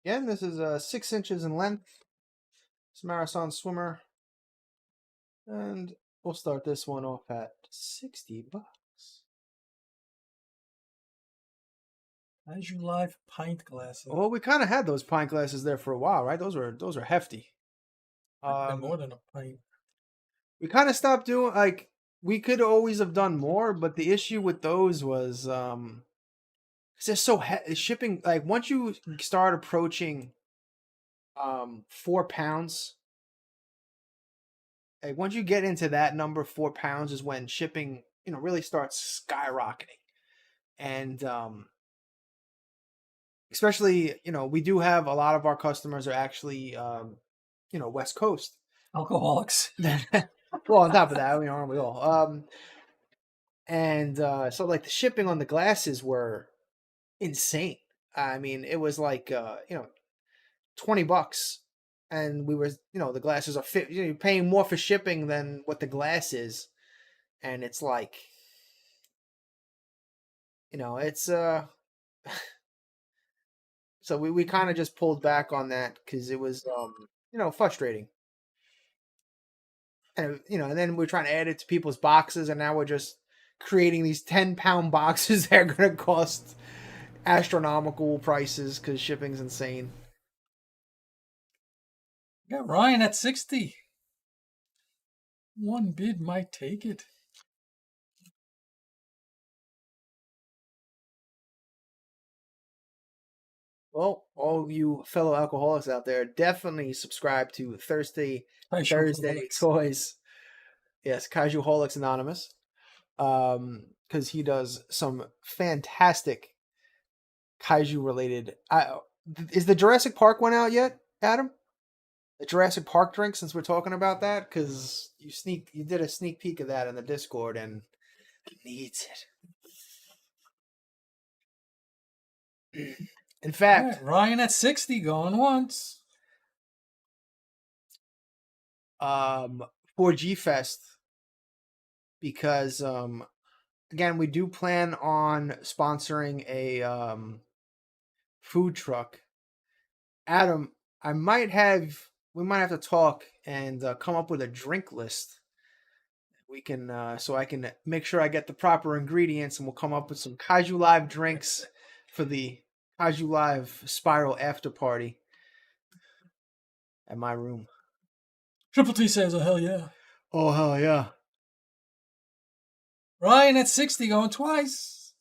Again, this is 6 inches in length. It's a marathon swimmer. And we'll start this one off at $60.
Kaiju Live pint glasses.
Well, we kind of had those pint glasses there for a while, right? Those were hefty.
More than a pint.
We kind of stopped doing we could always have done more, but the issue with those was it's just so shipping. Like once you start approaching 4 pounds, like once you get into that number, 4 pounds is when shipping, really starts skyrocketing. And especially, we do have a lot of our customers are actually West Coast
alcoholics.
Well, on top of that, aren't we all? And so like the shipping on the glasses were insane. I mean, it was like $20, and we were, the glasses are you're paying more for shipping than what the glass is, and it's like, it's so we kind of just pulled back on that because it was frustrating. And and then we're trying to add it to people's boxes, and now we're just creating these 10-pound boxes that are going to cost astronomical prices because shipping's insane.
Got Ryan at 60. One bid might take it.
Well, all you fellow alcoholics out there, definitely subscribe to Thursday Toys. Yes, Kaiju Holics Anonymous. Because he does some fantastic kaiju related. Is the Jurassic Park one out yet, Adam? The Jurassic Park drink, since we're talking about that, because you did a sneak peek of that in the Discord, and needs it. In fact,
Ryan at 60 going once.
For G Fest, because again, we do plan on sponsoring a food truck. Adam, we might have to talk and come up with a drink list. We can so I can make sure I get the proper ingredients, and we'll come up with some Kaiju Live drinks for the Kaiju Live Spiral After Party at my room.
Triple T says, oh, hell yeah.
Oh, hell yeah.
Ryan at 60 going twice.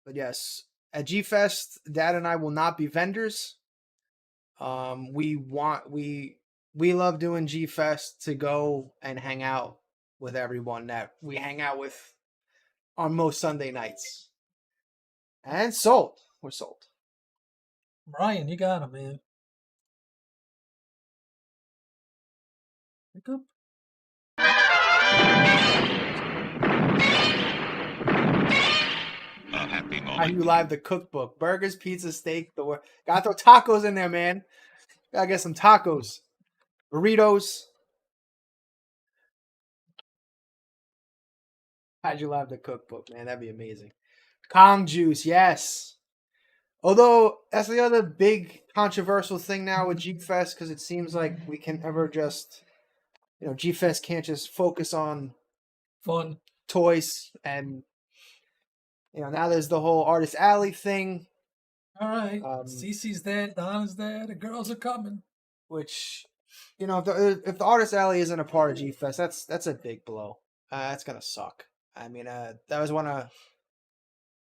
But yes, at G Fest, Dad and I will not be vendors. We love doing G Fest to go and hang out with everyone that we hang out with on most Sunday nights. And sold. We're sold.
Ryan, you got him, man. Pick up.
A happy moment.
Kaiju Live, the cookbook. Burgers, pizza, steak. Gotta throw tacos in there, man. Gotta get some tacos. Burritos. Kaiju Live, the cookbook, man. That'd be amazing. Kong juice, yes. Although, that's the other big controversial thing now with G-Fest, because it seems like we can never just, G-Fest can't just focus on
fun
toys, and, now there's the whole Artist Alley thing.
All right. Cece's there, Donna's there, the girls are coming.
Which, if the Artist Alley isn't a part of G-Fest, that's a big blow. That's going to suck. I mean, that was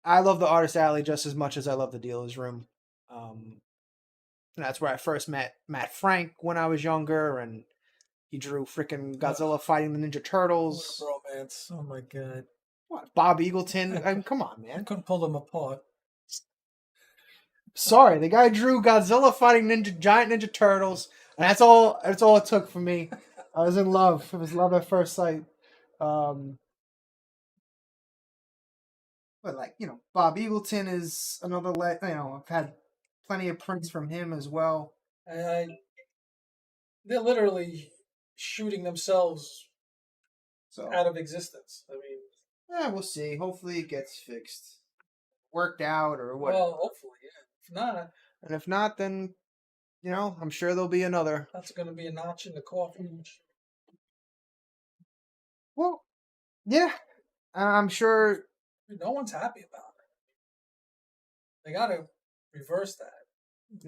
I love the Artist Alley just as much as I love the Dealer's Room. That's where I first met Matt Frank when I was younger, and he drew freaking Godzilla fighting the Ninja Turtles.
Romance. Oh my god.
What? Bob Eagleton? I mean, come on, man.
I couldn't pull them apart.
Sorry, the guy drew Godzilla fighting giant Ninja Turtles, and that's all it took for me. I was in love. It was love at first sight. But Bob Eagleton is another. I've had plenty of prints from him as well.
They're literally shooting themselves out of existence. I mean,
yeah, we'll see. Hopefully, it gets fixed, worked out, or whatever.
Well, hopefully, yeah.
If not, then I'm sure there'll be another.
That's going to be a notch in the coffin.
Well, yeah, I'm sure.
No one's happy about it. They got to reverse that.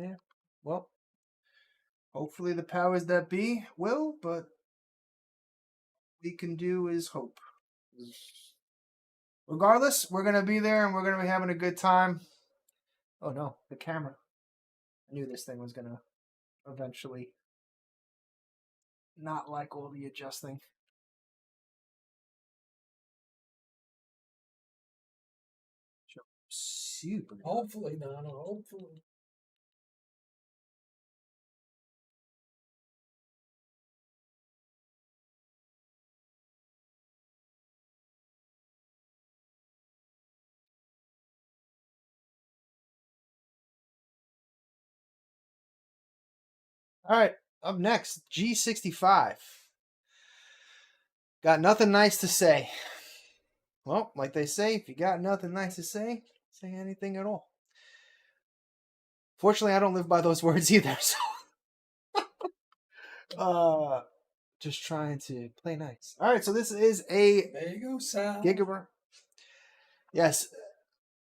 Yeah. Well, hopefully the powers that be will, but we can do is hope. Regardless, we're going to be there and we're going to be having a good time. Oh no, the camera. I knew this thing was going to eventually not like all the adjusting. Super.
Hopefully, Nana, hopefully.
All right, up next, G65. Got nothing nice to say. Well, like they say, if you got nothing nice to say anything at all. Fortunately, I don't live by those words either, so just trying to play nice. All right, so this is a
There you go, Sal.
Gigabrain. Yes.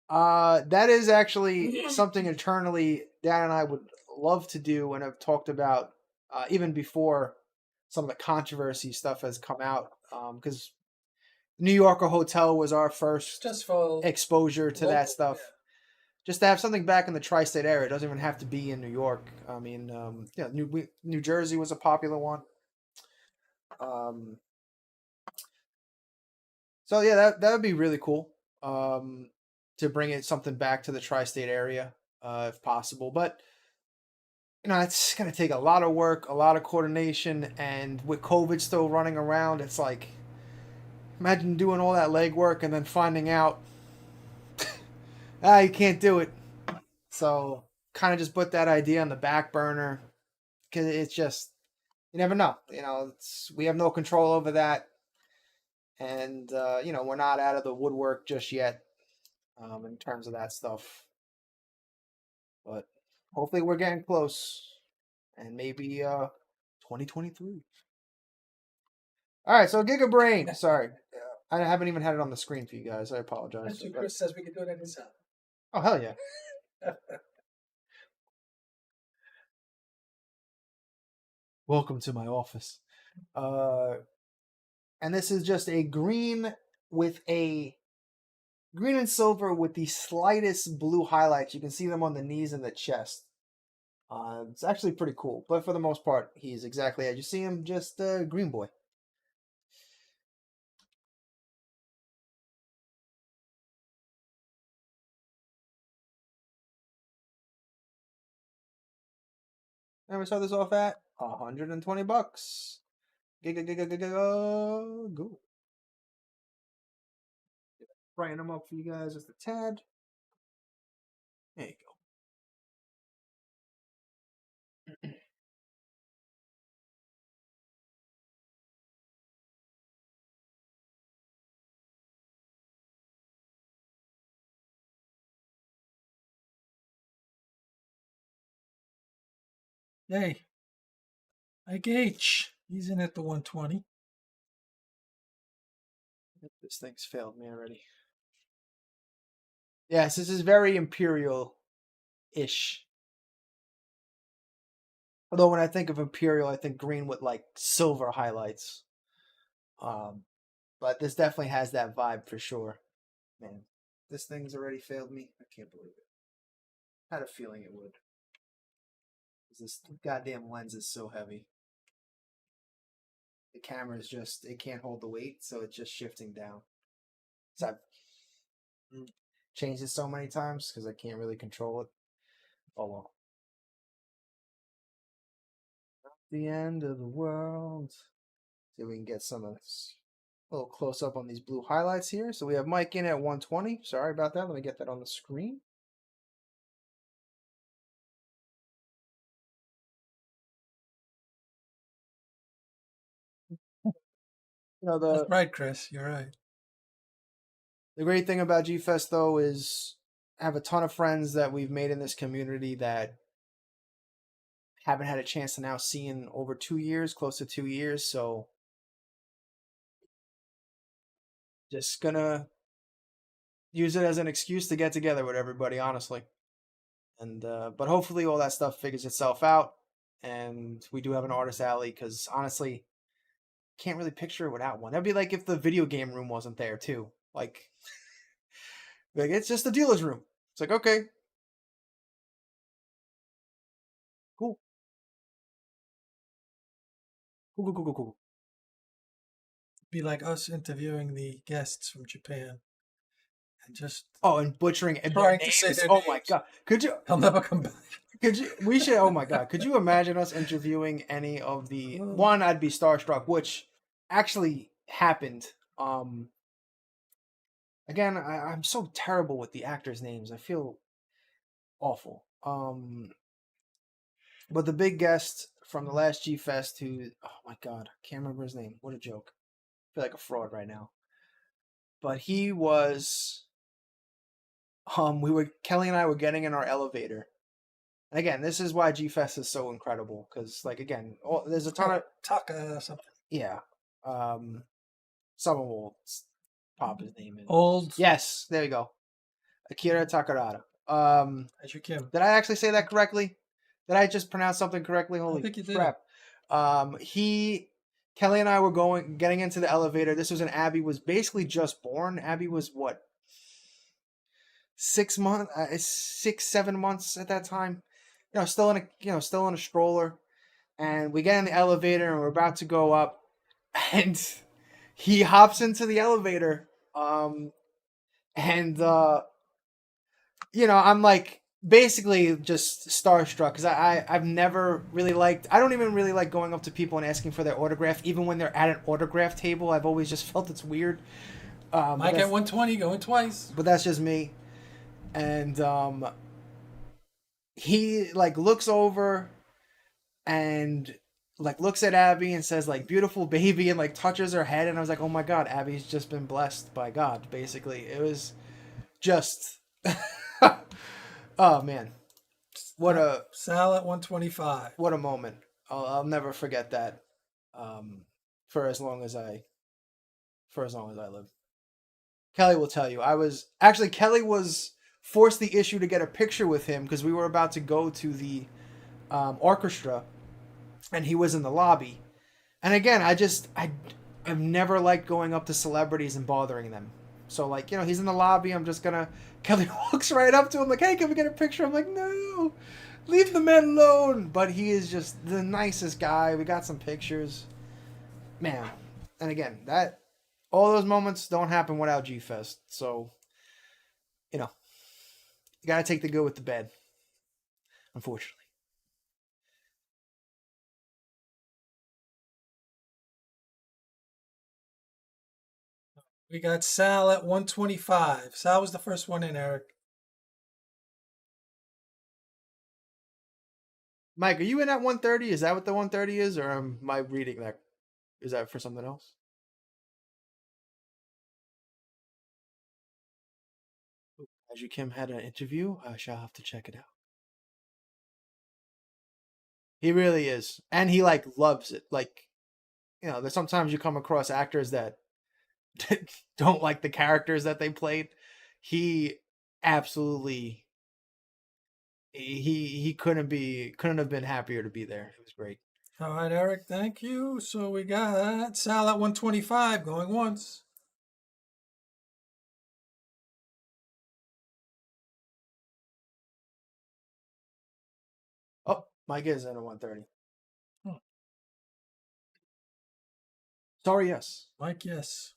That is actually something internally Dan and I would love to do and have talked about even before some of the controversy stuff has come out. Because New Yorker Hotel was our first
Just for
exposure to that
local,
stuff.
yeah.
Just to have something back in the tri-state area. It doesn't even have to be in New York. I mean, New Jersey was a popular one. So yeah, that would be really cool. To bring it something back to the tri-state area, if possible. But it's going to take a lot of work, a lot of coordination, and with COVID still running around, it's like, imagine doing all that legwork and then finding out, you can't do it. So kind of just put that idea on the back burner because it's just, you never know. We have no control over that, and we're not out of the woodwork just yet. In terms of that stuff. But hopefully we're getting close. And maybe 2023. Alright, so Gigabrain. Sorry. I haven't even had it on the screen for you guys. I apologize.
That's what Chris says we can do it at his house.
Oh, hell yeah. Welcome to my office. And this is just a green and silver with the slightest blue highlights. You can see them on the knees and the chest. It's actually pretty cool. But for the most part, he's exactly as you see him, just a green boy. And we saw this off at $120. Go. Brighten them up for you guys just a tad. There you go.
Hey, Ike H. He's in at the 120.
This thing's failed me already. Yes, this is very Imperial-ish. Although when I think of Imperial, I think green with like silver highlights. But this definitely has that vibe for sure. Man, this thing's already failed me. I can't believe it. I had a feeling it would. This goddamn lens is so heavy. The camera is just, it can't hold the weight, so it's just shifting down. So I've changed it so many times because I can't really control it. Oh well. The end of the world. See if we can get some of this. A little close up on these blue highlights here. So we have Mike in at 120. Sorry about that. Let me get that on the screen.
That's right, Chris. You're right.
The great thing about G-Fest, though, is I have a ton of friends that we've made in this community that haven't had a chance to now see in over 2 years, close to 2 years. So just gonna use it as an excuse to get together with everybody, honestly. And but hopefully all that stuff figures itself out, and we do have an artist alley because honestly, can't really picture it without one. That'd be like if the video game room wasn't there too. Like it's just the dealer's room. It's like, okay, cool. Cool.
Be like us interviewing the guests from Japan and just
and butchering and
trying to say
names.
their
Oh
names.
my god. Could you
I'll never come back.
we should oh my god. Could you imagine us interviewing any of the one, I'd be starstruck, which actually happened. Again, I'm so terrible with the actors' names. I feel awful. But the big guest from the last G Fest who, oh my god, can't remember his name. What a joke. I feel like a fraud right now. But he was Kelly and I were getting in our elevator. And again, this is why G Fest is so incredible, because like again, there's a ton of
Taka something.
Yeah. Someone will pop his name in.
Old.
Yes, there you go. Akira Takarada.
As you can.
Did I actually say that correctly? Did I just pronounce something correctly? Holy
think you did.
crap. Kelly and I were getting into the elevator. This was when Abby was basically just born. Abby was what? 6 months, 7 months at that time. Still in a stroller. And we get in the elevator and we're about to go up, and he hops into the elevator. I'm like basically just starstruck, because I've never really liked, I don't even really like going up to people and asking for their autograph, even when they're at an autograph table. I've always just felt it's weird.
Mike at 120 going twice.
But that's just me. And he like looks over and like looks at Abby and says like, beautiful baby, and like touches her head, and I was like, oh my god, Abby's just been blessed by God. Basically, it was just oh man, what a
Sal at 125.
What a moment. I'll never forget that. For as long as I live. Kelly will tell you, Kelly was forced the issue to get a picture with him because we were about to go to the orchestra, and he was in the lobby. And again, I've never liked going up to celebrities and bothering them. So like, he's in the lobby, I'm just gonna, Kelly walks right up to him like, hey, can we get a picture? I'm like, no, leave the man alone. But he is just the nicest guy. We got some pictures. Man. And again, all those moments don't happen without G-Fest. So, you gotta take the good with the bad. Unfortunately.
We got Sal at 125. Sal was the first one in, Eric.
Mike, are you in at 130? Is that what the 130 is? Or am I reading that? Is that for something else? Kaiju Kim had an interview. I shall have to check it out. He really is. And he like loves it. Like, there's sometimes you come across actors that don't like the characters that they played. He absolutely he couldn't have been happier to be there. It was great.
All right, Eric, thank you. So we got Sal at 125 going once.
Oh, Mike is in at 130. Sorry, yes.
Mike, yes.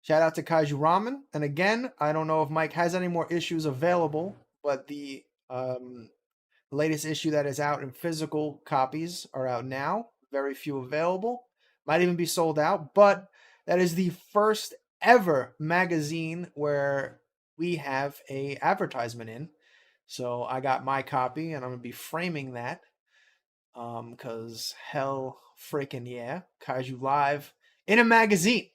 Shout out to Kaiju Ramen. And again, I don't know if Mike has any more issues available, but the latest issue that is out in physical copies are out now. Very few available. Might even be sold out. But that is the first ever magazine where we have a advertisement in. So I got my copy, and I'm going to be framing that. Because hell freaking yeah. Kaiju Live in a magazine.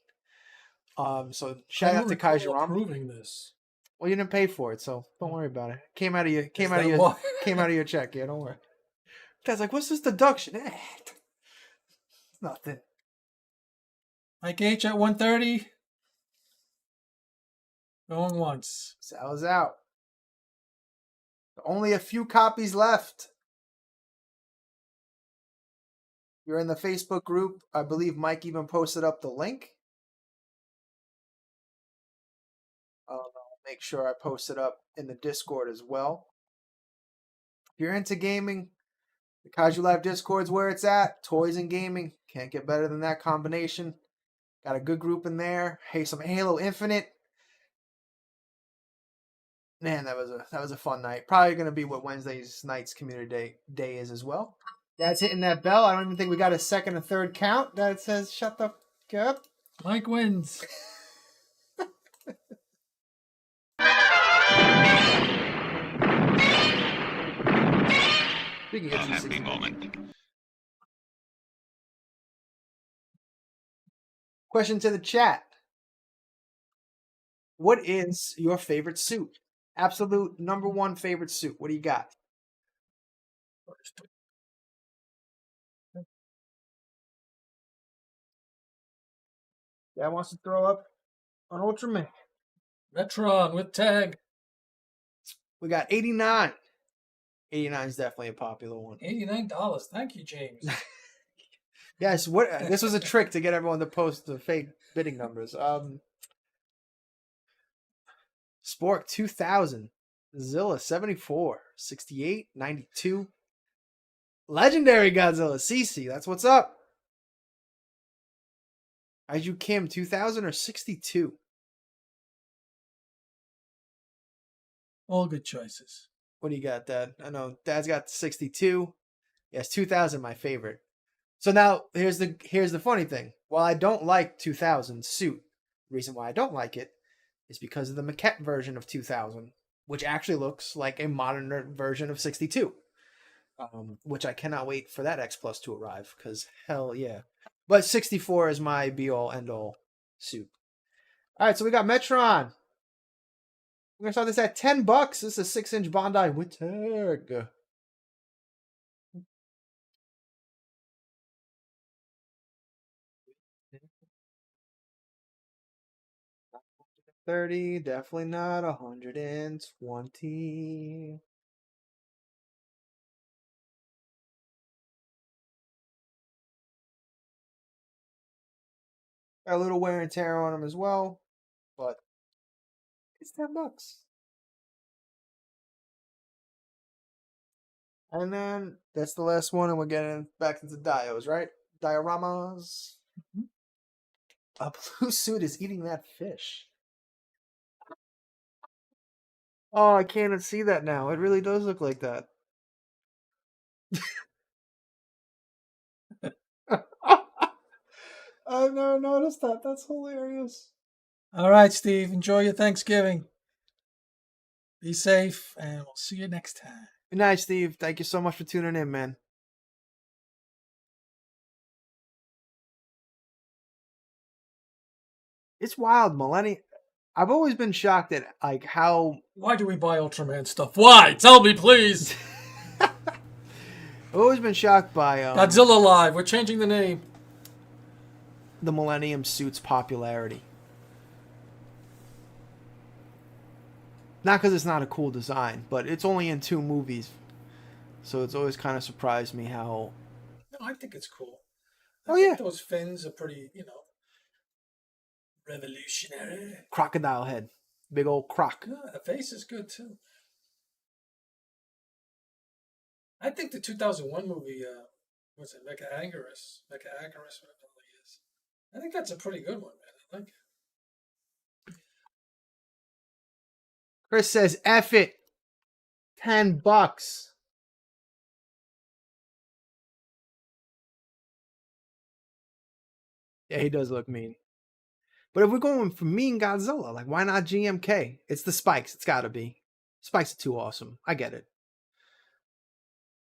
So shout out to Kaiju Ramen.
Approving this.
Well, you didn't pay for it, so don't worry about it. Came out of your check. Yeah, don't worry. Dad's like, what's this deduction? It's nothing.
Mike H at 130. Going once.
Sal's out. Only a few copies left. You're in the Facebook group. I believe Mike even posted up the link. I'll make sure I post it up in the Discord as well. If you're into gaming, the Kaiju Live Discord's where it's at. Toys and gaming. Can't get better than that combination. Got a good group in there. Hey, some Halo Infinite. Man, that was a fun night. Probably gonna be what Wednesday's night's community day is as well. That's hitting that bell. I don't even think we got a second or third count that says shut the fuck up.
Mike wins.
A happy moment.
Question to the chat. What is your favorite suit? Absolute number one favorite suit. What do you got? Dad wants to throw up on Ultraman.
Metron with tag.
We got 89. 89 is definitely a popular one.
$89. Thank you, James.
Yes, this was a trick to get everyone to post the fake bidding numbers. Spork 2000, Zilla 74, 68, 92. Legendary Godzilla CC, that's what's up. Kaiju Kim 2000 or 62?
All good choices.
What do you got, Dad? I know Dad's got 62. Yes, 2000 my favorite. So now here's the funny thing. While I don't like 2000 suit, the reason why I don't like it is because of the maquette version of 2000, which actually looks like a modern version of 62. Which I cannot wait for that X Plus to arrive, because hell yeah. But 64 is my be-all, end-all suit. All right, so we got Metron. We're going to start this at $10. This is a 6-inch Bandai with tag. $30, definitely not $120. Got a little wear and tear on them as well, but it's $10. And then that's the last one, and we're getting back into Dios, right? Dioramas.
Mm-hmm.
A blue suit is eating that fish. Oh, I can't see that now. It really does look like that. I've never noticed that. That's hilarious.
All right, Steve. Enjoy your Thanksgiving. Be safe, and we'll see you next time.
Good night, Steve. Thank you so much for tuning in, man. It's wild, Millennium. I've always been shocked at like how.
Why do we buy Ultraman stuff? Why? Tell me, please.
I've always been shocked by
Godzilla Live. We're changing the name.
The Millennium suit's popularity. Not because it's not a cool design, but it's only in 2 movies, so it's always kind of surprised me how.
No, I think it's cool.
I think
those fins are pretty, revolutionary.
Crocodile head. Big old croc.
Yeah, the face is good, too. I think the 2001 movie, what's it, Mecha-Agarus, whatever it is. I think that's a pretty good one, man. I like it.
Chris says, F it. $10. Yeah, he does look mean. But if we're going for mean Godzilla, like, why not GMK? It's the spikes. It's got to be. Spikes are too awesome. I get it.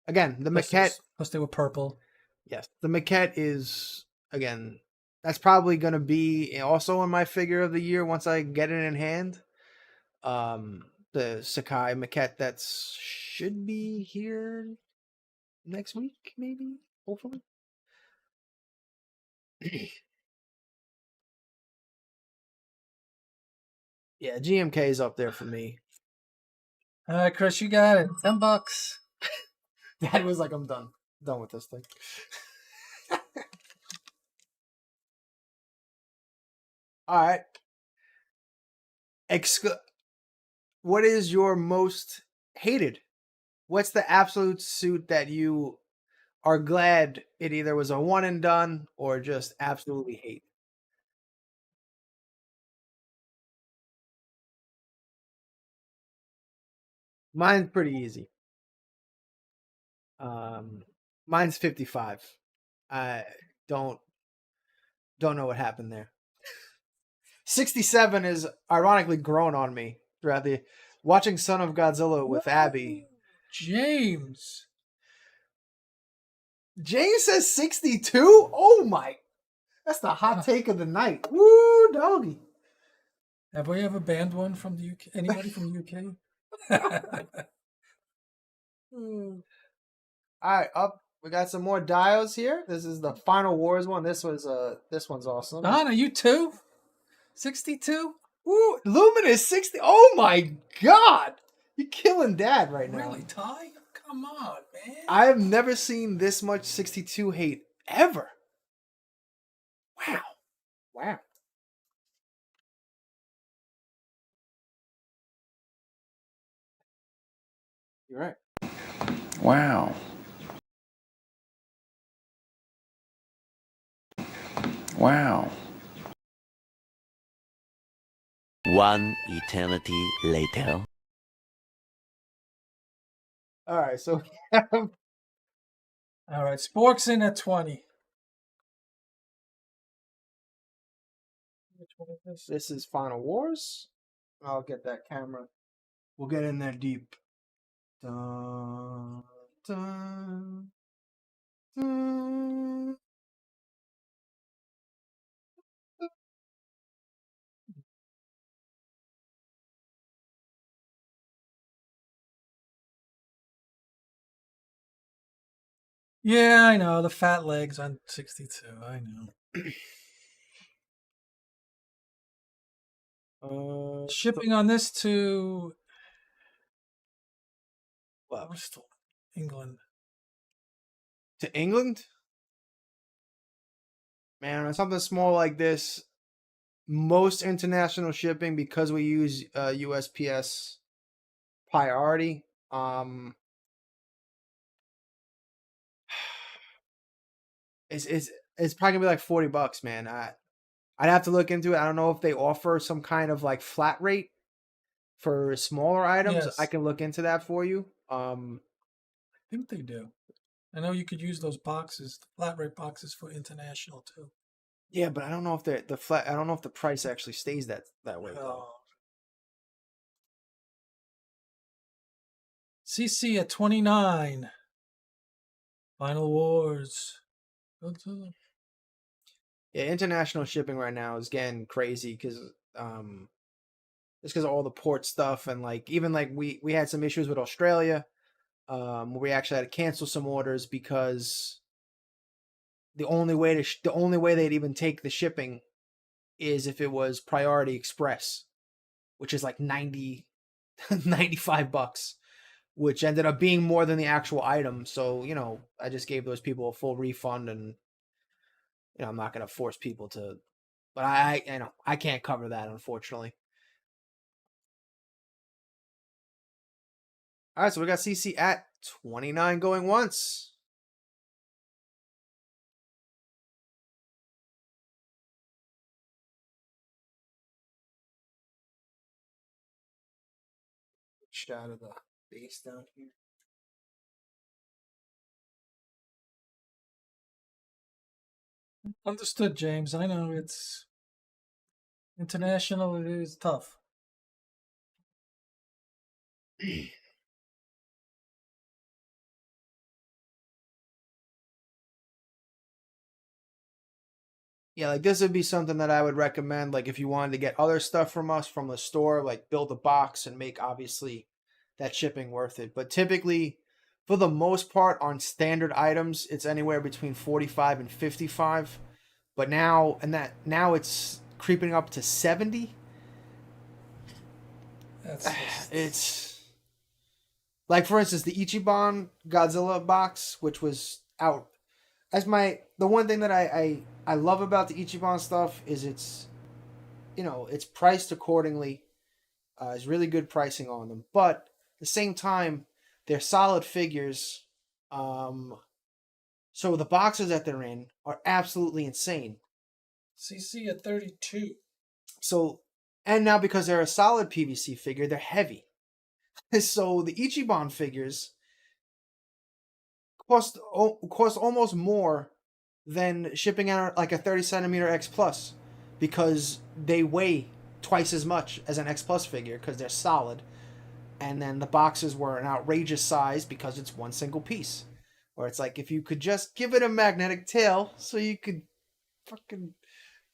Again, the maquette.
Plus they were purple.
Yes, the maquette is, again, that's probably going to be also in my figure of the year once I get it in hand. The Sakai maquette that should be here next week, maybe, hopefully. Yeah, GMK is up there for me.
All right, Chris, you got it. $10.
Dad was like, I'm done with this thing. All right. What is your most hated? What's the absolute suit that you are glad it either was a one and done or just absolutely hate? Mine's pretty easy. Mine's 55. I don't know what happened there. 67 is ironically grown on me throughout the watching Son of Godzilla with Abby.
James
says 62? Oh my. That's the hot take of the night. Woo, doggy.
Have we ever banned one from the UK? Anybody from the UK?
All right, up. We got some more dials here. This is the Final Wars one. This one's awesome.
Donna, you too? 62?
Ooh, Luminous 60. Oh my god. You're killing Dad right now.
Really, Ty? Come on, man.
I have never seen this much 62 hate ever. Wow. You're right.
Wow. Wow.
One eternity later.
All right, so we have...
All right, Spork's in at 20. Which one is this?
This is Final Wars. I'll get that camera. We'll get in there deep. Dun, dun, dun.
Yeah, I know. The fat legs on 62. I know. Shipping on this to Bristol, England.
To England? Man, on something small like this, most international shipping, because we use USPS priority, it's probably gonna be like $40, man. I'd have to look into it. I don't know if they offer some kind of like flat rate for smaller items.
Yes.
I can look into that for you.
I think they do. I know you could use those boxes, the flat rate boxes, for international too.
Yeah, but I don't know if the flat. I don't know if the price actually stays that way.
Oh. CC at 29. Final Wars. Godzilla.
Yeah, international shipping right now is getting crazy because just because of all the port stuff and like even like we had some issues with Australia, where we actually had to cancel some orders because the only way they'd even take the shipping is if it was priority express, which is like $95, which ended up being more than the actual item. So, I just gave those people a full refund, and I'm not going to force people to, but I can't cover that, unfortunately. All right, so we got CC at 29 going once. Out of the base down here.
Understood, James. I know it's international. It is tough.
Yeah, like this would be something that I would recommend. Like if you wanted to get other stuff from us from the store, like build a box and make obviously that shipping worth it. But typically, for the most part, on standard items, it's anywhere between 45 and 55. But now it's creeping up to 70. It's like, for instance, the Ichiban Godzilla box, which was out. The one thing that I love about the Ichiban stuff is it's priced accordingly. It's really good pricing on them, but at the same time, they're solid figures. So the boxes that they're in are absolutely insane.
CC at 32.
So, and now because they're a solid PVC figure, they're heavy. So the Ichiban figures cost almost more than shipping out like a 30 centimeter X Plus, because they weigh twice as much as an X Plus figure because they're solid. And then the boxes were an outrageous size because it's one single piece. Or it's like if you could just give it a magnetic tail so you could fucking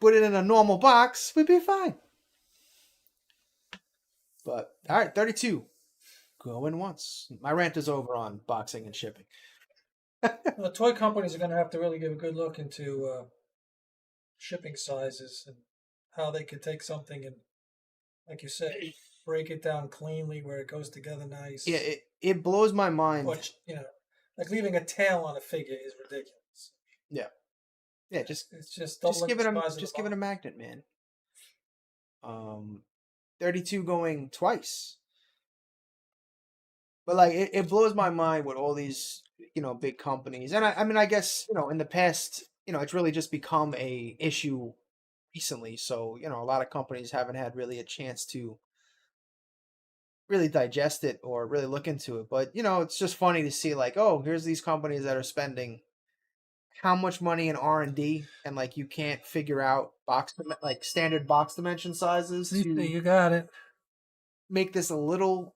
put it in a normal box, we'd be fine. But all right, 32. Going once. My rant is over on boxing and shipping.
The toy companies are going to have to really give a good look into shipping sizes and how they could take something and, like you said, break it down cleanly where it goes together nice.
Yeah, it blows my mind.
Which, like leaving a tail on a figure is ridiculous.
Yeah. Yeah, just give it a magnet, man. 32 going twice. But like it blows my mind with all these, big companies. And I mean I guess, in the past, it's really just become a issue recently. So, a lot of companies haven't had really a chance to really digest it or really look into it. But, it's just funny to see like, oh, here's these companies that are spending how much money in R&D and like you can't figure out standard box dimension sizes to
you got it.
make this a little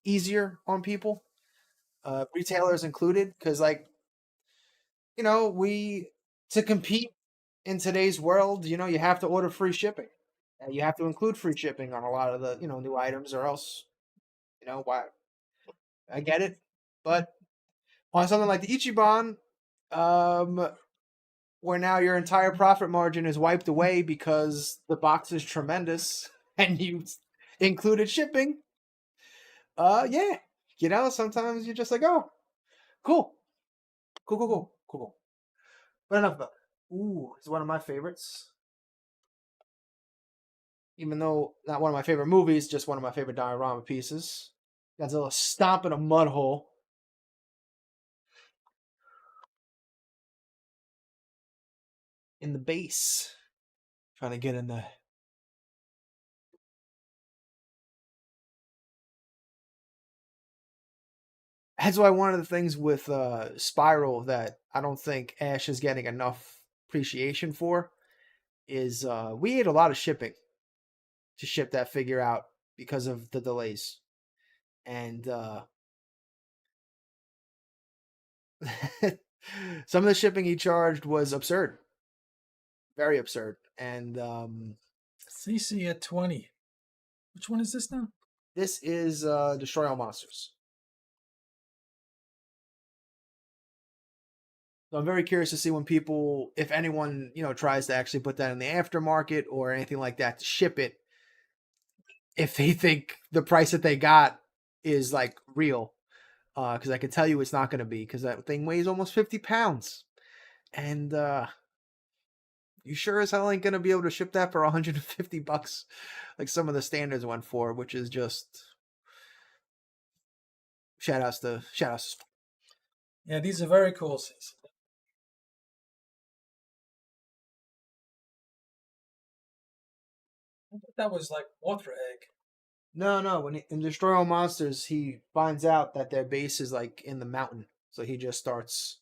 easier on people, retailers included, because like to compete in today's world, you have to order free shipping, and you have to include free shipping on a lot of the new items, or else why. I get it, but on something like the Ichiban, where now your entire profit margin is wiped away because the box is tremendous and you included shipping. Yeah, sometimes you're just like, oh, cool. But enough about it. Ooh, it's one of my favorites. Even though not one of my favorite movies, just one of my favorite diorama pieces. Godzilla stomping a mud hole. In the base. Trying to get in the... That's why one of the things with Spiral that I don't think Ash is getting enough appreciation for is we ate a lot of shipping to ship that figure out because of the delays. And some of the shipping he charged was absurd. Very absurd. And
CC at 20. Which one is this now?
This is Destroy All Monsters. So I'm very curious to see when people, if anyone, tries to actually put that in the aftermarket or anything like that to ship it, if they think the price that they got is like real. Because I can tell you it's not going to be, because that thing weighs almost 50 pounds. And you sure as hell ain't going to be able to ship that for $150 like some of the standards went for, which is just shout outs to
Yeah, these are very cool scenes. I thought that was like Mothra egg.
No. When in Destroy All Monsters, he finds out that their base is like in the mountain, so he just starts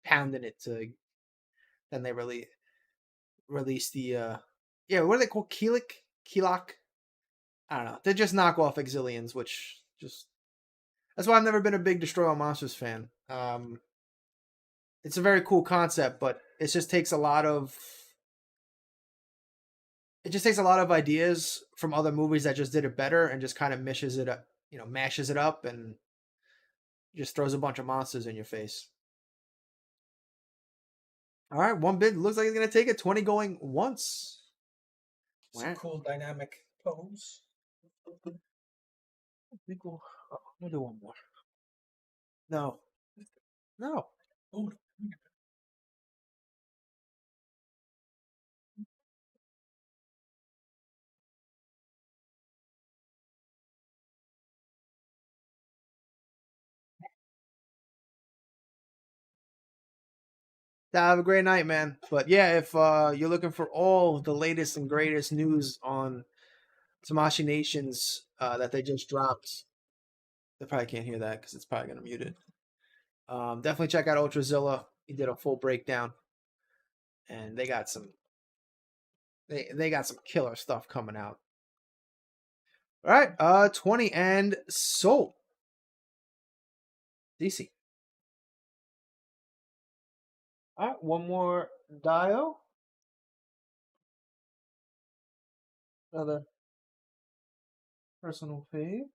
pounding it to. Then they release the what are they called? Keelok? I don't know. They're just knockoff Exilians, which just that's why I've never been a big Destroy All Monsters fan. It's a very cool concept, but it just takes a lot of ideas from other movies that just did it better and just kind of mashes it up and just throws a bunch of monsters in your face. All right, one bid looks like it's gonna take it. 20 going once.
It's a cool dynamic pose.
We'll do one more. No.
Ooh.
Have a great night, man. But yeah, if you're looking for all the latest and greatest news on Tamashii Nations that they just dropped, they probably can't hear that because it's probably going to mute it. Definitely check out Ultrazilla. He did a full breakdown, and they got some killer stuff coming out. All right, 20 and Soul. DC. All right, one more Dio. Another personal fave.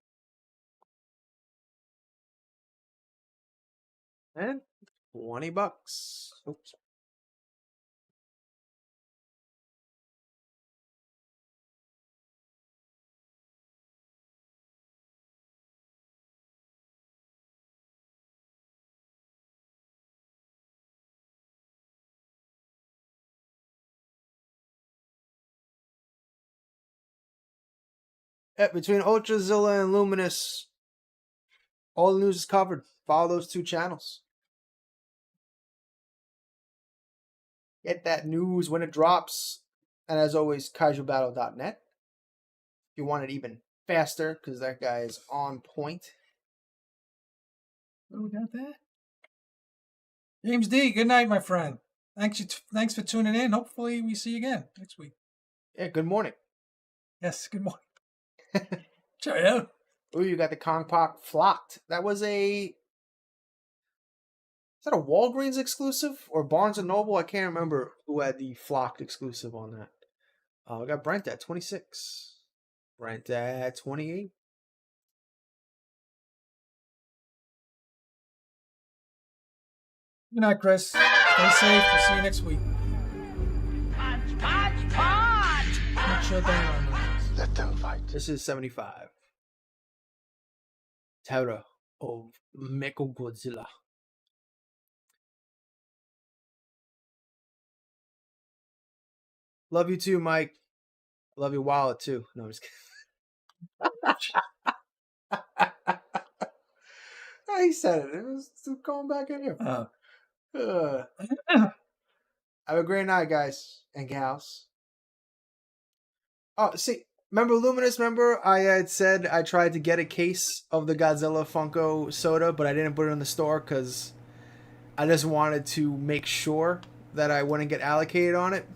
And $20. Oops. Yeah, between Ultrazilla and Luminous, all the news is covered. Follow those two channels. Get that news when it drops. And as always, kaijubattle.net. If you want it even faster, because that guy is on point.
Oh, we got that. James D, good night, my friend. Thanks for tuning in. Hopefully we see you again next week.
Yeah, good morning.
Yes, good morning. Cheerio.
Ooh, you got the Kong Pop Flocked. That was is that a Walgreens exclusive or Barnes & Noble? I can't remember who had the Flocked exclusive on that. We got Brent at 26. Brent at 28.
Good night, Chris. Stay safe. We'll see you next week. Not sure Dioramas.
Let them fight.
This is 75. Terror of Mecha Godzilla. Love you too, Mike. Love your wallet too. No, I'm just kidding. He said it. It was still going back in here. Have a great night, guys and gals. Oh, see, remember Luminous? Remember I had said I tried to get a case of the Godzilla Funko soda, but I didn't put it in the store because I just wanted to make sure that I wouldn't get allocated on it.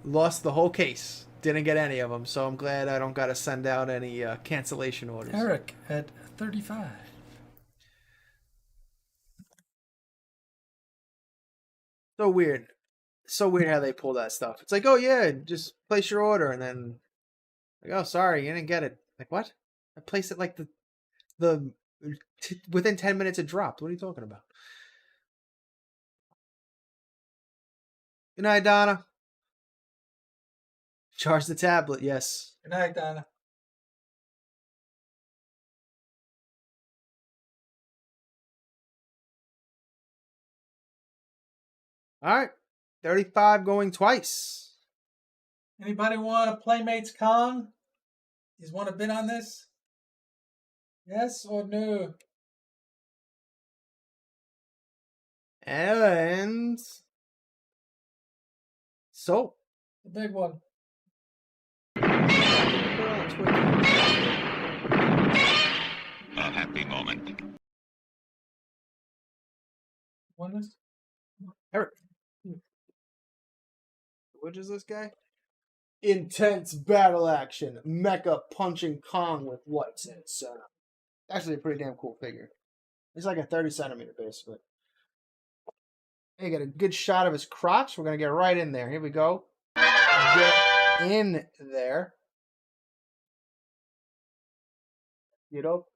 Lost the whole case. Didn't get any of them, so I'm glad I don't got to send out any cancellation orders.
Eric at 35.
So weird. So weird how they pull that stuff. It's like, oh yeah, just place your order, and then like, oh sorry, you didn't get it. Like what? I placed it like within 10 minutes it dropped. What are you talking about? Good night, Donna. Charge the tablet, yes.
Good night, Donna.
All right. 35 going twice.
Anybody want a Playmates Kong? You want to bid on this? Yes or no?
And so
The big one.
A happy moment.
What is?
Eric. Which is this guy? Intense battle action. Mecha punching Kong with what's in center. Actually a pretty damn cool figure. He's like a 30 centimeter basically. You get a good shot of his crotch. We're going to get right in there. Here we go. Get in there. Get up,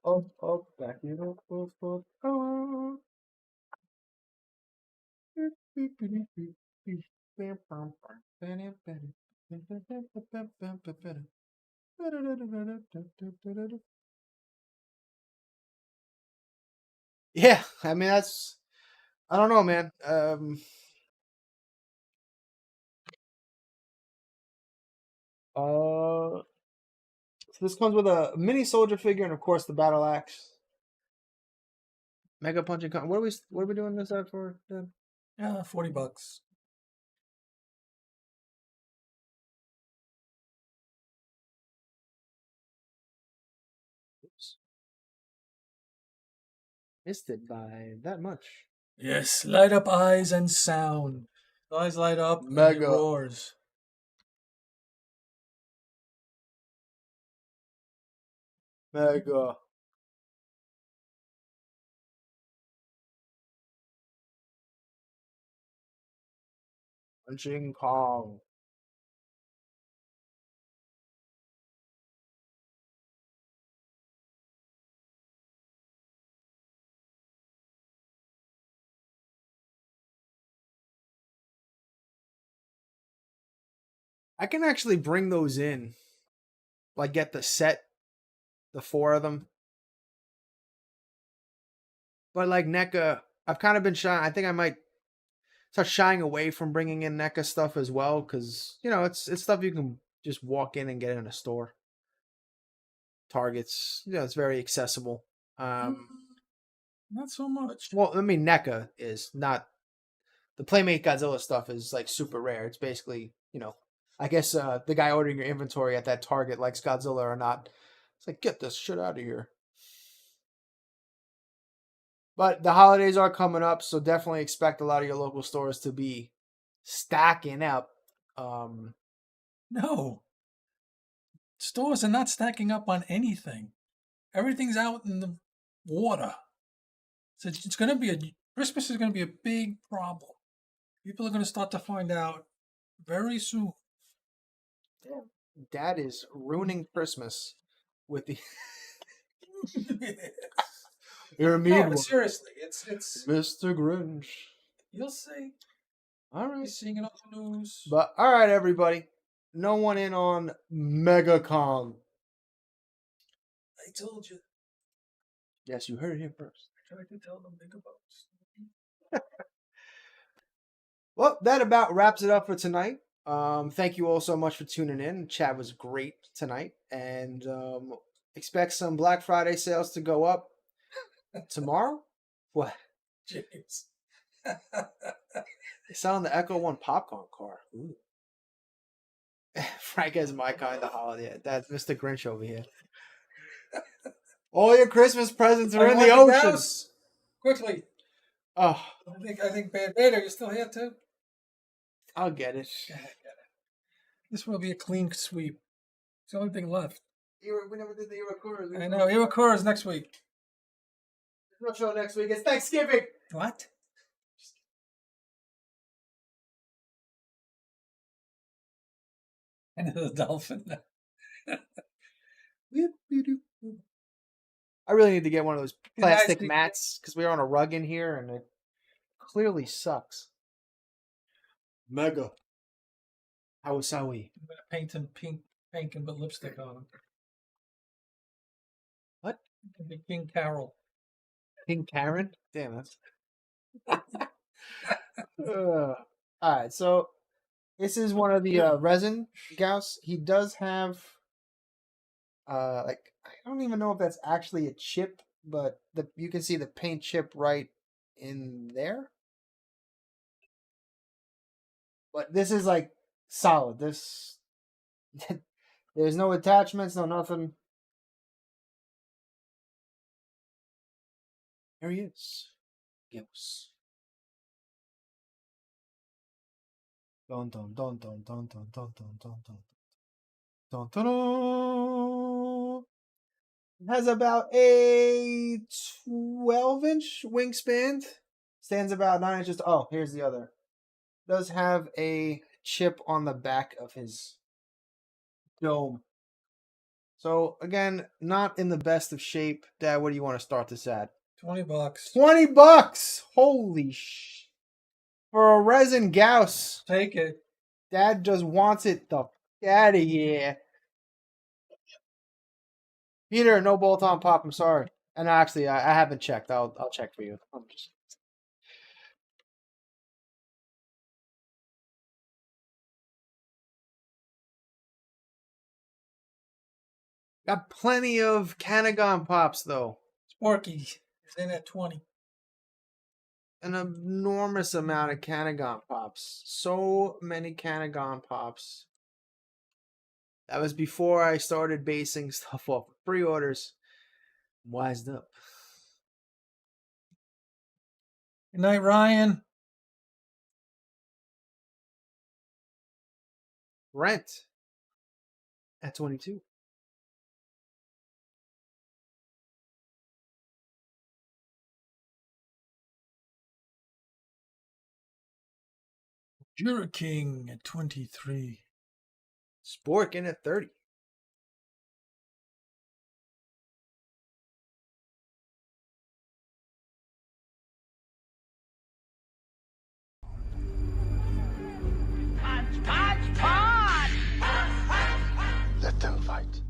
back it up, up. Yeah, I mean that's I don't know, man. So this comes with a mini soldier figure and of course the battle axe. Mega punching. What are we doing this out for? Dad?
Yeah, $40.
Oops. Missed it by that much.
Yes, light up eyes and sound. Eyes light up and
Mega.
it roars.
Mega. Punching Kong. I can actually bring those in. Like get the set, the 4 of them. But like NECA, I've kind of been shy. I think I might start shying away from bringing in NECA stuff as well, because it's stuff you can just walk in and get in a store. Targets, it's very accessible.
Not so much.
Well, I mean, NECA is not. The Playmate Godzilla stuff is like super rare. It's basically, I guess the guy ordering your inventory at that Target likes Godzilla or not. It's like, get this shit out of here. But the holidays are coming up, so definitely expect a lot of your local stores to be stacking up.
No. Stores are not stacking up on anything. Everything's out in the water. So it's going to be Christmas is going to be a big problem. People are going to start to find out very soon.
Dad is ruining Christmas with the. You're a mean one.
Seriously, it's
Mr. Grinch.
You'll see.
All right.
You're seeing it on the news.
But all right, everybody. No one in on Mega Kong.
I told you.
Yes, you heard it here first.
I tried to tell them big about.
Well, that about wraps it up for tonight. Thank you all so much for tuning in. Chat was great tonight, and expect some Black Friday sales to go up tomorrow. What?
James.
They selling the Echo One popcorn car. Ooh. Frank has my kind of holiday. That's Mr. Grinch over here. All your Christmas presents are in the ocean.
Quickly.
Oh,
I think Bad Vader, you're still here too?
I'll get it.
This will be a clean sweep. It's the only thing left.
We never did the Iroquois.
I know. Iroquois is next week.
There's no show next week. It's Thanksgiving.
What? And the dolphin.
I really need to get one of those plastic mats because we're on a rug in here and it clearly sucks. Mega. How is Sawi?
I'm going to paint him pink and put lipstick on him.
What?
King Carol.
King Karen? Damn, that's. Alright, so this is one of the resin Gauss. He does have I don't even know if that's actually a chip, but you can see the paint chip right in there. But this is like solid. This there's no attachments, no nothing. There he is. Gauss. Dun dun dun dun dun dun dun dun dun dun. Dun, dun, dun. It has about a 12-inch wingspan. Stands about 9 inches. Oh, here's the other. Does have a chip on the back of his dome. So, again, not in the best of shape. Dad, what do you want to start this at?
$20.
$20! Holy sh... For a resin Gauss.
Take it.
Dad just wants it the out of here. Peter, no bolt-on pop. I'm sorry. And actually, I haven't checked. I'll check for you. I'm just... Got plenty of Canagon pops though.
Sparky is in at 20.
an enormous amount of Canagon pops. So many Canagon pops. That was before I started basing stuff off of pre-orders. I'm wised up.
Good night, Ryan.
Rent at 22.
Jura King at 23.
Sporkin at 30.
Let them fight.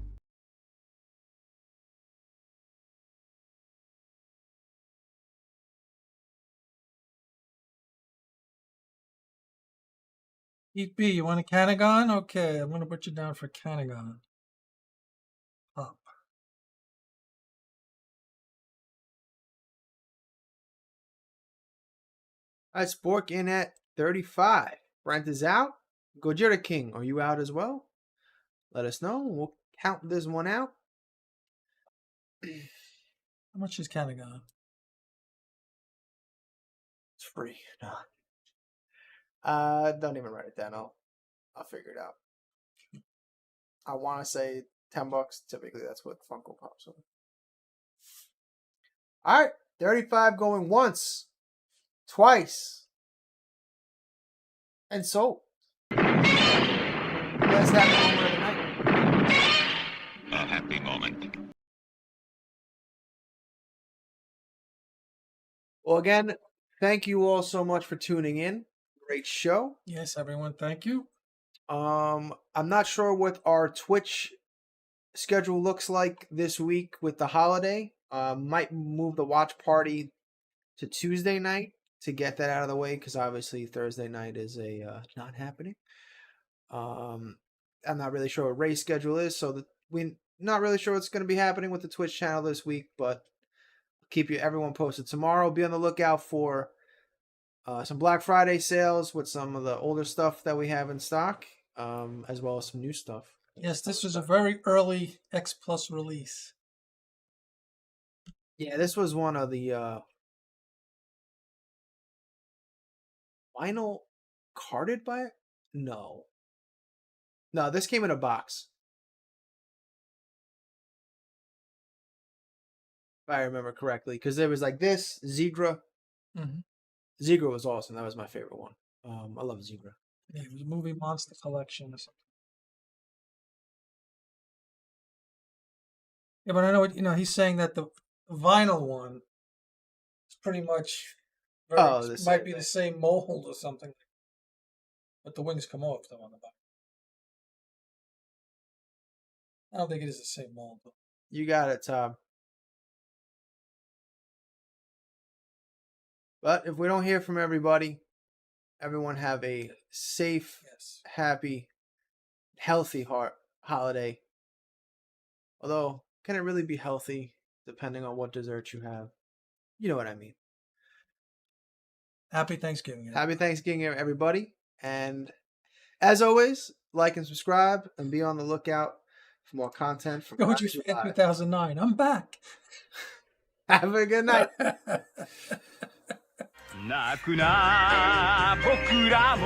Pete B, you want a Canagon? Okay, I'm going to put you down for Canagon. Up.
All right, Spork in at 35. Brent is out. Gojira King, are you out as well? Let us know. We'll count this one out.
How much is Canagon?
It's free. No. Don't even write it down. I'll figure it out. I want to say $10. Typically, that's what Funko Pops are. All right, 35 going once, twice, and sold. Last happy moment of the night.
A happy moment.
Well, again, thank you all so much for tuning in. Great show.
Yes, everyone, thank you.
I'm not sure what our Twitch schedule looks like this week with the holiday. Might move the watch party to Tuesday night to get that out of the way, because obviously Thursday night is a not happening. I'm not really sure what Ray's schedule is, so we're not really sure what's going to be happening with the Twitch channel this week, but keep everyone posted. Tomorrow, be on the lookout for some Black Friday sales with some of the older stuff that we have in stock, as well as some new stuff.
Yes, this was a very early X Plus release.
Yeah, this was one of the vinyl carded by it? No, this came in a box. If I remember correctly, because there was like this Zegra.
Mm-hmm.
Zegra was awesome. That was my favorite one. I love Zegra.
Yeah, it was a movie monster collection or something. Yeah, but I know what he's saying that the vinyl one is pretty much might be the same mold or something. But the wings come off though on the back. I don't think it is the same mold. But...
You got it, Tom. But if we don't hear from everybody, everyone have a safe, happy, healthy holiday. Although, can it really be healthy depending on what dessert you have? You know what I mean.
Happy Thanksgiving.
Happy Thanksgiving, everybody. And as always, like and subscribe and be on the lookout for more content from
Kaiju Fan 2009. I'm back.
Have a good night.
泣くな僕らも